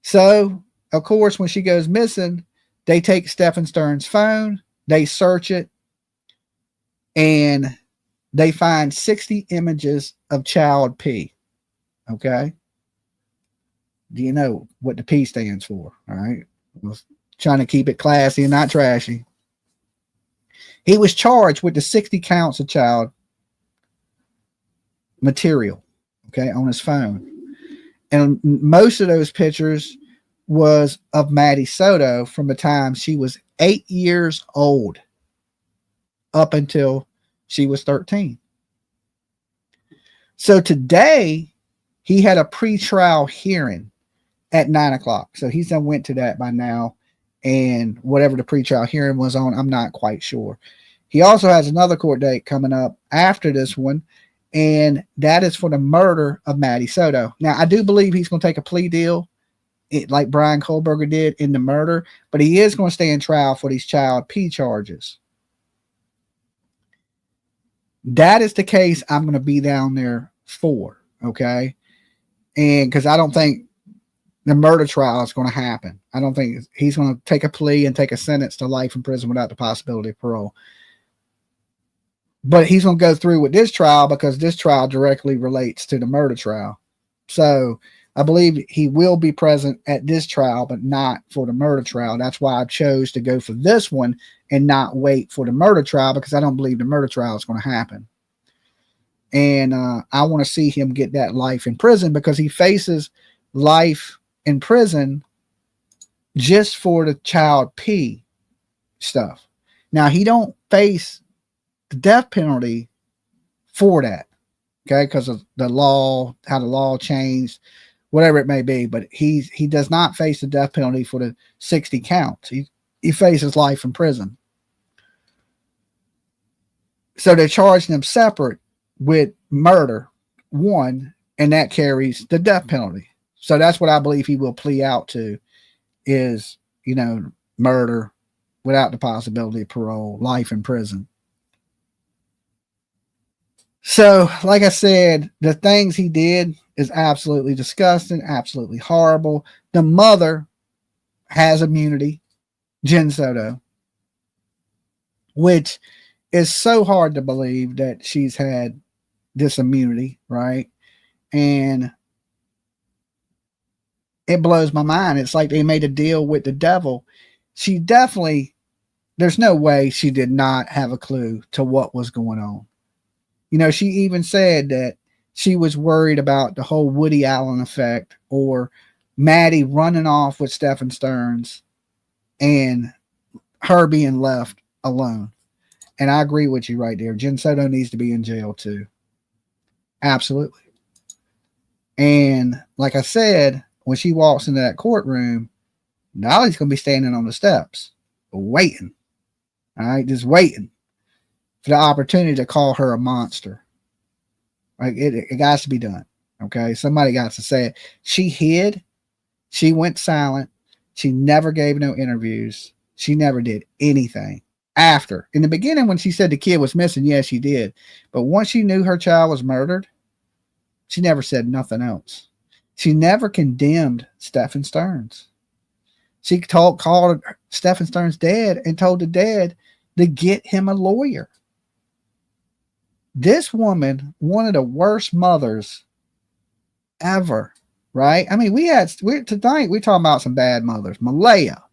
So, of course, when she goes missing, they take Stephan Sterns' phone, they search it, and they find 60 images of child P. Okay? Do you know what the P stands for? All right. I was trying to keep it classy and not trashy. He was charged with the 60 counts of child material, okay, on his phone. And most of those pictures was of Maddie Soto from the time she was 8 years old up until she was 13. So today he had a pretrial hearing at 9 o'clock. So he's done went to that by now. And whatever the pretrial hearing was on, I'm not quite sure. He also has another court date coming up after this one, and that is for the murder of Maddie Soto. Now, I do believe he's going to take a plea deal, like Brian Kohlberger did in the murder, but he is going to stay in trial for these child P charges. That is the case I'm going to be down there for, okay? And because I don't think the murder trial is going to happen. I don't think he's going to take a plea and take a sentence to life in prison without the possibility of parole. But he's going to go through with this trial because this trial directly relates to the murder trial. So I believe he will be present at this trial, but not for the murder trial. That's why I chose to go for this one and not wait for the murder trial, because I don't believe the murder trial is going to happen. And I want to see him get that life in prison, because he faces life in prison just for the child P stuff. Now, he don't face the death penalty for that, okay, because of the law, how the law changed, whatever it may be. But he does not face the death penalty for the 60 counts. He faces life in prison. So they're charging him separate with murder, one, and that carries the death penalty. So that's what I believe he will plea out to, is, murder without the possibility of parole, life in prison. So, like I said, the things he did is absolutely disgusting, absolutely horrible. The mother has immunity, Jen Soto, which is so hard to believe that she's had this immunity, right? And it blows my mind. It's like they made a deal with the devil. She definitely, there's no way she did not have a clue to what was going on. She even said that she was worried about the whole Woody Allen effect, or Maddie running off with Stephan Sterns and her being left alone. And I agree with you right there. Jen Soto needs to be in jail too. Absolutely. And like I said, when she walks into that courtroom, Dolly's going to be standing on the steps, waiting. All right, just waiting for the opportunity to call her a monster. Like, it got to be done. Okay, somebody got to say it. She hid. She went silent. She never gave no interviews. She never did anything. After, in the beginning, when she said the kid was missing, yes, she did. But once she knew her child was murdered, she never said nothing else. She never condemned Stephan Sterns. She called Stephan Sterns' dad and told the dad to get him a lawyer. This woman, one of the worst mothers ever, right? I mean, tonight we're talking about some bad mothers. Malaya,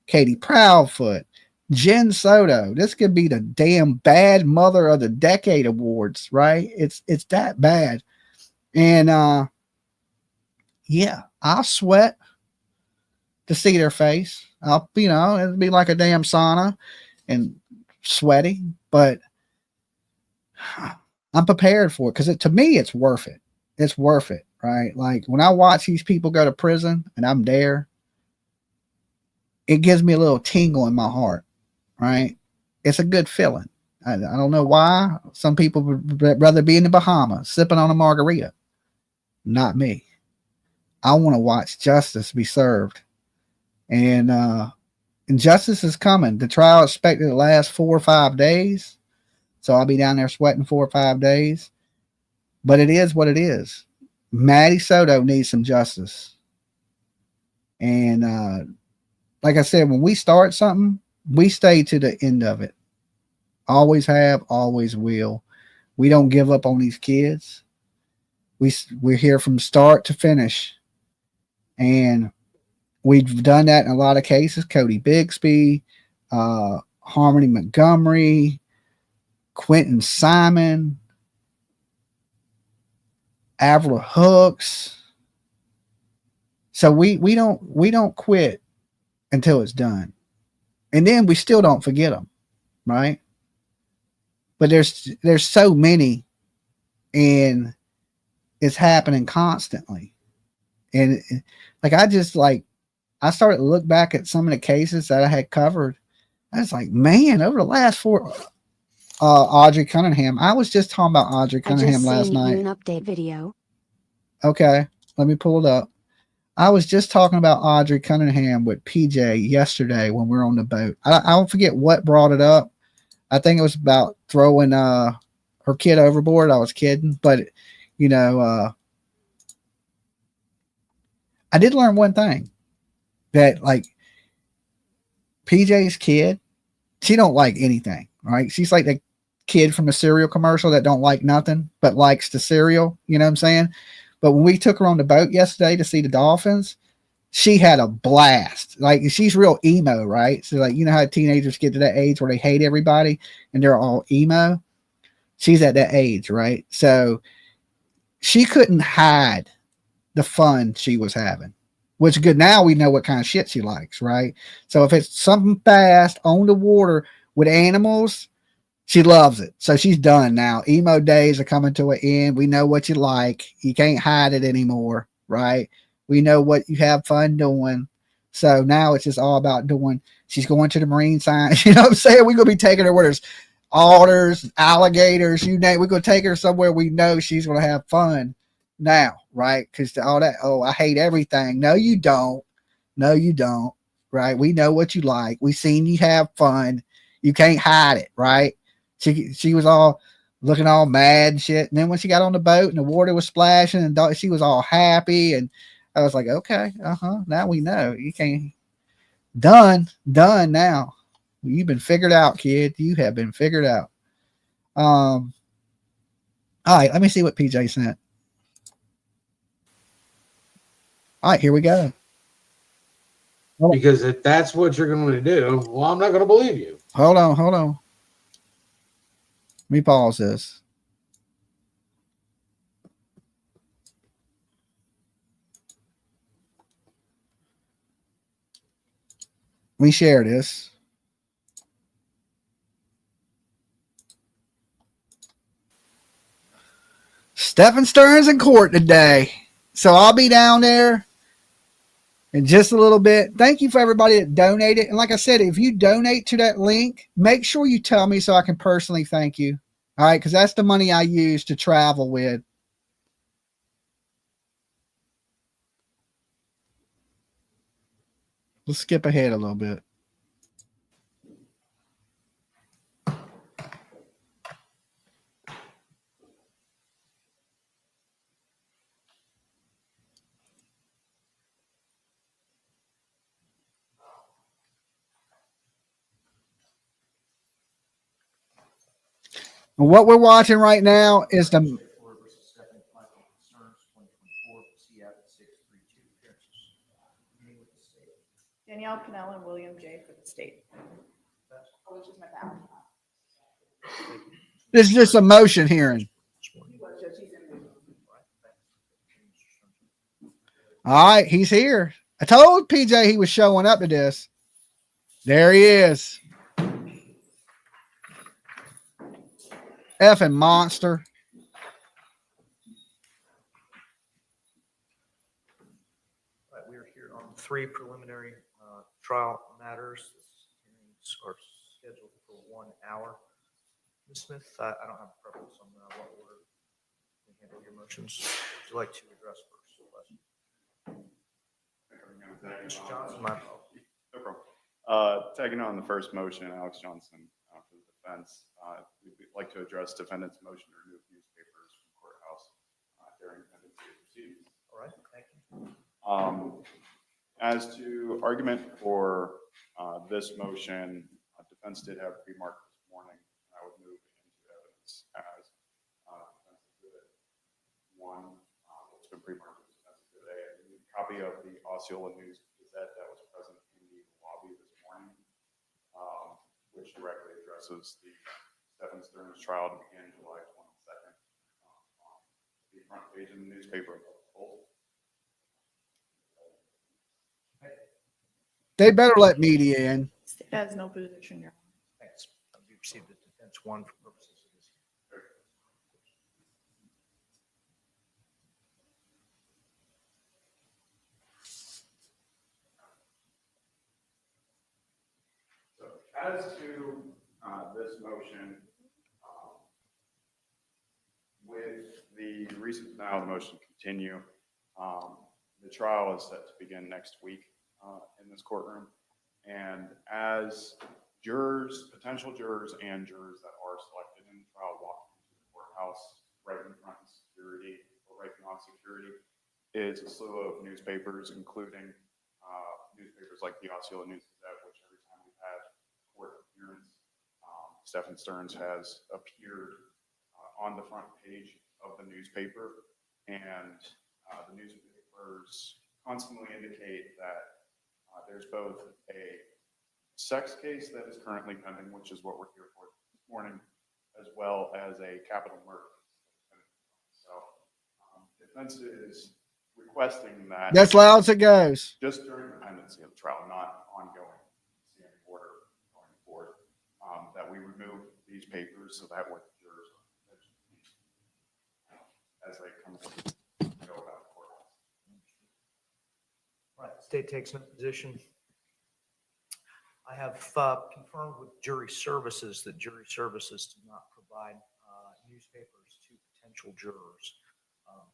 Katie Proudfoot, Jen Soto. This could be the damn bad mother of the decade awards, right? It's that bad. And yeah, I'll sweat to see their face. It'd be like a damn sauna and sweaty, but I'm prepared for it, because to me, it's worth it. It's worth it, right? Like, when I watch these people go to prison and I'm there, it gives me a little tingle in my heart, right? It's a good feeling. I don't know why. Some people would rather be in the Bahamas sipping on a margarita. Not me. I want to watch justice be served. And justice is coming. The trial is expected to last 4 or 5 days. So I'll be down there sweating 4 or 5 days. But it is what it is. Maddie Soto needs some justice. And like I said, when we start something, we stay to the end of it. Always have, always will. We don't give up on these kids. We're here from start to finish. And we've done that in a lot of cases. Cody Bixby, Harmony Montgomery, Quentin Simon, Avril Hooks. So we don't quit until it's done. And then we still don't forget them, right? But there's so many, and it's happening constantly. And like I started to look back at some of the cases that I had covered. I was like, man, over the last 4 Audrey Cunningham. I was just talking about Audrey Cunningham last night. An update video. Okay, let me pull it up. I was just talking about Audrey Cunningham with PJ yesterday when we were on the boat. I don't forget what brought it up. I think it was about throwing her kid overboard. I was kidding, but you know, I did learn one thing, that like PJ's kid, she don't like anything, right? She's like the kid from a cereal commercial that don't like nothing but likes the cereal. You know what I'm saying? But when we took her on the boat yesterday to see the dolphins, she had a blast. Like, she's real emo, right? So like, you know how teenagers get to that age where they hate everybody and they're all emo? She's at that age, right? So she couldn't hide the fun she was having, which is good. Now we know what kind of shit she likes, right? So if it's something fast on the water with animals, she loves it. So she's done now. Emo days are coming to an end. We know what you like. You can't hide it anymore, right? We know what you have fun doing. So now it's just all about doing. She's going to the marine science. You know what I'm saying? We're going to be taking her where there's otters, alligators, you name. We're going to take her somewhere we know she's going to have fun now, right? Because all that, oh, I hate everything. No, you don't. No, you don't, right? We know what you like. We seen you have fun. You can't hide it, right? She was all looking all mad and shit. And then when she got on the boat and the water was splashing and she was all happy, and I was like, okay, now we know. You can't. Done now. You've been figured out, kid. You have been figured out. All right, let me see what PJ sent. All right, here we go. Because if that's what you're going to do, well, I'm not going to believe you. Hold on. Let me pause this. Let me share this. Stephan Sterns in court today. So I'll be down there in just a little bit. Thank you for everybody that donated. And like I said, if you donate to that link, make sure you tell me so I can personally thank you. All right, because that's the money I use to travel with. Let's skip ahead a little bit. And what we're watching right now is the Danielle Cannell and William J. for the state. Which is my ballot. this is just a motion hearing. All right, he's here. I told PJ he was showing up to this. There he is. Effing monster. We're here on 3 preliminary pretrial matters. This hearings are scheduled for 1 hour. Ms. Smith, I don't have a preference on what order we handle your motions. Would you like to address first? Mr. Johnson, my apologies. No problem. Tagging on the first motion, Alex Johnson for the defense. We'd like to address defendant's motion to remove newspapers from courthouse during pendency proceedings. All right, thank you. As to argument for this motion, defense did have pre-marked this morning. I would move into evidence as defense exhibit 1. It's been pre-marked as defense exhibit A. A copy of the Osceola News Gazette that was present in the lobby this morning, which directly addresses the Stephan Sterns trial to begin July 22nd. The front page of the newspaper. They better let media in. State has no position, Your Honor. Thanks. We received the defense 1 for purposes of this. So as to this motion, with the recent denial of the motion to continue, the trial is set to begin next week in this courtroom. And as jurors, potential jurors and jurors that are selected in the trial walk into the courthouse, right in front of security or right beyond security is a slew of newspapers, including newspapers like the Osceola News Gazette, which every time we've had court appearance, Stephan Sterns has appeared on the front page of the newspaper, and the newspapers constantly indicate that there's both a sex case that is currently pending, which is what we're here for this morning, as well as a capital murder. So defense is requesting that That's loud as it goes. just during the pendency of the trial, not ongoing standing order going forward, that we remove these papers so that way the jurors as they come to go about the courthouse. Right, the state takes no position. I have confirmed with jury services that jury services do not provide newspapers to potential jurors.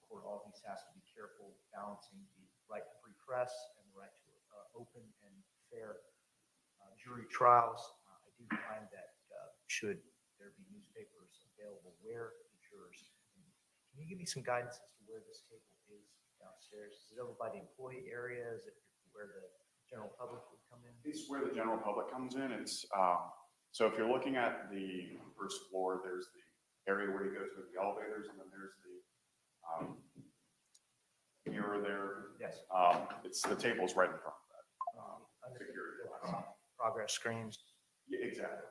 Court always has to be careful balancing the right to free press and the right to open and fair jury trials. I do find that should there be newspapers available where the jurors, can you give me some guidance as to where this table is downstairs? Is it over by the employee area? Is it where the general public would come in? It's where the general public comes in. It's so if you're looking at the first floor, there's the area where you go to the elevators, and then there's the mirror there. Yes. It's the table's right in front of that. Security. Progress screens. Yeah, exactly.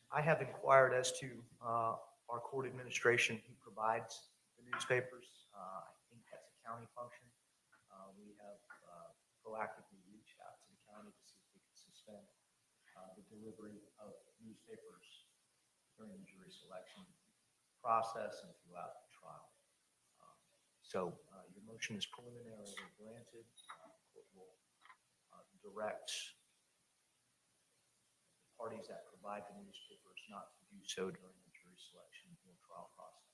I have inquired as to our court administration who provides the newspapers. I think that's a county function. We have proactively reached out to the county to see if we can suspend the delivery of newspapers during the jury selection process and throughout the trial. So your motion is preliminarily granted. Court will direct parties that provide the newspapers not to do so during the jury selection or trial process.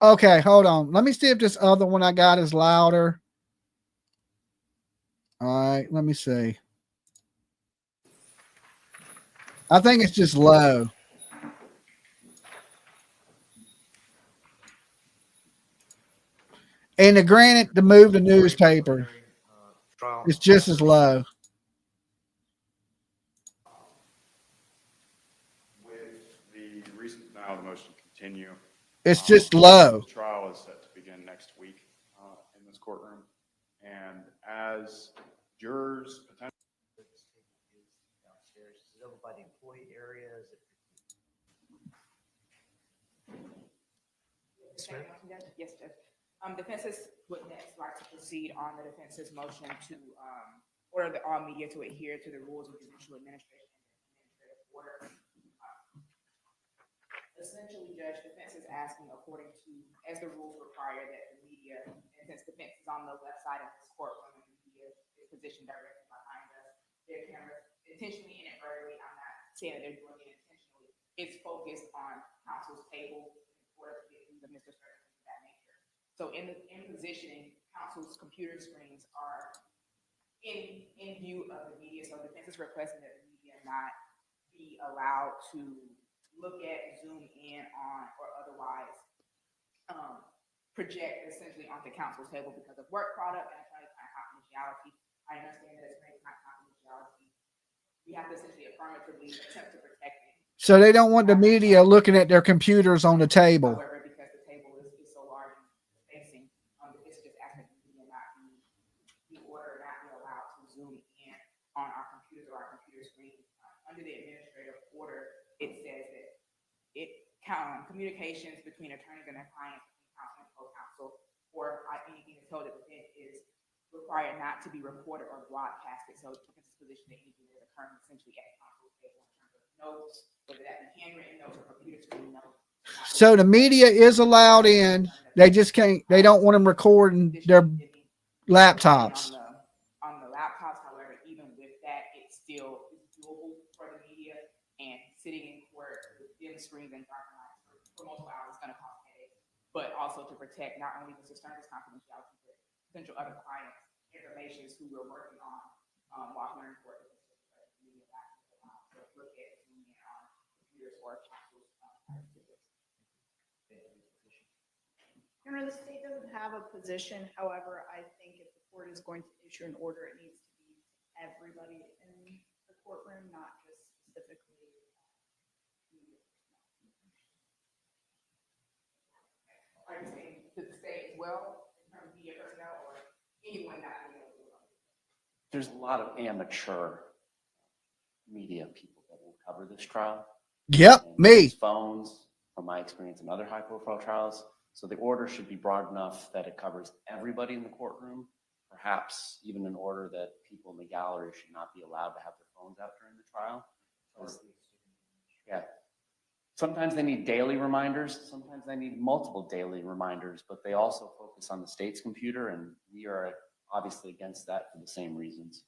Okay, hold on. Let me see if this other one I got is louder. All right, let me see. I think it's just low. And granted, to move the newspaper, it's just as low. With the recent denial of the motion to continue, It's just low. the trial is set to begin next week in this courtroom, and as jurors potentially. Downstairs. Is it over by the employee area? Is it? Smith? Yes, Judge. Defenses would next like to proceed on the defense's motion to order all media to adhere to the rules of judicial administration and administrative order. Essentially, Judge, defense is asking according to, as the rules require, that the media, and since defense is on the left side of this courtroom and the media is positioned directly behind us, their cameras intentionally inadvertently, I'm not saying that they're doing it intentionally, it's focused on counsel's table in order to get the Mr. Sterns of that nature. So in positioning, counsel's computer screens are in view of the media. So defense is requesting that the media not be allowed to look at, zoom in on, or otherwise project essentially onto counsel's table because of work product and attorney-client confidentiality. I understand that it's attorney-client confidentiality. We have to essentially affirmatively attempt to protect it. So they don't want the media looking at their computers on the table. However, because the table is so large and spacing, it's just asking the media not be ordered, not be allowed to zoom in on our computers or our computer screens. Under the administrative order, it says that communications between attorneys and their clients, between counsel and co-counsel, or anything that's held at the bench is required not to be recorded or broadcasted. So defense's position that anything that is occurring essentially at counsel's table in terms of notes, whether that be handwritten notes or computer screen notes. So the media is allowed in. They just can't. They don't want them recording their laptops. On the laptops, however, even with that, it's still doable for the media, and sitting in court with dim screens and dark lines for multiple hours is going to cause headaches, but also to protect not only Mr. Sterns' confidentiality, but potential other clients' information who we're working on while hearing court. Media not to look at zoom in on computers or counsel's The state doesn't have a position. However, I think if the court is going to issue an order, it needs to be everybody in the courtroom, not just specifically. Are you saying to the state as well, in terms of media personnel, or anyone not being able to do it? There's a lot of amateur media people that will cover this trial. Yep, And me. use phones, from my experience in other high-profile trials. So the order should be broad enough that it covers everybody in the courtroom. Perhaps even an order that people in the gallery should not be allowed to have their phones out during the trial. Yeah. Sometimes they need daily reminders. Sometimes they need multiple daily reminders, but they also focus on the state's computer, and we are obviously against that for the same reasons.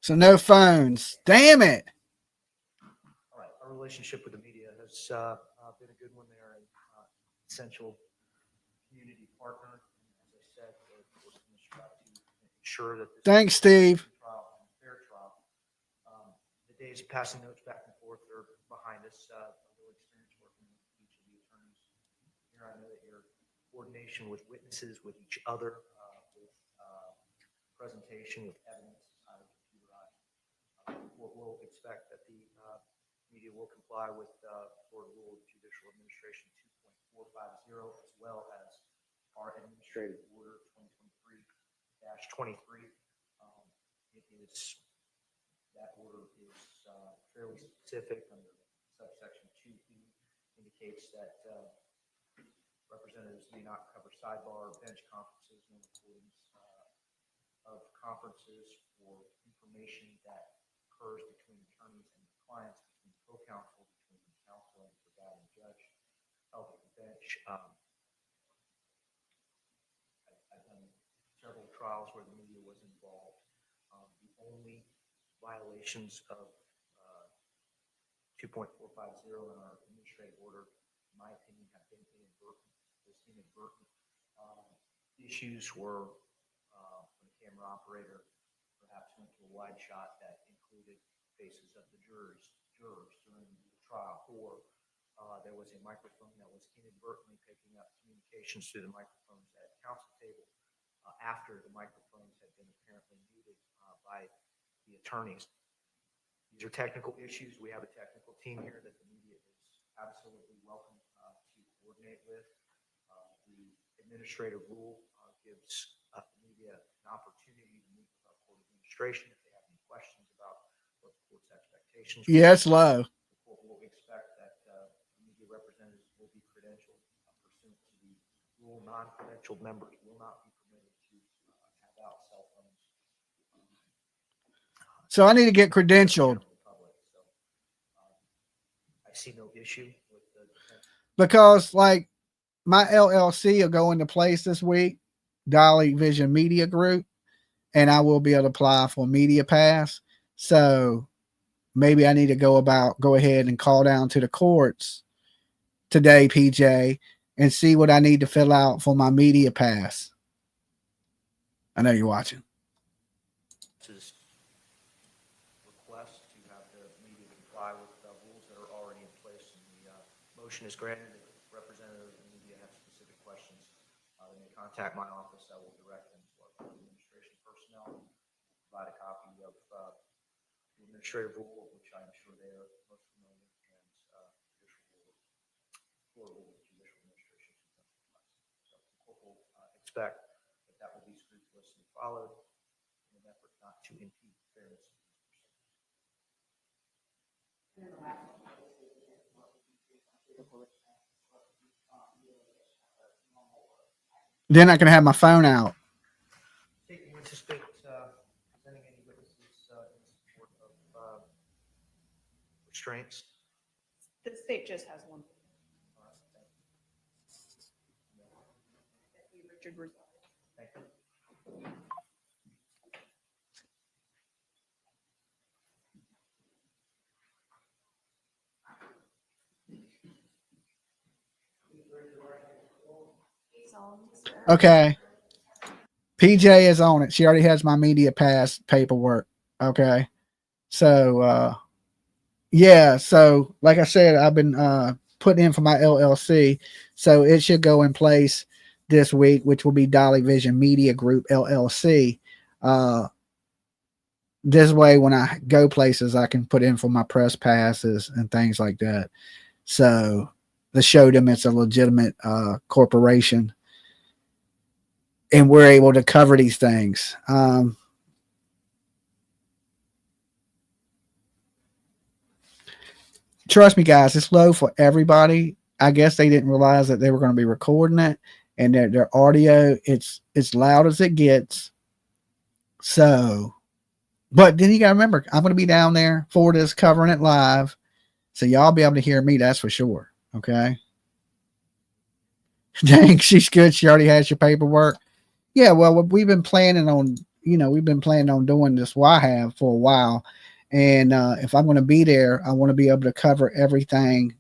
So no phones. Damn it. All right, our relationship with the media has been a good one there, and essential community partner. As I said, we're going to try to ensure that this Thanks, Steve. trial and fair trial. The days of passing notes back and forth are behind us. A little experience working with each of the attorneys here. I know that your coordination with witnesses, with each other, with presentation, with evidence, computerized. We'll expect that the media will comply with Florida Rule of Judicial Administration 2.450, as well as our Administrative Order 2023-23. That order is fairly specific under subsection 2E, indicates that representatives may not cover sidebar or bench conferences, no recordings of conferences or information that occurs between attorneys and clients, between co-counsel, between counsel and presiding judge of the bench. I've done several trials where the media was involved. The only violations of 2.450 in our administrative order, in my opinion, have been inadvertent. Issues were when the camera operator perhaps went to a wide shot that included faces of the jurors during the trial, or there was a microphone that was inadvertently picking up communications through the microphones at counsel table after the microphones had been apparently muted by the attorneys. These are technical issues. We have a technical team here that the media is absolutely welcome to coordinate with. The administrative rule gives the media an opportunity to meet with our court administration if they have any questions about what the court's expectations. Yeah, it's low. The court will expect that media representatives will be credentialed pursuant to the rule. Non-credentialed members will not be permitted to have out cell phones. So I need to get credentialed. see no issue with the. because like my LLC will go into place this week, Dolly Vision Media Group, and I will be able to apply for Media Pass. So maybe I need to go ahead and call down to the courts today, PJ, and see what I need to fill out for my Media Pass. I know you're watching. Request to have the media comply with the rules that are already in place, and the motion is granted. If representatives of the media have specific questions, they may contact my office. I will direct them to our court administration personnel, provide a copy of the administrative rule, which I'm sure they are most familiar, and judicial rule, judicial administration. So the court will expect that will be scrupulously followed in an effort not to impede fairness. Then I can have my phone out. You anticipate presenting any witnesses in support of restraints? The state just has one. Richard Rosales. Thank you. Okay. PJ is on it. She already has my Media Pass paperwork. Okay. So, yeah. So, like I said, I've been putting in for my LLC. So it should go in place this week, which will be Dolly Vision Media Group LLC. This way, when I go places, I can put in for my press passes and things like that. So to show them it's a legitimate corporation, and we're able to cover these things. Trust me, guys, it's low for everybody. I guess they didn't realize that they were going to be recording it, and their audio, it's loud as it gets. So, but then you got to remember, I'm going to be down there for this, covering it live. So y'all be able to hear me, that's for sure. Okay. Dang, she's good. She already has your paperwork. Yeah, well, we've been planning on doing this. Well, I have for a while. And if I'm going to be there, I want to be able to cover everything.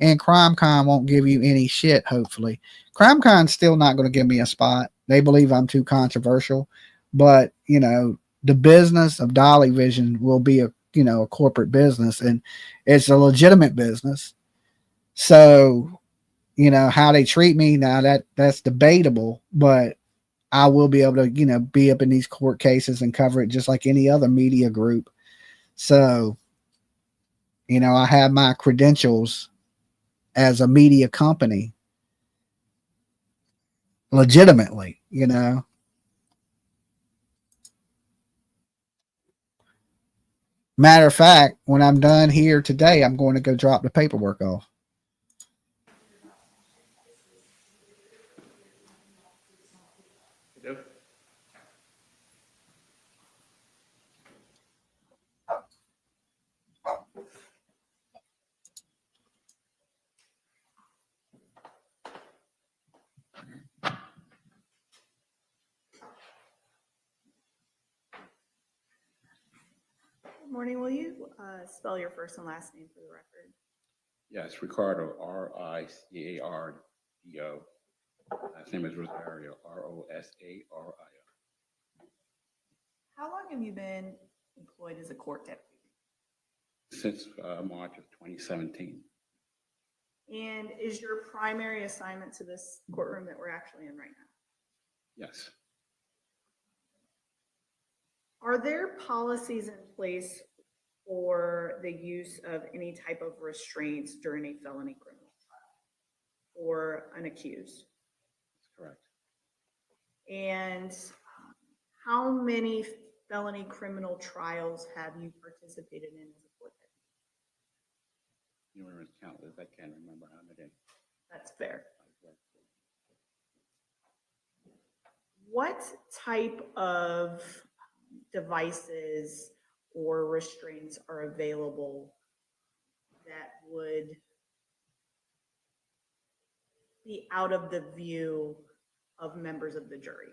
And CrimeCon won't give you any shit, hopefully. CrimeCon's still not going to give me a spot. They believe I'm too controversial. But, the business of Dolly Vision will be a corporate business, and it's a legitimate business. So, how they treat me now, that's debatable, but I will be able to, be up in these court cases and cover it just like any other media group. So, I have my credentials as a media company legitimately, Matter of fact, when I'm done here today, I'm going to go drop the paperwork off. Good morning. Will you spell your first and last name for the record? Yes, Ricardo, R-I-C-A-R-D-O. Last name is Rosario, R-O-S-A-R-I-O. How long have you been employed as a court deputy? Since March of 2017. And is your primary assignment to this courtroom that we're actually in right now? Yes. Are there policies in place for the use of any type of restraints during a felony criminal trial or an accused? That's correct. And how many felony criminal trials have you participated in as a court deputy? Numerous countless, I can't remember how many. That's fair. What type of devices or restraints are available that would be out of the view of members of the jury?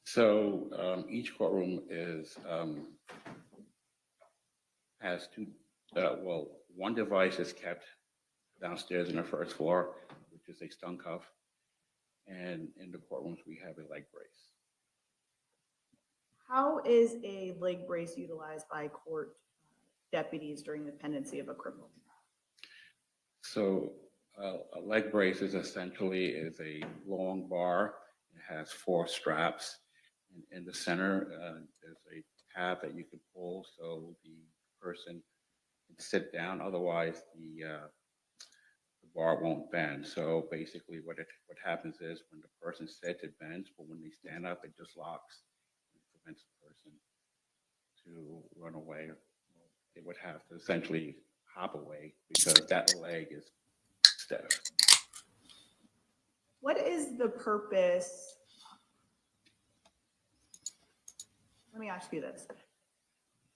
So each courtroom has two, one device is kept downstairs in the first floor, which is a stun cuff. And in the courtrooms, we have a leg brace. How is a leg brace utilized by court deputies during the pendency of a criminal trial? So a leg brace is essentially a long bar. It has 4 straps. And in the center, there's a tab that you can pull so the person can sit down. Otherwise, the bar won't bend. So basically what happens is when the person sits, it bends, but when they stand up, it just locks and prevents the person to run away. They would have to essentially hop away because that leg is stiff. What is the purpose? Let me ask you this.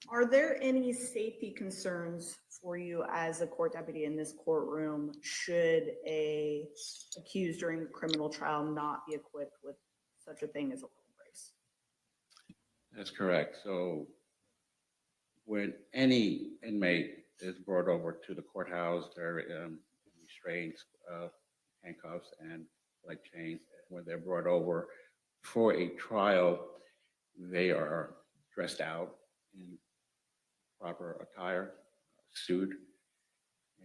Are there any safety concerns for you as a court deputy in this courtroom should a accused during a criminal trial not be equipped with such a thing as a leg brace? That's correct. So when any inmate is brought over to the courthouse, they're restraints, handcuffs, and leg chains. When they're brought over for a trial, they are dressed out in proper attire, suit,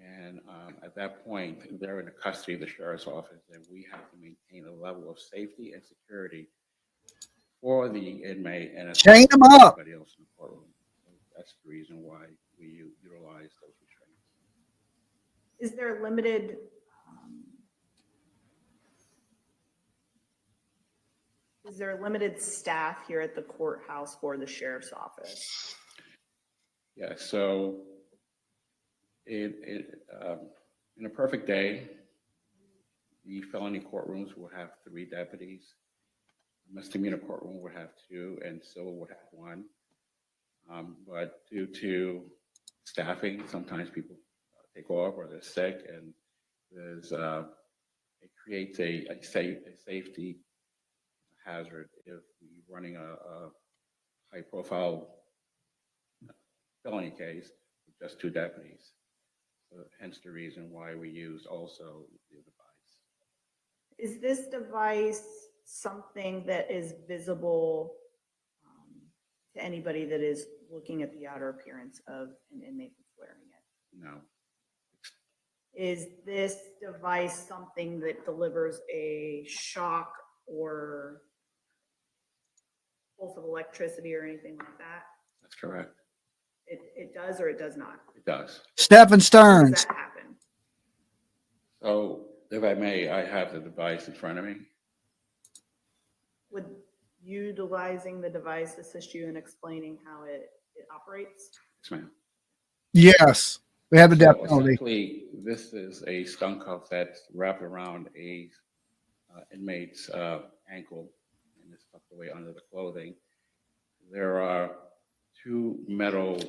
and at that point, they're in the custody of the sheriff's office, and we have to maintain a level of safety and security for the inmate and Chain 'em up. everybody else in the courtroom. So that's the reason why we utilize those restraints. Is there limited staff here at the courthouse for the sheriff's office? Yeah, so in a perfect day, the felony courtrooms will have 3 deputies. Misdemeanor courtroom would have 2, and civil would have 1. But due to staffing, sometimes people take off or they're sick, and it creates a safety hazard if we're running a high-profile felony case with just 2 deputies. So hence the reason why we use also the device. Is this device something that is visible to anybody that is looking at the outer appearance of an inmate that's wearing it? No. Is this device something that delivers a shock or pulse of electricity or anything like that? That's correct. It does or it does not? It does. Stephan How does Sterns. that happen? So if I may, I have the device in front of me. Would utilizing the device assist you in explaining how it operates? Yes, ma'am. Yes, we have a So deputy. essentially, this is a stun cuff that's wrapped around a inmate's ankle and it's tucked away under the clothing. There are 2 metal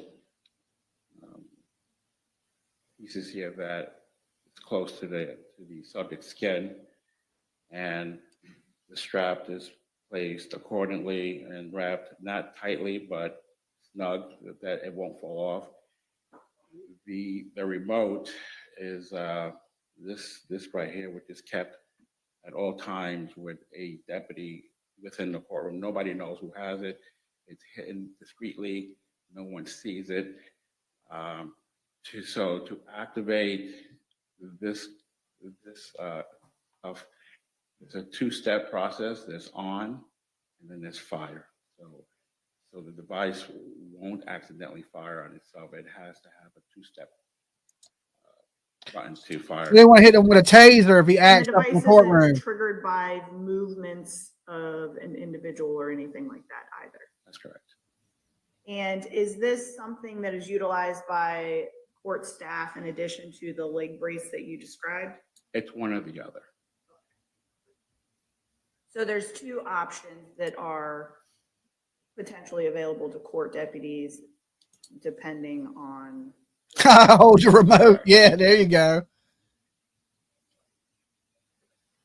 pieces here that is close to the subject's skin, and the strap is placed accordingly and wrapped not tightly but snug that it won't fall off. The remote is this right here, which is kept at all times with a deputy within the courtroom. Nobody knows who has it. It's hidden discreetly. No one sees it. To activate this it's a 2-step process. There's on, and then there's fire. So the device won't accidentally fire on itself. It has to have a 2-step button to fire. They want to hit him with a taser if he And acts the up in device the courtroom. isn't triggered by movements of an individual or anything like that either. That's correct. And is this something that is utilized by court staff in addition to the leg brace that you described? It's one or the other. So there's 2 options that are potentially available to court deputies depending on Hold your remote. Yeah, there you go.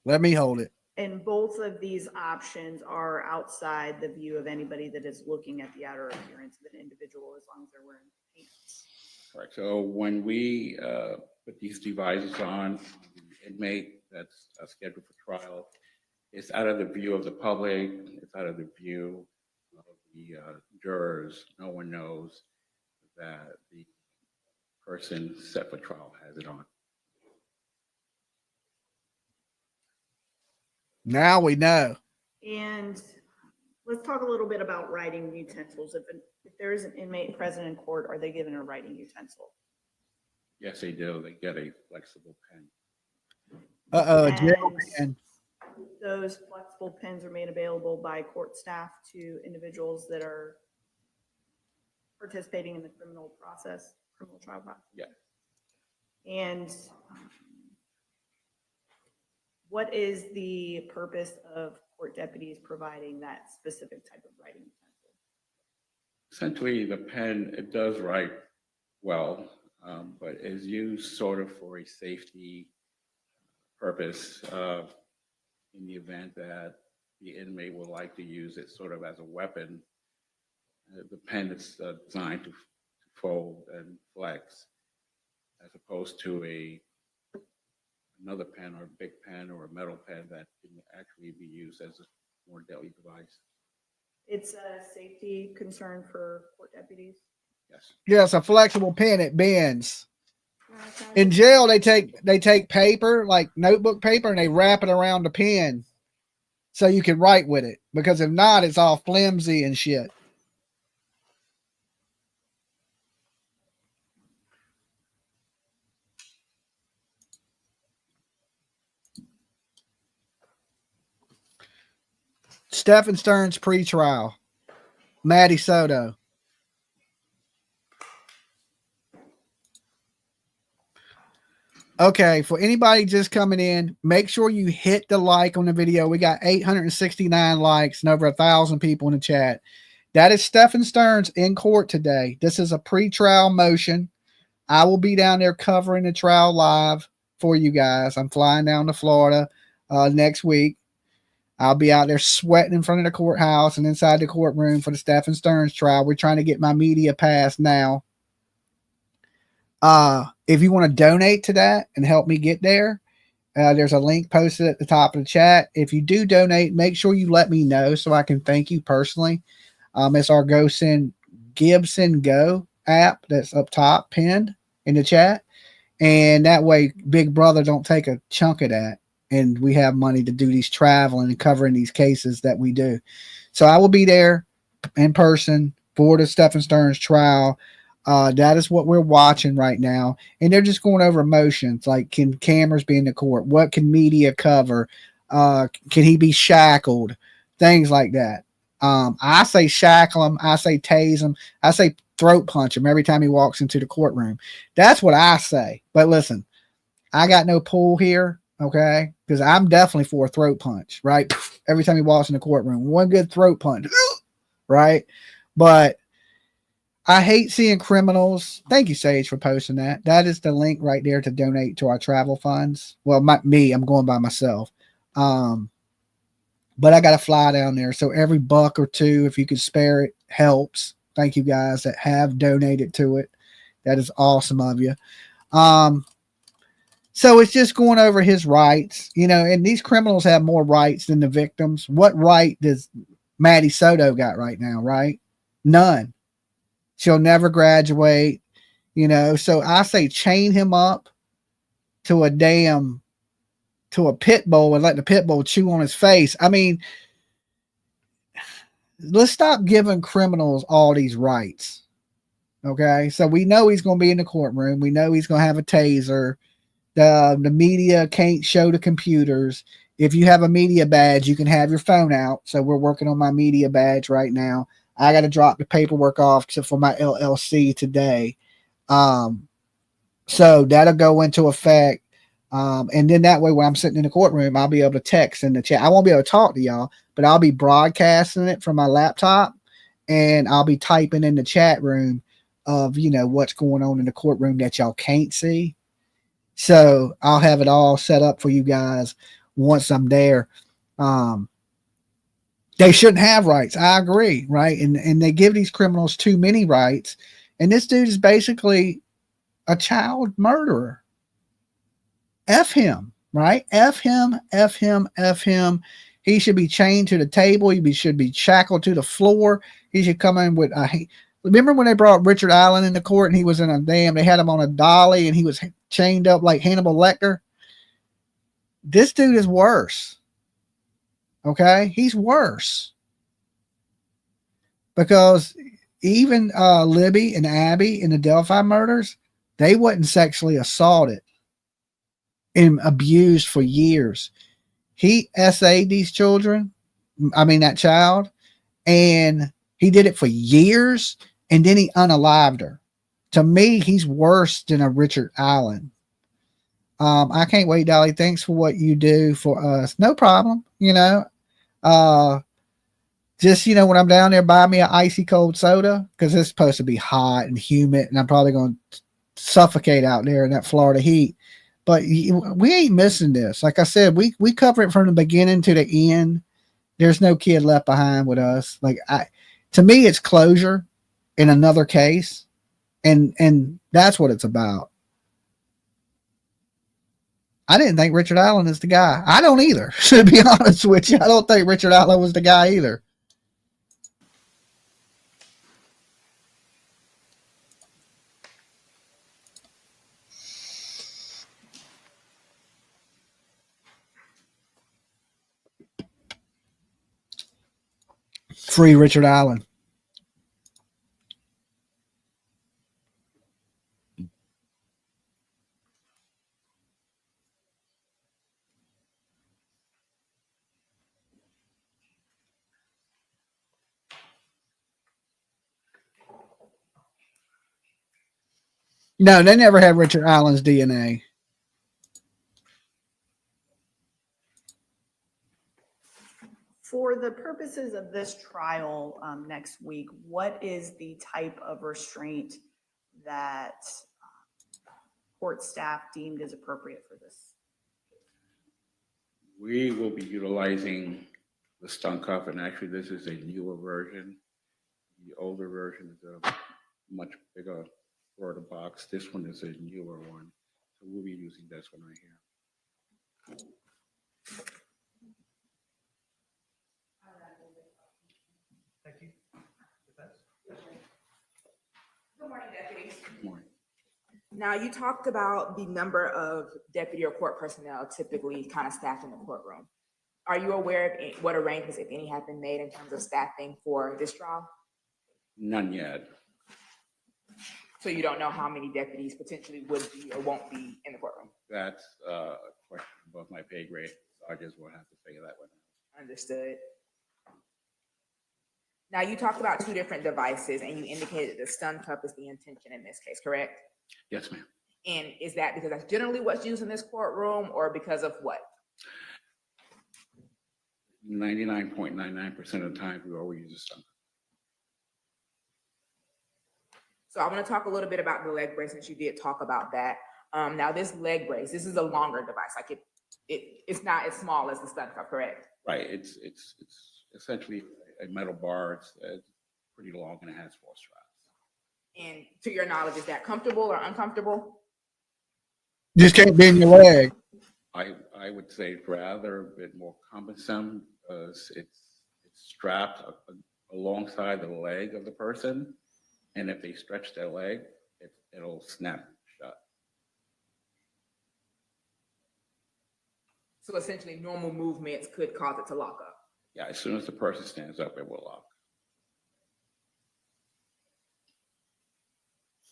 Let me hold it. And both of these options are outside the view of anybody that is looking at the outer appearance of an individual as long as they're wearing pants. Correct. So when we put these devices on the inmate that's scheduled for trial, it's out of the view of the public, it's out of the view of the jurors. No one knows that the person set for trial has it on. Now we know. And let's talk a little bit about writing utensils. If there is an inmate present in court, are they given a writing utensil? Yes, they do. They get a flexible pen. Jail pen. Those flexible pens are made available by court staff to individuals that are participating in the criminal trial process. Yeah. And what is the purpose of court deputies providing that specific type of writing utensil? Essentially, the pen, it does write well, but is used sort of for a safety purpose in the event that the inmate would like to use it sort of as a weapon. The pen is designed to fold and flex as opposed to another pen or a big pen or a metal pen that can actually be used as a more deadly device. It's a safety concern for court deputies. Yes. Yes, a flexible pen. It bends. In jail, they take paper, like notebook paper, and they wrap it around the pen so you can write with it. Because if not, it's all flimsy and shit. Stephan Sterns pretrial. Maddie Soto. Okay, for anybody just coming in, make sure you hit the like on the video. We got 869 likes and over 1,000 people in the chat. That is Stephan Sterns in court today. This is a pretrial motion. I will be down there covering the trial live for you guys. I'm flying down to Florida next week. I'll be out there sweating in front of the courthouse and inside the courtroom for the Stephan Sterns trial. We're trying to get my media pass now. If you want to donate to that and help me get there, there's a link posted at the top of the chat. If you do donate, make sure you let me know so I can thank you personally. It's our Gibson Go app that's up top pinned in the chat. And that way Big Brother don't take a chunk of that. And we have money to do these traveling and covering these cases that we do. So I will be there in person for the Stephan Sterns trial. That is what we're watching right now. And they're just going over motions. Like, can cameras be in the court? What can media cover? Can he be shackled? Things like that. I say shackle him. I say tase him. I say throat punch him every time he walks into the courtroom. That's what I say. But listen, I got no pull here. Okay, because I'm definitely for a throat punch, right? Every time he walks in the courtroom, one good throat punch, right? But I hate seeing criminals. Thank you, Sage, for posting that. That is the link right there to donate to our travel funds. Well, I'm going by myself. But I got to fly down there. So every buck or two, if you could spare it, helps. Thank you guys that have donated to it. That is awesome of you. So it's just going over his rights, and these criminals have more rights than the victims. What right does Maddie Soto got right now, right? None. She'll never graduate, So I say chain him up to a pit bull and let the pit bull chew on his face. I mean, let's stop giving criminals all these rights. Okay. So we know he's going to be in the courtroom. We know he's going to have a taser. The media can't show the computers. If you have a media badge, you can have your phone out. So we're working on my media badge right now. I got to drop the paperwork off for my LLC today. So that'll go into effect. And then that way, when I'm sitting in the courtroom, I'll be able to text in the chat. I won't be able to talk to y'all, but I'll be broadcasting it from my laptop and I'll be typing in the chat room of, you know, what's going on in the courtroom that y'all can't see. So I'll have it all set up for you guys once I'm there. They shouldn't have rights. I agree, right? And they give these criminals too many rights. And this dude is basically a child murderer. F him, right? F him, F him, F him. He should be chained to the table. Should be shackled to the floor. He should come in with remember when they brought Richard Allen into court and he was in they had him on a dolly and he was chained up like Hannibal Lecter? This dude is worse. Okay? He's worse. Because even Libby and Abby in the Delphi murders, they wasn't sexually assaulted and abused for years. He SA'd these children, that child, and he did it for years, and then he unalived her. To me, he's worse than a Richard Allen. I can't wait, Dolly. Thanks for what you do for us. No problem. Just, when I'm down there, buy me an icy cold soda because it's supposed to be hot and humid, and I'm probably going to suffocate out there in that Florida heat. But we ain't missing this. Like I said, we cover it from the beginning to the end. There's no kid left behind with us. To me, it's closure in another case, and that's what it's about. I didn't think Richard Allen is the guy. I don't either, to be honest with you. I don't think Richard Allen was the guy either. Free Richard Allen. No, they never had Richard Allen's DNA. For the purposes of this trial next week, what is the type of restraint that court staff deemed as appropriate for this? We will be utilizing the stun cuff, and actually this is a newer version. The older version is a much bigger, broader box. This one is a newer one. So we'll be using this one right here. Thank you. Good morning, deputies. Good morning. Now, you talked about the number of deputy or court personnel typically kind of staffed in the courtroom. Are you aware of what arrangements, if any, have been made in terms of staffing for this trial? None yet. So you don't know how many deputies potentially would be or won't be in the courtroom? That's a question above my pay grade. So I just will have to figure that one out. Understood. Now, you talked about two different devices and you indicated the stun cuff is the intention in this case, correct? Yes, ma'am. And is that because that's generally what's used in this courtroom or because of what? 99.99% of the time, we always use a stun cuff. So I want to talk a little bit about the leg brace since you did talk about that. Now, this leg brace, this is a longer device. Like it's not as small as the stun cuff, correct? Right. It's essentially a metal bar. It's pretty long and it has 4 straps. And to your knowledge, is that comfortable or uncomfortable? Just can't bend your leg. I would say rather a bit more cumbersome because it's strapped alongside the leg of the person. And if they stretch their leg, it'll snap shut. So essentially normal movements could cause it to lock up. Yeah, as soon as the person stands up, it will lock.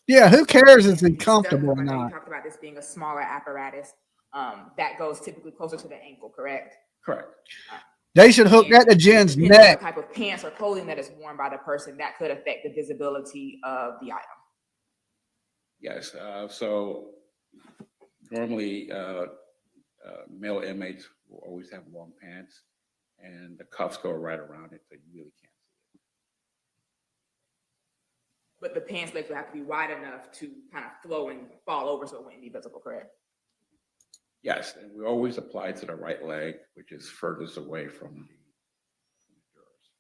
Yeah, who cares if it's comfortable or I know not? you talked about this being a smaller apparatus that goes typically closer to the ankle, correct? Correct. They should hook that to Jen's Depending on neck. the type of pants or clothing that is worn by the person, that could affect the visibility of the item. Yes. So normally male inmates will always have long pants and the cuffs go right around it, so you really can't see but the pants leg would have to be wide enough to kind of flow and fall over so it wouldn't be visible, correct? Yes, and we always apply to the right leg, which is furthest away from the jurors.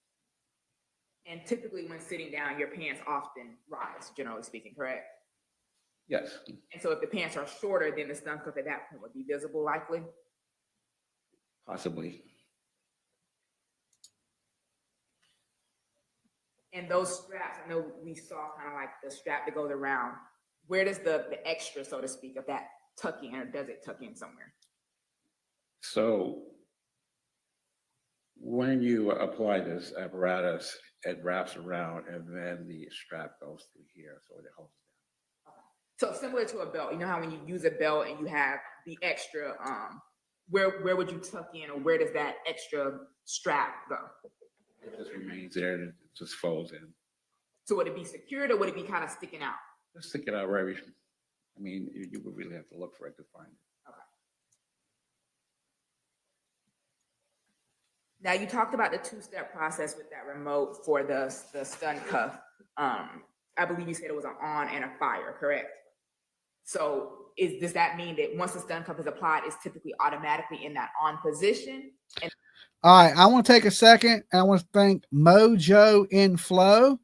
And typically when sitting down, your pants often rise, generally speaking, correct? Yes, And so if the pants are shorter, then the stun cuff at that point would be visible likely? possibly. And those straps, I know we saw kind of like the strap that goes around. Where does the extra, so to speak, of that tuck in, or does it tuck in somewhere? So when you apply this apparatus, it wraps around and then the strap goes through here, so it holds down. So similar to a belt, you know how when you use a belt and you have the extra, where would you tuck in, or where does that extra strap go? It just remains there and it just folds in. So would it be secured or would it be kind of sticking out? Just stick it out wherever I mean, you would really have to look for it to find it. Okay. Now you talked about the two-step process with that remote for the stun cuff. I believe you said it was an on and a fire, correct? So does that mean that once the stun cuff is applied, it's typically automatically in that on position? And All right, I want to take a second. I want to thank Mojo in Flow,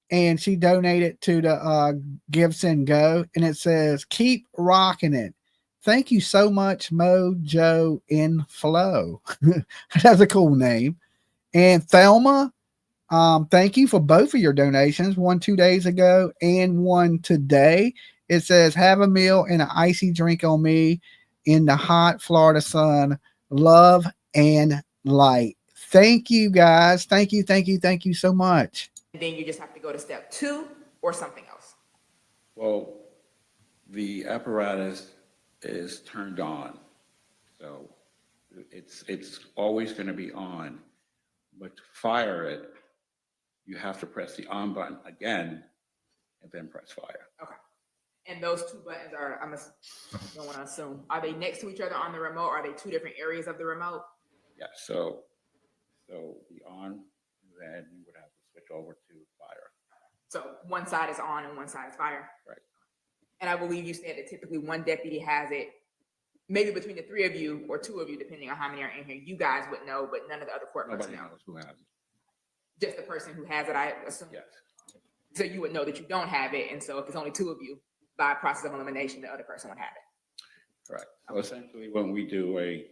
and she donated to the Gibson Go, and it says, keep rocking it. Thank you so much, Mojo in Flow. That's a cool name. And Thelma, thank you for both of your donations, one 2 days ago and one today. It says, have a meal and an icy drink on me in the hot Florida sun. Love and light. Thank you, guys. Thank you so much. then you just have to go to step 2 or something else. Well, the apparatus is turned on, so it's always going to be on. But to fire it, you have to press the on button again and then press fire. Okay. And those two buttons are, don't want to assume, are they next to each other on the remote? Or are they two different areas of the remote? Yeah, so the on, then you would have to switch over to fire. So one side is on and one side is fire. Right. And I believe you said that typically one deputy has it, maybe between the 3 of you or 2 of you, depending on how many are in here. You guys would know, but none of the other court Nobody personnel. knows who has it. Just the person who has it, I assume. Yes. So you would know that you don't have it, and so if it's only 2 of you, by process of elimination, the other person would have it. Correct. So essentially, when we do a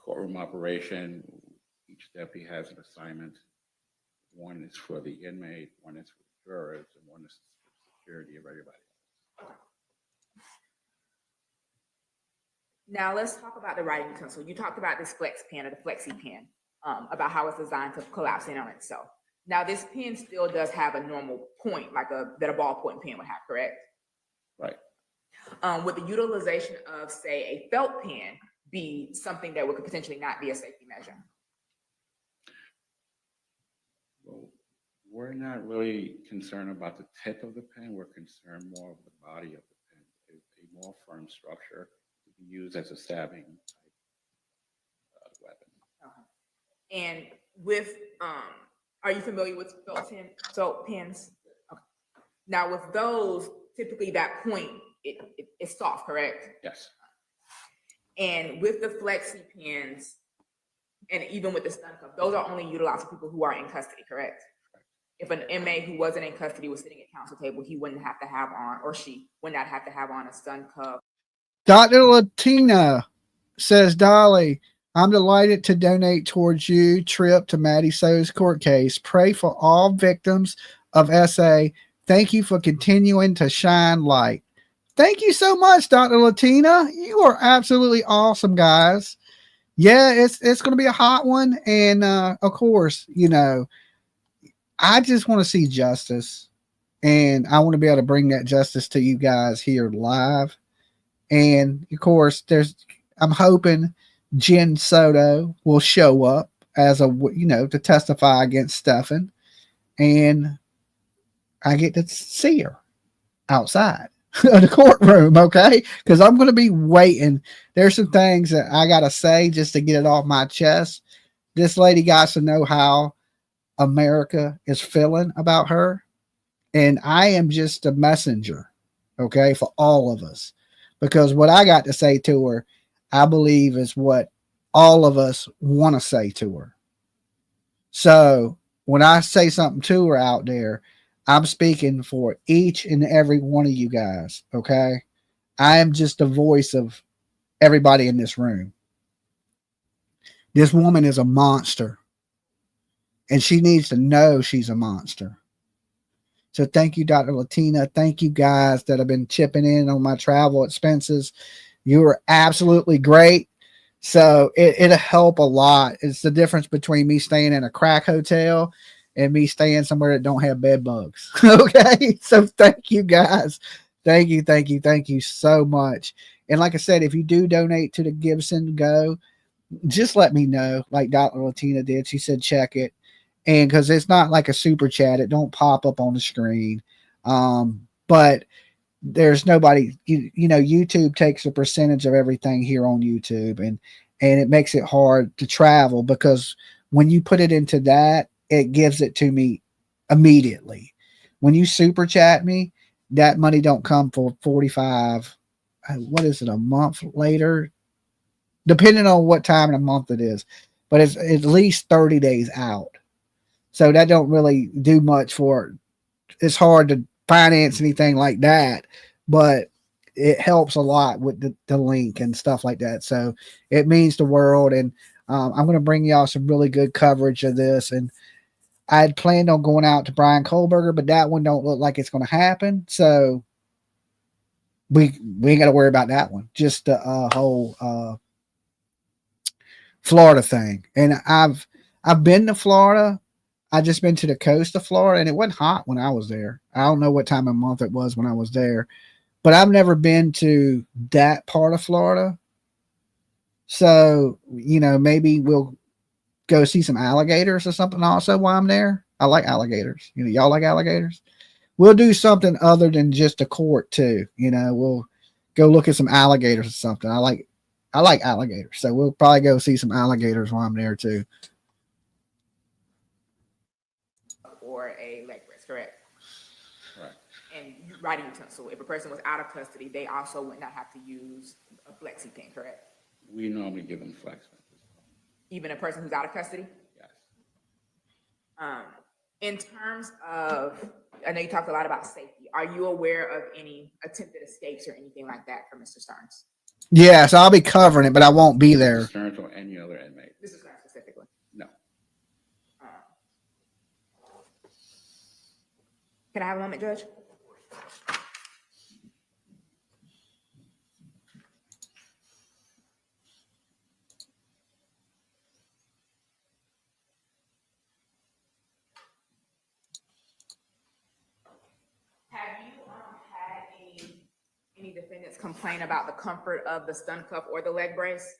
courtroom operation, each deputy has an assignment. One is for the inmate, one is for the jurors, and one is for security of everybody else. Now let's talk about the writing utensil. You talked about this flex pen or the flexi pen, about how it's designed to collapse in on itself. Now this pen still does have a normal point, like that a ballpoint pen would have, correct? Right. Would the utilization of, say, a felt pen be something that would potentially not be a safety measure? Well, we're not really concerned about the tip of the pen. We're concerned more of the body of the pen. A more firm structure to be used as a stabbing type weapon. And with, are you familiar with felt pens? Okay. Now with those, typically that point, it's soft, correct? Yes. And with the flexi pens, and even with the stun cuff, those are only utilized for people who are in custody, correct? If an inmate who wasn't in custody was sitting at counsel table, he wouldn't have to have on, or she would not have to have on a stun cuff. Dr. Latina says, Dolly, I'm delighted to donate towards you trip to Maddie Soto's court case. Pray for all victims of SA. Thank you for continuing to shine light. Thank you so much, Dr. Latina. You are absolutely awesome, guys. Yeah, it's going to be a hot one. And of course, you know, I just want to see justice. And I want to be able to bring that justice to you guys here live. And of course, I'm hoping Jen Soto will show up as to testify against Stephan. And I get to see her outside of the courtroom, okay? Because I'm going to be waiting. There's some things that I got to say just to get it off my chest. This lady got to know how America is feeling about her. And I am just a messenger, okay, for all of us. Because what I got to say to her, I believe is what all of us want to say to her. So when I say something to her out there, I'm speaking for each and every one of you guys, okay? I am just the voice of everybody in this room. This woman is a monster, and she needs to know she's a monster. So thank you, Dr. Latina. Thank you guys that have been chipping in on my travel expenses. You were absolutely great. So it'll help a lot. It's the difference between me staying in a crack hotel and me staying somewhere that don't have bed bugs. Okay. So thank you guys. Thank you so much. And like I said, if you do donate to the Gibson Go, just let me know, like Dr. Latina did. She said check it. And because it's not like a super chat, it don't pop up on the screen. But there's nobody, you know, YouTube takes a percentage of everything here on YouTube, and it makes it hard to travel, because when you put it into that, it gives it to me immediately. When you super chat me, that money don't come for 45, what is it, a month later, depending on what time in a month it is, but it's at least 30 days out. So that don't really do much for, it's hard to finance anything like that, but it helps a lot with the link and stuff like that. So it means the world. And I'm going to bring y'all some really good coverage of this. And I had planned on going out to Brian Kohlberger, but that one don't look like it's going to happen. So we ain't got to worry about that one. Just the whole Florida thing. And I've been to Florida. I just been to the coast of Florida, and it wasn't hot when I was there. I don't know what time of month it was when I was there, but I've never been to that part of Florida. So, you know, maybe we'll go see some alligators or something also while I'm there. I like alligators. You know, y'all like alligators? We'll do something other than just a court too. You know, we'll go look at some alligators or something. I like alligators. So we'll probably go see some alligators while I'm there too. Or a leg brace, correct? Right. And writing utensil. If a person was out of custody, they also would not have to use a flexi pen, correct? We normally give them flex pens. Even a person who's out of custody? Yes. In terms of, I know you talked a lot about safety. Are you aware of any attempted escapes or anything like that for Mr. Sterns? Yeah, so I'll be covering it, but I won't be there. Sterns or any other inmate. Mr. Sterns specifically? No. Can I have a moment, Judge? Have you had any defendants complain about the comfort of the stun cuff or the leg brace?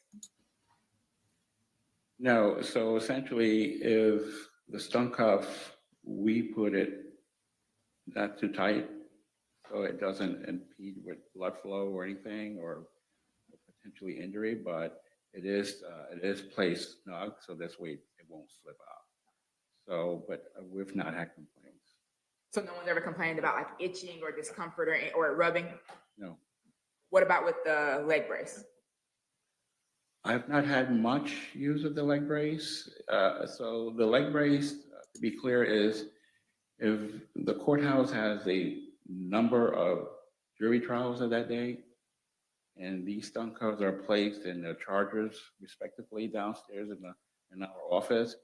No, so essentially, if the stun cuff, we put it not too tight, so it doesn't impede with blood flow or anything, or potentially injury, but it is placed snug, so this way it won't slip out. So, but we've not had complaints. So no one's ever complained about like itching or discomfort or rubbing? No. What about with the leg brace? I've not had much use of the leg brace. So the leg brace, to be clear, is if the courthouse has a number of jury trials of that day, and these stun cuffs are placed in the chargers respectively downstairs in our office,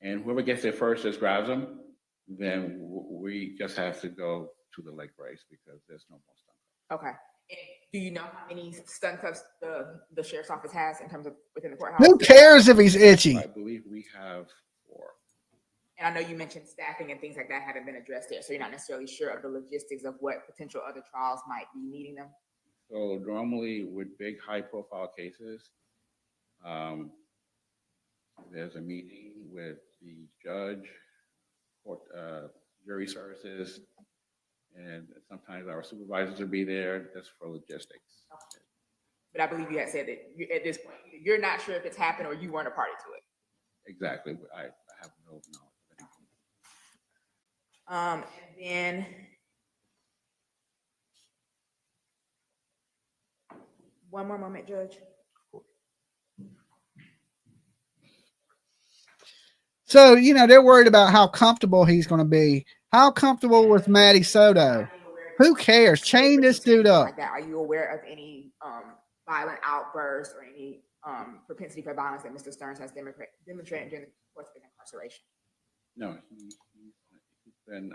and whoever gets there first just grabs them, then we just have to go to the leg brace because there's no more stun cuffs. Okay. And do you know how many stun cuffs the sheriff's office has in terms of within the courthouse? Who cares if he's itchy? I believe we have 4. And I know you mentioned staffing and things like that haven't been addressed there, so you're not necessarily sure of the logistics of what potential other trials might be needing them. So normally with big high-profile cases, there's a meeting with the judge, court, jury services, and sometimes our supervisors will be there just for logistics. Okay. But I believe you had said that at this point, you're not sure if it's happened or you weren't a party to it. Exactly. I have no knowledge of anything. And then One more moment, Judge. So, you know, they're worried about how comfortable he's going to be. How comfortable was Maddie Soto? Who cares? Chain this dude up. Like that. Are you aware of any violent outbursts or any propensity for violence that Mr. Sterns has demonstrated during the course of his incarceration? No, he's been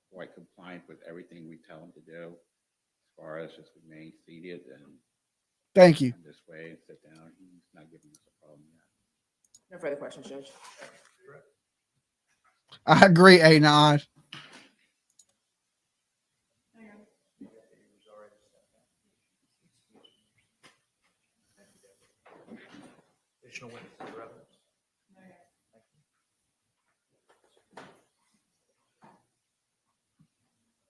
quite compliant with everything we tell him to do, as far as just remain seated and Thank you. this way and sit down. He's not giving us a problem yet. No further questions, Judge. I agree, Anon. Additional witnesses or evidence?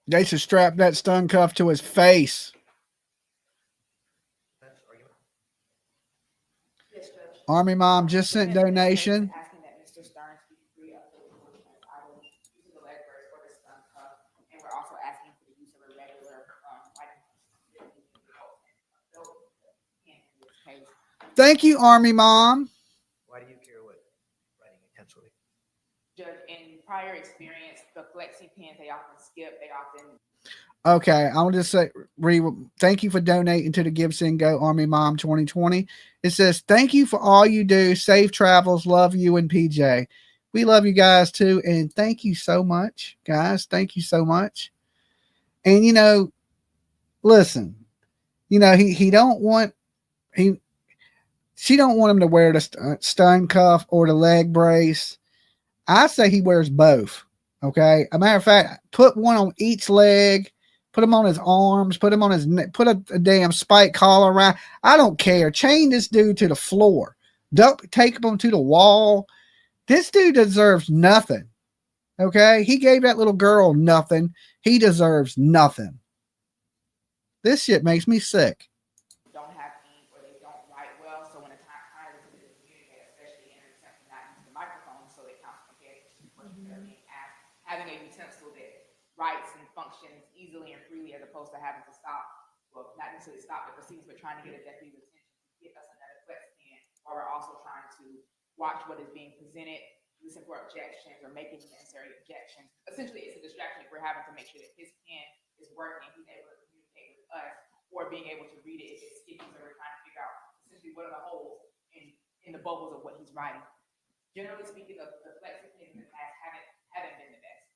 They should strap that stun cuff to his face. Yes, Judge. Army Mom just sent donation. Asking that Mr. Sterns be free of the either use of the leg brace or the stun cuff. And we're also asking for the use of a regular Thank you, Army Mom. Why do you care what writing intensely? Judge, in prior experience, the flexi pens, they often skip, they often. Okay, I'll just say, thank you for donating to the Give Send Go Army Mom 2020. It says, thank you for all you do. Safe travels. Love you and PJ. We love you guys too. And thank you so much, guys. Thank you so much. And, you know, listen, you know, she don't want him to wear the stun cuff or the leg brace. I say he wears both. Okay. A matter of fact, put one on each leg, put him on his arms, put him on his neck, put a damn spike collar around. I don't care. Chain this dude to the floor. Don't take him to the wall. This dude deserves nothing. Okay. He gave that little girl nothing. He deserves nothing. This shit makes me sick. Don't have ink or they don't write well. So when a time is to communicate, especially in an attempt to not use the microphone, so they counsel can pay attention to what they're being asked. Having a utensil that writes and functions easily and freely as opposed to having to stop, well, not necessarily stop the proceedings, but trying to get a deputy's attention to get us another flex pen, while we're also trying to watch what is being presented, listen for objections or making necessary objections. Essentially, it's a distraction if we're having to make sure that his pen is working, he's able to communicate with us, or being able to read it if it's sticky, so we're trying to figure out essentially what are the holes in the bubbles of what he's writing. Generally speaking, the flexi pens in the past haven't been the best.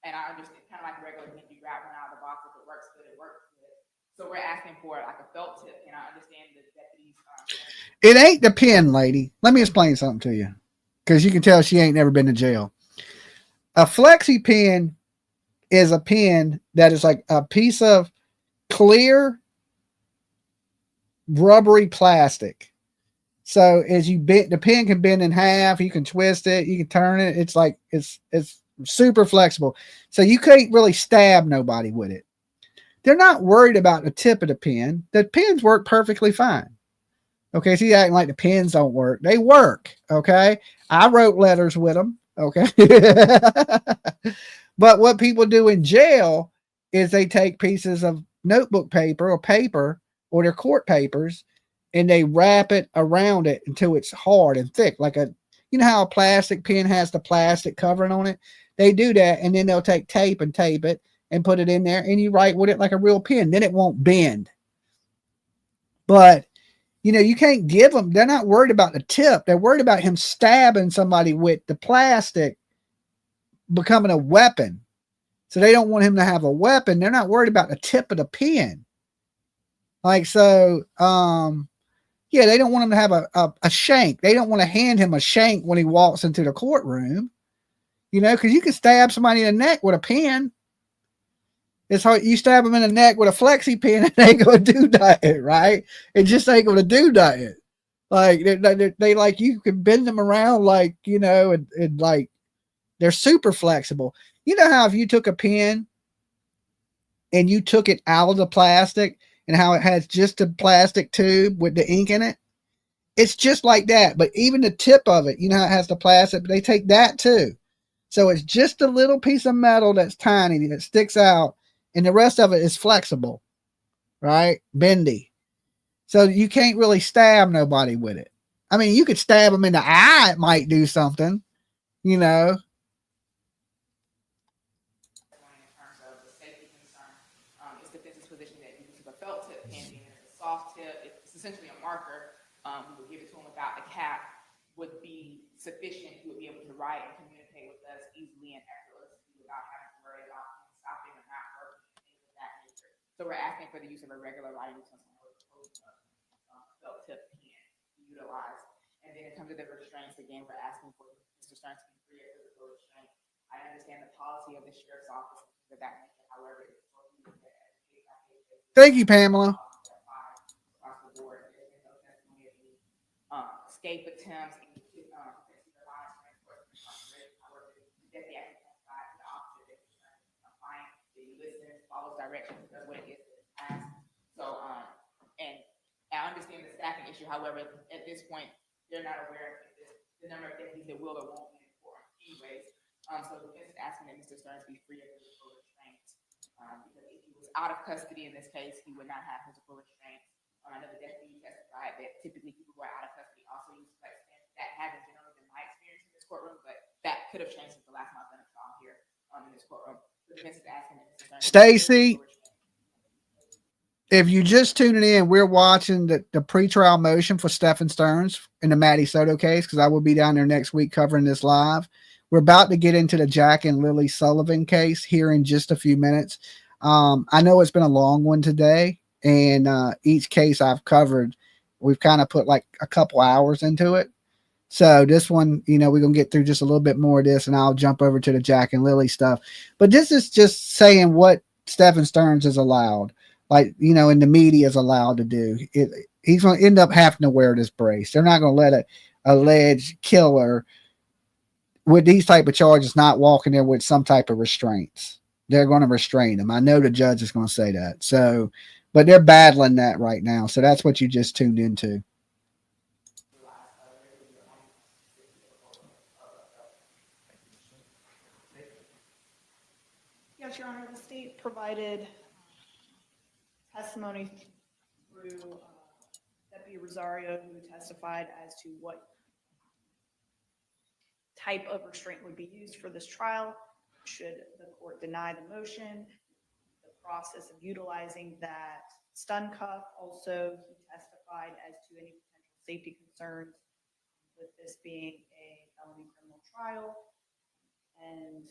And I understand, kind of like a regular pen, you grab one out of the box, if it works good, it works good. So we're asking for like a felt tip, and I understand the deputies. It ain't the pen, lady. Let me explain something to you, because you can tell she ain't never been to jail. A flexi pen is a pen that is like a piece of clear rubbery plastic. So as you bend, the pen can bend in half, you can twist it, you can turn it. It's like it's super flexible. So you can't really stab nobody with it. They're not worried about the tip of the pen. The pens work perfectly fine. Okay, so you acting like the pens don't work. They work. Okay, I wrote letters with them. Okay. But what people do in jail is they take pieces of notebook paper or their court papers, and they wrap it around it until it's hard and thick, like you know how a plastic pen has the plastic covering on it? They do that, and then they'll take tape and tape it and put it in there, and you write with it like a real pen. Then it won't bend. But you know, you can't give them, they're not worried about the tip. They're worried about him stabbing somebody with the plastic becoming a weapon. So they don't want him to have a weapon. They're not worried about the tip of the pen. Like, so, yeah, they don't want him to have a shank. They don't want to hand him a shank when he walks into the courtroom, you know, because you can stab somebody in the neck with a pen. It's hard. You stab them in the neck with a flexi pen, and they ain't going to do nothing, right? It just ain't going to do nothing. Like, they like, you can bend them around, like, you know, and like, they're super flexible. You know how if you took a pen and you took it out of the plastic and how it has just a plastic tube with the ink in it? It's just like that. But even the tip of it, you know how it has the plastic, but they take that too. So it's just a little piece of metal that's tiny that sticks out, and the rest of it is flexible. right? Bendy. So you can't really stab nobody with it. I mean, you could stab them in the eye, it might do something, you know. In terms of the safety concern, it's the defense's position that you took a felt tip pen, being it's a soft tip, it's essentially a marker. We would give it to him without the cap, would be sufficient. He would be able to write and communicate with us easily and effortlessly without having to worry about him stopping or not working and things of that nature. So we're asking for the use of a regular writing utensil felt tip pen utilized. And then in terms of the restraints, again, we're asking for Mr. Sterns to be free of physical restraint. I understand the policy of the sheriff's office of that nature. However, Thank you, Pamela. across the board, there's been no testimony of any escape attempts, any however, that the actually testified the opposite, that he's compliant, that he listens, follows directions, does what it is asked. So, and I understand the staffing issue. However, at this point, they're not aware of the number of deputies that will or won't be in court anyways. So the defense is asking that Mr. Sterns be free of physical restraints. Because if he was out of custody in this case, he would not have physical restraints. I know the deputy testified that typically people who are out of custody also use flex pens. That hasn't generally been my experience in this courtroom, but that could have changed since the last time I've done a trial here in this courtroom. The defense is asking that Mr. Sterns Stacy, if you just tuning in, we're watching the pretrial motion for Stephan Sterns in the Maddie Soto case, because I will be down there next week covering this live. We're about to get into the Jack and Lily Sullivan case here in just a few minutes. I know it's been a long one today, and each case I've covered, we've kind of put like a couple hours into it. So this one, you know, we're going to get through just a little bit more of this, and I'll jump over to the Jack and Lily stuff. But this is just saying what Stephan Sterns is allowed, like, you know, and the media is allowed to do. He's going to end up having to wear this brace. They're not going to let an alleged killer with these type of charges not walking there with some type of restraints. They're going to restrain him. I know the judge is going to say that. So, but they're battling that right now. So that's what you just tuned into. Yes, Your Honor, the state provided testimony through Deputy Rosario, who testified as to what type of restraint would be used for this trial should the court deny the motion, the process of utilizing that stun cuff. Also, he testified as to any potential safety concerns with this being a felony criminal trial, and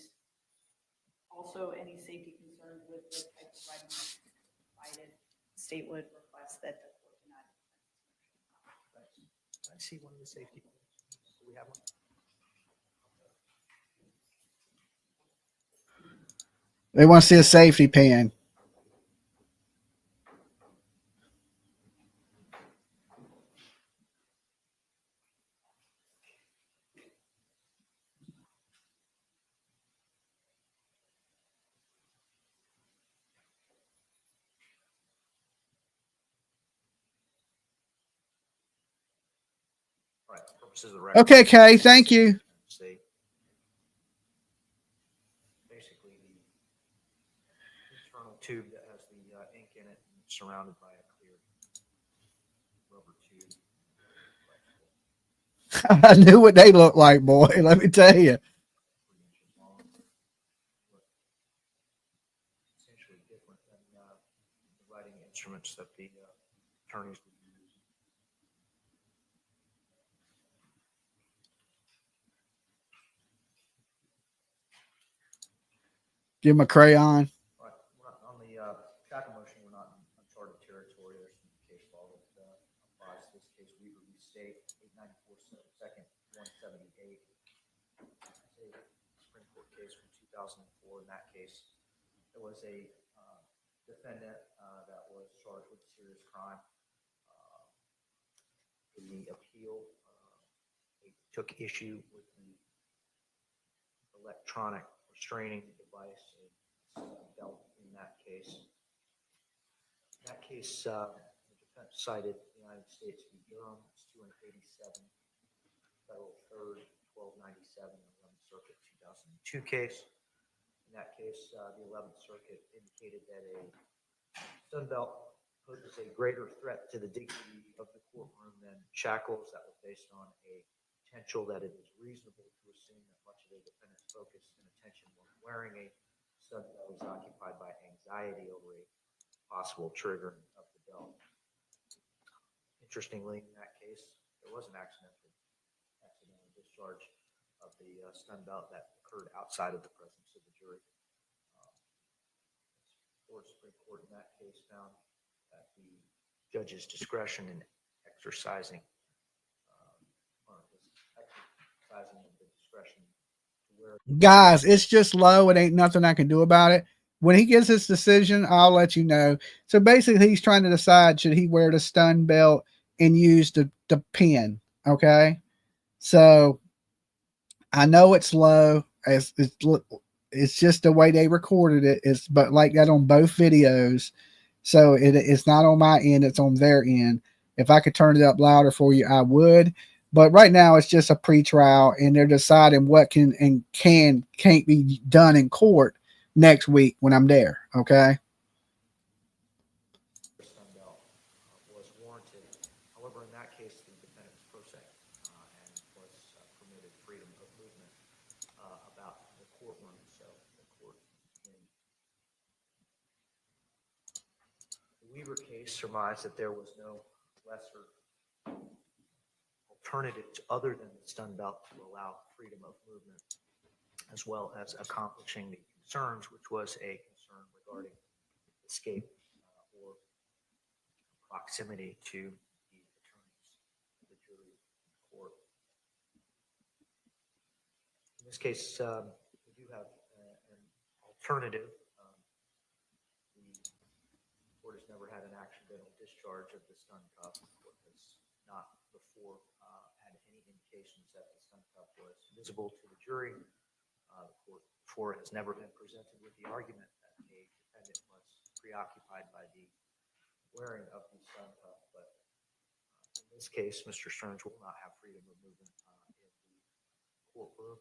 also any safety concerns with the type of writing provided. The state would request that the court deny the motion. Can I see one of the safety? Do we have one? They want to see a safety pin. All right, for purposes of the record. Okay, Kay, thank you. Say, basically, the internal tube that has the ink in it and surrounded by a clear rubber tube. I knew what they looked like, boy. Let me tell you. Essentially different than the writing instruments that the attorneys would use. Give him a crayon. Right. On the capital motion, we're not in uncharted territory. There's some case law that applies to this case. We review state 894 second 178. It's a Supreme Court case from 2004. In that case, there was a defendant that was charged with a serious crime. In the appeal, they took issue with the electronic restraining device dealt in that case. In that case, the defense cited the United States v. Durham, it's 287, Federal 3rd, 1297, 11th Circuit 2002 case. In that case, the 11th Circuit indicated that a stun belt poses a greater threat to the dignity of the courtroom than shackles that were based on a potential that it is reasonable to assume that much of the defendant's focus and attention when wearing a stud belt was occupied by anxiety over a possible triggering of the belt. Interestingly, in that case, there was an accidental discharge of the stun belt that occurred outside of the presence of the jury. Florida Supreme Court in that case found that the judge's discretion in exercising the discretion to wear. Guys, it's just low. It ain't nothing I can do about it. When he gives his decision, I'll let you know. So basically, he's trying to decide should he wear the stun belt and use the pin. Okay. So I know it's low. It's just the way they recorded it. It's but like that on both videos. So it's not on my end. It's on their end. If I could turn it up louder for you, I would. But right now it's just a pretrial, and they're deciding what can and can't be done in court next week when I'm there. Okay. Was warranted. However, in that case, the defendant was pro se and was permitted freedom of movement about the courtroom. So the court in the Weaver case surmised that there was no lesser alternatives other than the stun belt to allow freedom of movement, as well as accomplishing the concerns, which was a concern regarding escape or proximity to the attorneys, the jury, court. In this case, we do have an alternative. The court has never had an accidental discharge of the stun cuff. The court has not before had any indications that the stun cuff was visible to the jury. The court before has never been presented with the argument that a defendant was preoccupied by the wearing of the stun cuff. But in this case, Mr. Sterns will not have freedom of movement in the courtroom.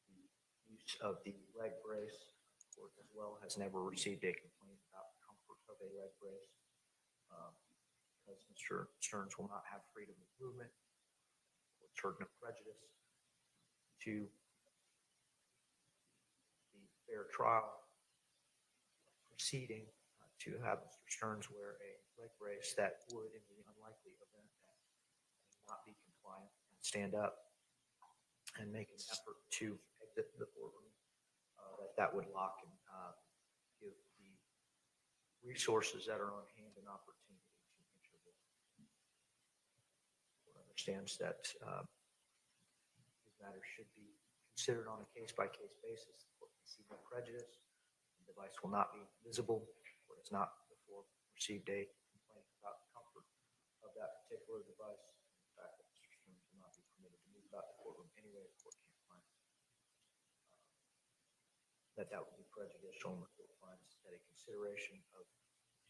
The use of the leg brace, the court as well has never received a complaint about the comfort of a leg brace. Because Mr. Sterns will not have freedom of movement, it's heard no prejudice to the fair trial proceeding to have Mr. Sterns wear a leg brace that would, in the unlikely event that he not be compliant and stand up and make an effort to exit the courtroom, that would lock and give the resources that are on hand an opportunity to intervene. The court understands that these matters should be considered on a case-by-case basis. The court can see no prejudice. The device will not be visible. The court has not before received a complaint about the comfort of that particular device. In fact, that Mr. Sterns will not be permitted to move about the courtroom anyway. The court can't find that would be prejudicial, and the court finds that a consideration of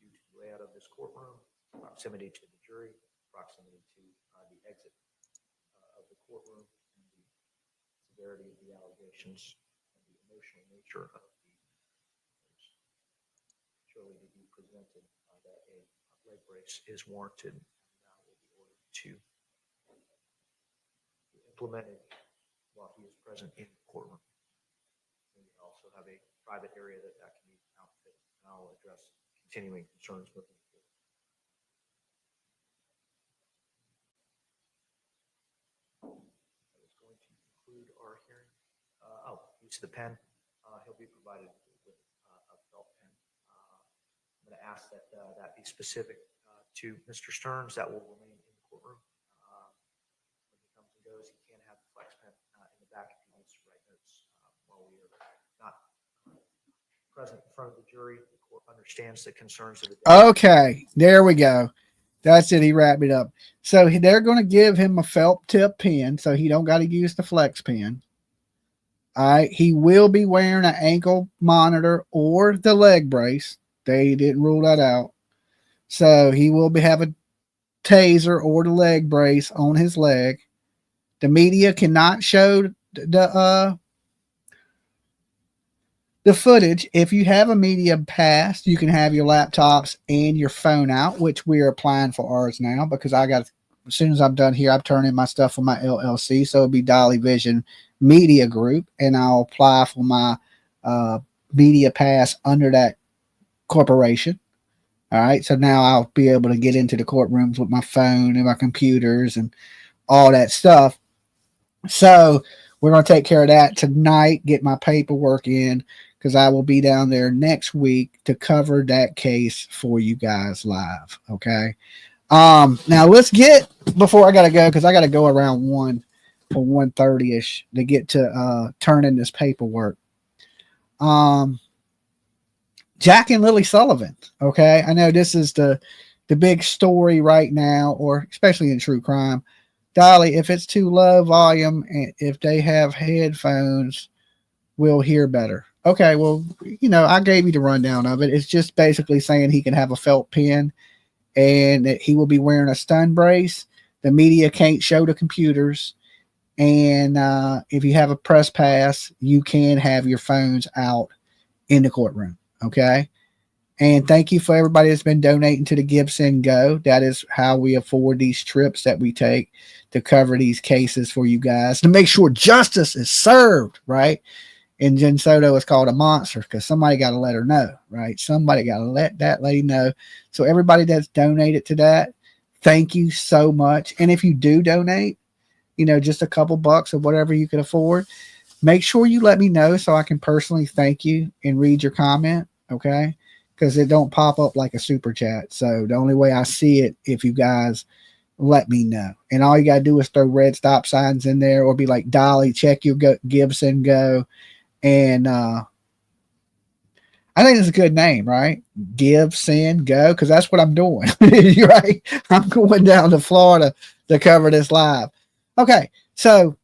due to the layout of this courtroom, proximity to the jury, proximity to the exit of the courtroom, and the severity of the allegations and the emotional nature of the surely to be presented that a leg brace is warranted and now will be ordered to be implemented while he is present in the courtroom. We also have a private area that can be outfitted, and I'll address continuing concerns moving forward. That is going to conclude our hearing. Use of the pen. He'll be provided with a felt pen. I'm going to ask that that be specific to Mr. Sterns. That will remain in the courtroom. When he comes and goes, he can have the flex pen in the back if he wants to write notes while we are not present in front of the jury. The court understands the concerns of the Okay, there we go. That's it. He wrapped it up. So they're going to give him a felt tip pen, so he don't got to use the flex pen. All right. He will be wearing an ankle monitor or the leg brace. They didn't rule that out. So he will have a taser or the leg brace on his leg. The media cannot show the the footage. If you have a media pass, you can have your laptops and your phone out, which we're applying for ours now because as soon as I'm done here, I'm turning my stuff for my LLC. So it'll be Dolly Vision Media Group, and I'll apply for my media pass under that corporation. All right. So now I'll be able to get into the courtrooms with my phone and my computers and all that stuff. So we're going to take care of that tonight, get my paperwork in, because I will be down there next week to cover that case for you guys live. Okay. Now let's get, before I got to go, because I got to go around 1 or 1:30ish to get to turn in this paperwork. Jack and Lily Sullivan. Okay. I know this is the big story right now, or especially in true crime. Dolly, if it's too low volume and if they have headphones, we'll hear better. Okay, well, I gave you the rundown of it. It's just basically saying he can have a felt pen and that he will be wearing a stun brace. The media can't show the computers. And if you have a press pass, you can have your phones out in the courtroom. Okay. And thank you for everybody that's been donating to the Give Send Go. That is how we afford these trips that we take to cover these cases for you guys, to make sure justice is served, right? And Jen Soto is called a monster because somebody got to let her know, right? Somebody got to let that lady know. So everybody that's donated to that, thank you so much. And if you do donate, just a couple bucks or whatever you can afford, make sure you let me know so I can personally thank you and read your comment, okay? Because it don't pop up like a super chat. So the only way I see it, if you guys let me know. And all you got to do is throw red stop signs in there or be like, Dolly, check your Give Send Go. And I think it's a good name, right? Give, Send, Go, because that's what I'm doing, right? I'm going down to Florida to cover this live. Okay, so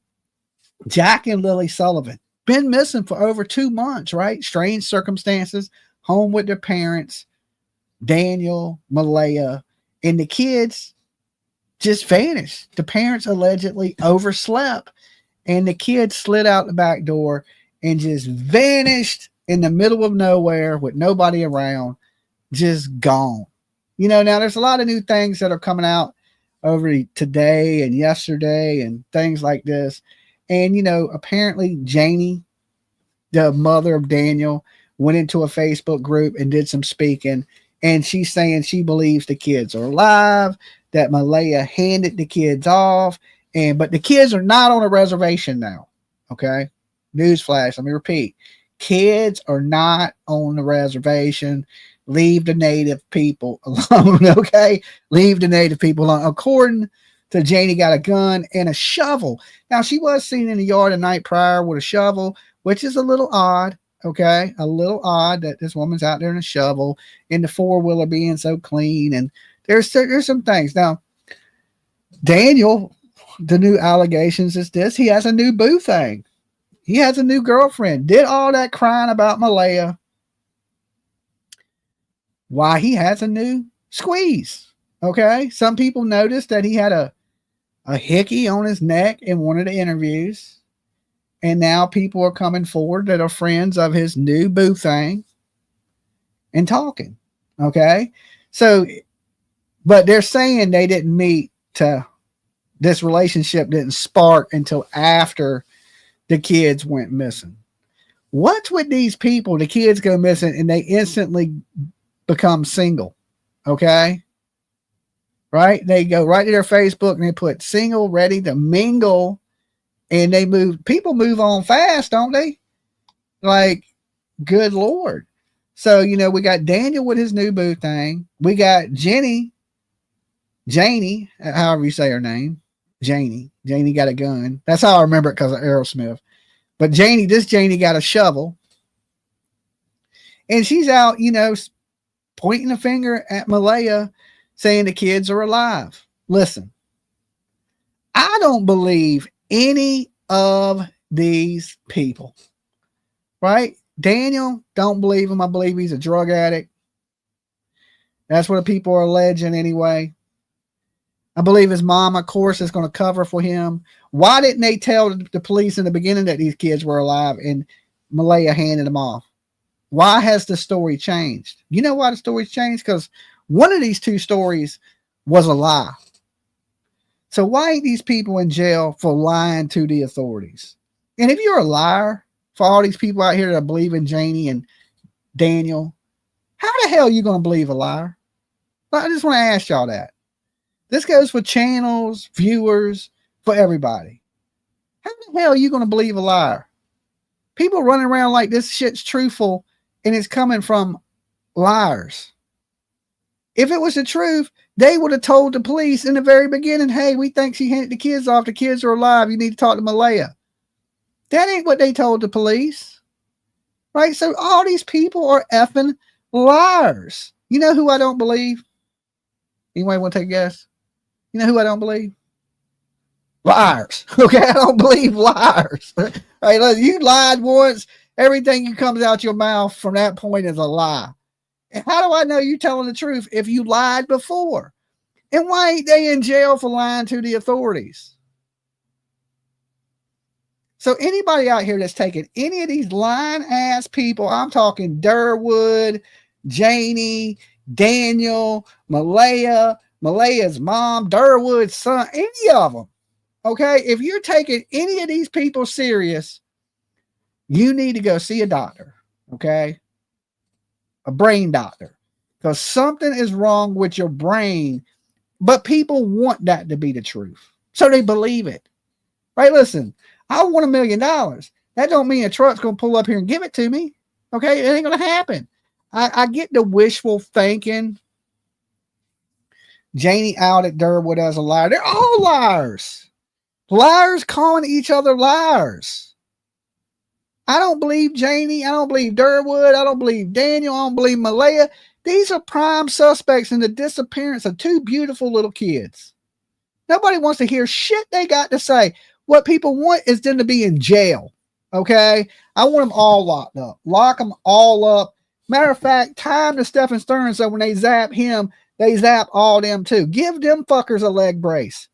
Jack and Lily Sullivan, been missing for over 2 months, right? Strange circumstances, home with their parents, Daniel, Malaya, and the kids just vanished. The parents allegedly overslept, and the kids slid out the back door and just vanished in the middle of nowhere with nobody around, just gone. Now there's a lot of new things that are coming out over today and yesterday and things like this. And, apparently Janie, the mother of Daniel, went into a Facebook group and did some speaking. And she's saying she believes the kids are alive, that Malaya handed the kids off. But the kids are not on a reservation now. Okay. Newsflash. Let me repeat. Kids are not on the reservation. Leave the native people alone. Okay. Leave the native people alone. According to Janie, got a gun and a shovel. Now, she was seen in the yard the night prior with a shovel, which is a little odd. Okay. A little odd that this woman's out there in a shovel and the four-wheeler being so clean. And there's some things. Now, Daniel, the new allegations is this. He has a new boo thing. He has a new girlfriend. Did all that crying about Malaya. Why he has a new squeeze. Okay. Some people noticed that he had a hickey on his neck in one of the interviews. And now people are coming forward that are friends of his new boo thing and talking. Okay. So, but they're saying they didn't meet this relationship didn't spark until after the kids went missing. What's with these people? The kids go missing and they instantly become single. Okay. Right. They go right to their Facebook and they put single, ready to mingle. And people move on fast, don't they? Like, good Lord. So, we got Daniel with his new boo thing. We got Janie, however you say her name. Janie got a gun. That's how I remember it because of Aerosmith. But this Janie got a shovel. And she's out, pointing a finger at Malaya saying the kids are alive. Listen, I don't believe any of these people, right? Daniel, don't believe him. I believe he's a drug addict. That's what the people are alleging anyway. I believe his mom, of course, is going to cover for him. Why didn't they tell the police in the beginning that these kids were alive and Malaya handed them off? Why has the story changed? You know why the story's changed? Because one of these two stories was a lie. So why ain't these people in jail for lying to the authorities? And if you're a liar, for all these people out here that believe in Janie and Daniel, how the hell are you going to believe a liar? I just want to ask y'all that. This goes for channels, viewers, for everybody. How the hell are you going to believe a liar? People running around like this shit's truthful and it's coming from liars. If it was the truth, they would have told the police in the very beginning, hey, we think she handed the kids off. The kids are alive. You need to talk to Malaya. That ain't what they told the police. Right? So all these people are effing liars. You know who I don't believe? Anybody want to take a guess? You know who I don't believe? Liars. Okay, I don't believe liars. Right, look, you lied once. Everything that comes out your mouth from that point is a lie. And how do I know you telling the truth if you lied before? And why ain't they in jail for lying to the authorities? So anybody out here that's taking any of these lying ass people, I'm talking Durwood, Janie, Daniel, Malaya, Malaya's mom, Durwood's son, any of them. Okay, if you're taking any of these people serious, you need to go see a doctor. Okay, a brain doctor, because something is wrong with your brain. But people want that to be the truth, so they believe it. Right? Listen, I want $1 million. That don't mean a truck's gonna pull up here and give it to me. Okay, it ain't gonna happen. I get the wishful thinking. Janie outed Durwood as a liar. They're all liars. Liars calling each other liars. I don't believe Janie. I don't believe Durwood. I don't believe Daniel. I don't believe Malaya. These are prime suspects in the disappearance of two beautiful little kids. Nobody wants to hear shit they got to say. What people want is them to be in jail. Okay? I want them all locked up. Lock them all up. Matter of fact, time to Stephan Sterns, so when they zap him, they zap all them too. Give them fuckers a leg brace.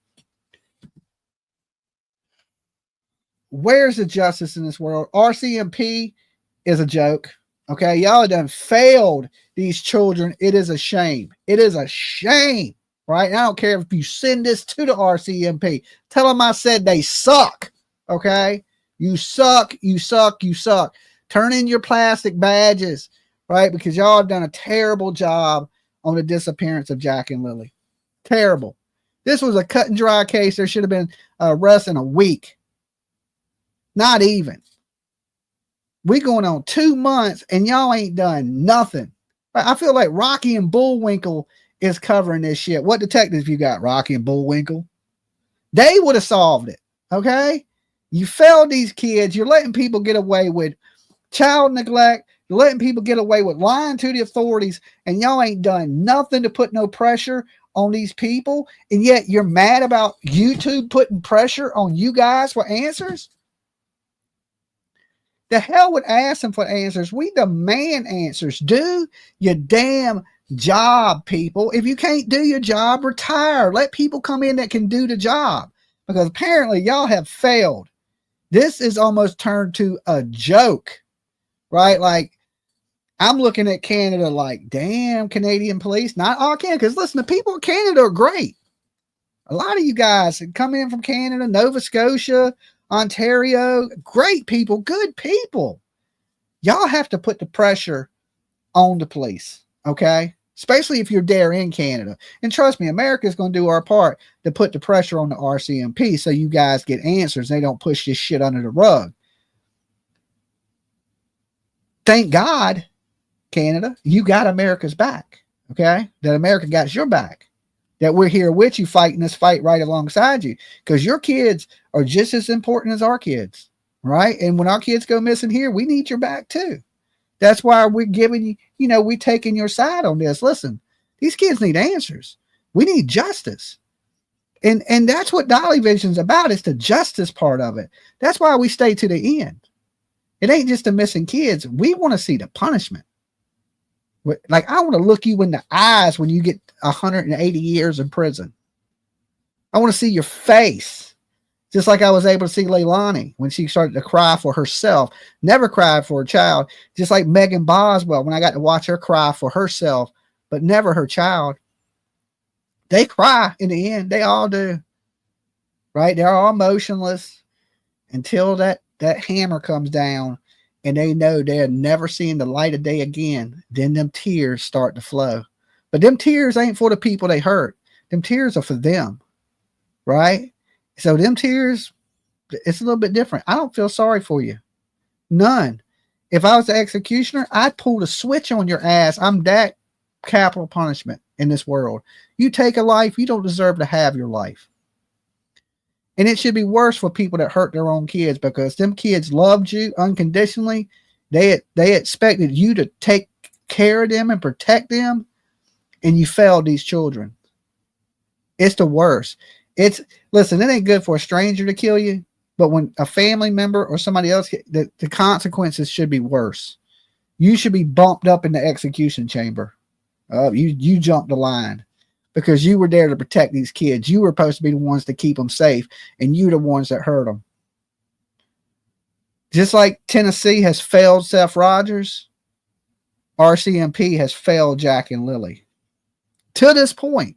Where's the justice in this world? RCMP is a joke. Okay, y'all have done failed these children. It is a shame. It is a shame, right? And I don't care if you send this to the RCMP. Tell them I said they suck. Okay, you suck. You suck. You suck. Turn in your plastic badges, right? Because y'all have done a terrible job on the disappearance of Jack and Lily. Terrible. This was a cut and dry case. There should have been arrest in a week. Not even. We going on 2 months and y'all ain't done nothing. I feel like Rocky and Bullwinkle is covering this shit. What detectives you got, Rocky and Bullwinkle? They would have solved it. Okay? You failed these kids. You're letting people get away with child neglect. You're letting people get away with lying to the authorities, and y'all ain't done nothing to put no pressure on these people. And yet you're mad about YouTube putting pressure on you guys for answers? The hell with asking for answers. We demand answers. Do your damn job, people. If you can't do your job, retire. Let people come in that can do the job. Because apparently y'all have failed. This is almost turned to a joke, right? Like, I'm looking at Canada like, damn, Canadian police. Not all Canada. Because listen, the people in Canada are great. A lot of you guys come in from Canada, Nova Scotia, Ontario, great people, good people. Y'all have to put the pressure on the police, okay? Especially if you're there in Canada. And trust me, America's going to do our part to put the pressure on the RCMP so you guys get answers. They don't push this shit under the rug. Thank God, Canada, you got America's back, okay? That America got your back. That we're here with you fighting this fight right alongside you, because your kids are just as important as our kids, right? And when our kids go missing here, we need your back too. That's why we're giving you, we're taking your side on this. Listen, these kids need answers. We need justice. And that's what Dolly Vision's about. It's the justice part of it. That's why we stay to the end. It ain't just the missing kids. We want to see the punishment. Like, I want to look you in the eyes when you get 180 years in prison. I want to see your face Just like I was able to see Leilani when she started to cry for herself, never cried for a child. Just like Megan Boswell, when I got to watch her cry for herself, but never her child. They cry in the end. They all do. Right? They're all motionless until that hammer comes down and they know they're never seeing the light of day again. Then them tears start to flow. But them tears ain't for the people they hurt. Them tears are for them. Right? So them tears, it's a little bit different. I don't feel sorry for you. None. If I was the executioner, I'd pull the switch on your ass. I'm that capital punishment in this world. You take a life, you don't deserve to have your life. And it should be worse for people that hurt their own kids, because them kids loved you unconditionally. They expected you to take care of them and protect them, and you failed these children. It's the worst. Listen, it ain't good for a stranger to kill you, but when a family member or somebody else, the consequences should be worse. You should be bumped up in the execution chamber. You jumped the line because you were there to protect these kids. You were supposed to be the ones to keep them safe, and you're the ones that hurt them. Just like Tennessee has failed Seth Rogers, RCMP has failed Jack and Lily to this point.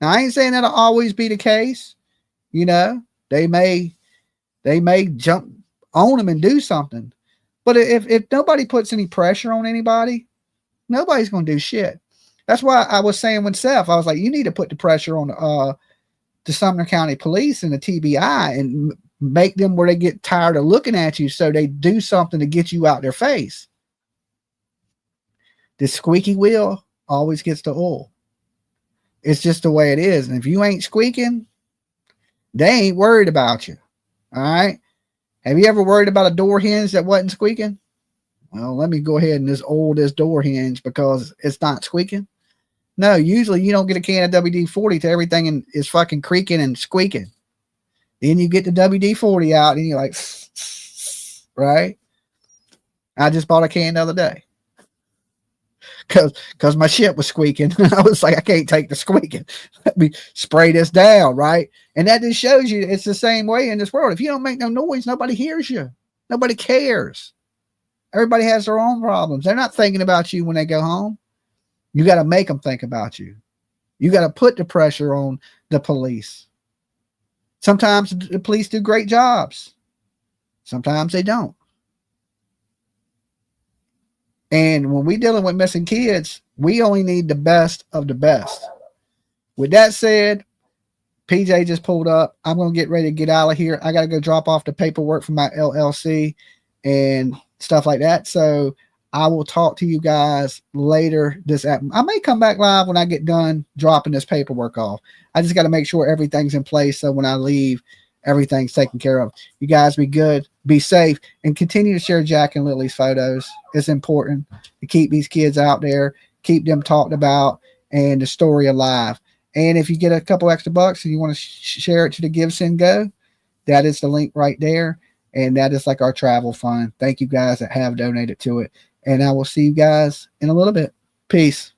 Now, I ain't saying that'll always be the case. You know, they may jump on them and do something. But if nobody puts any pressure on anybody, nobody's going to do shit. That's why I was saying with Seth, I was like, you need to put the pressure on the Sumner County Police and the TBI and make them where they get tired of looking at you, so they do something to get you out their face. The squeaky wheel always gets the oil. It's just the way it is. And if you ain't squeaking, they ain't worried about you. All right. Have you ever worried about a door hinge that wasn't squeaking? Well, let me go ahead and just oil this door hinge because it's not squeaking. No, usually you don't get a can of WD-40 till everything is fucking creaking and squeaking. Then you get the WD-40 out and you're like, right? I just bought a can the other day because my shit was squeaking. I was like, I can't take the squeaking. Let me spray this down, right? And that just shows you it's the same way in this world. If you don't make no noise, nobody hears you. Nobody cares. Everybody has their own problems. They're not thinking about you when they go home. You got to make them think about you. You got to put the pressure on the police. Sometimes the police do great jobs. Sometimes they don't. And when we're dealing with missing kids, we only need the best of the best. With that said, PJ just pulled up. I'm going to get ready to get out of here. I got to go drop off the paperwork for my LLC and stuff like that. So I will talk to you guys later. I may come back live when I get done dropping this paperwork off. I just got to make sure everything's in place, so when I leave, everything's taken care of. You guys be good, be safe, and continue to share Jack and Lily's photos. It's important to keep these kids out there, keep them talked about, and the story alive. And if you get a couple extra bucks and you want to share it to the Give, Send, Go, that is the link right there. And that is like our travel fund. Thank you guys that have donated to it. And I will see you guys in a little bit. Peace.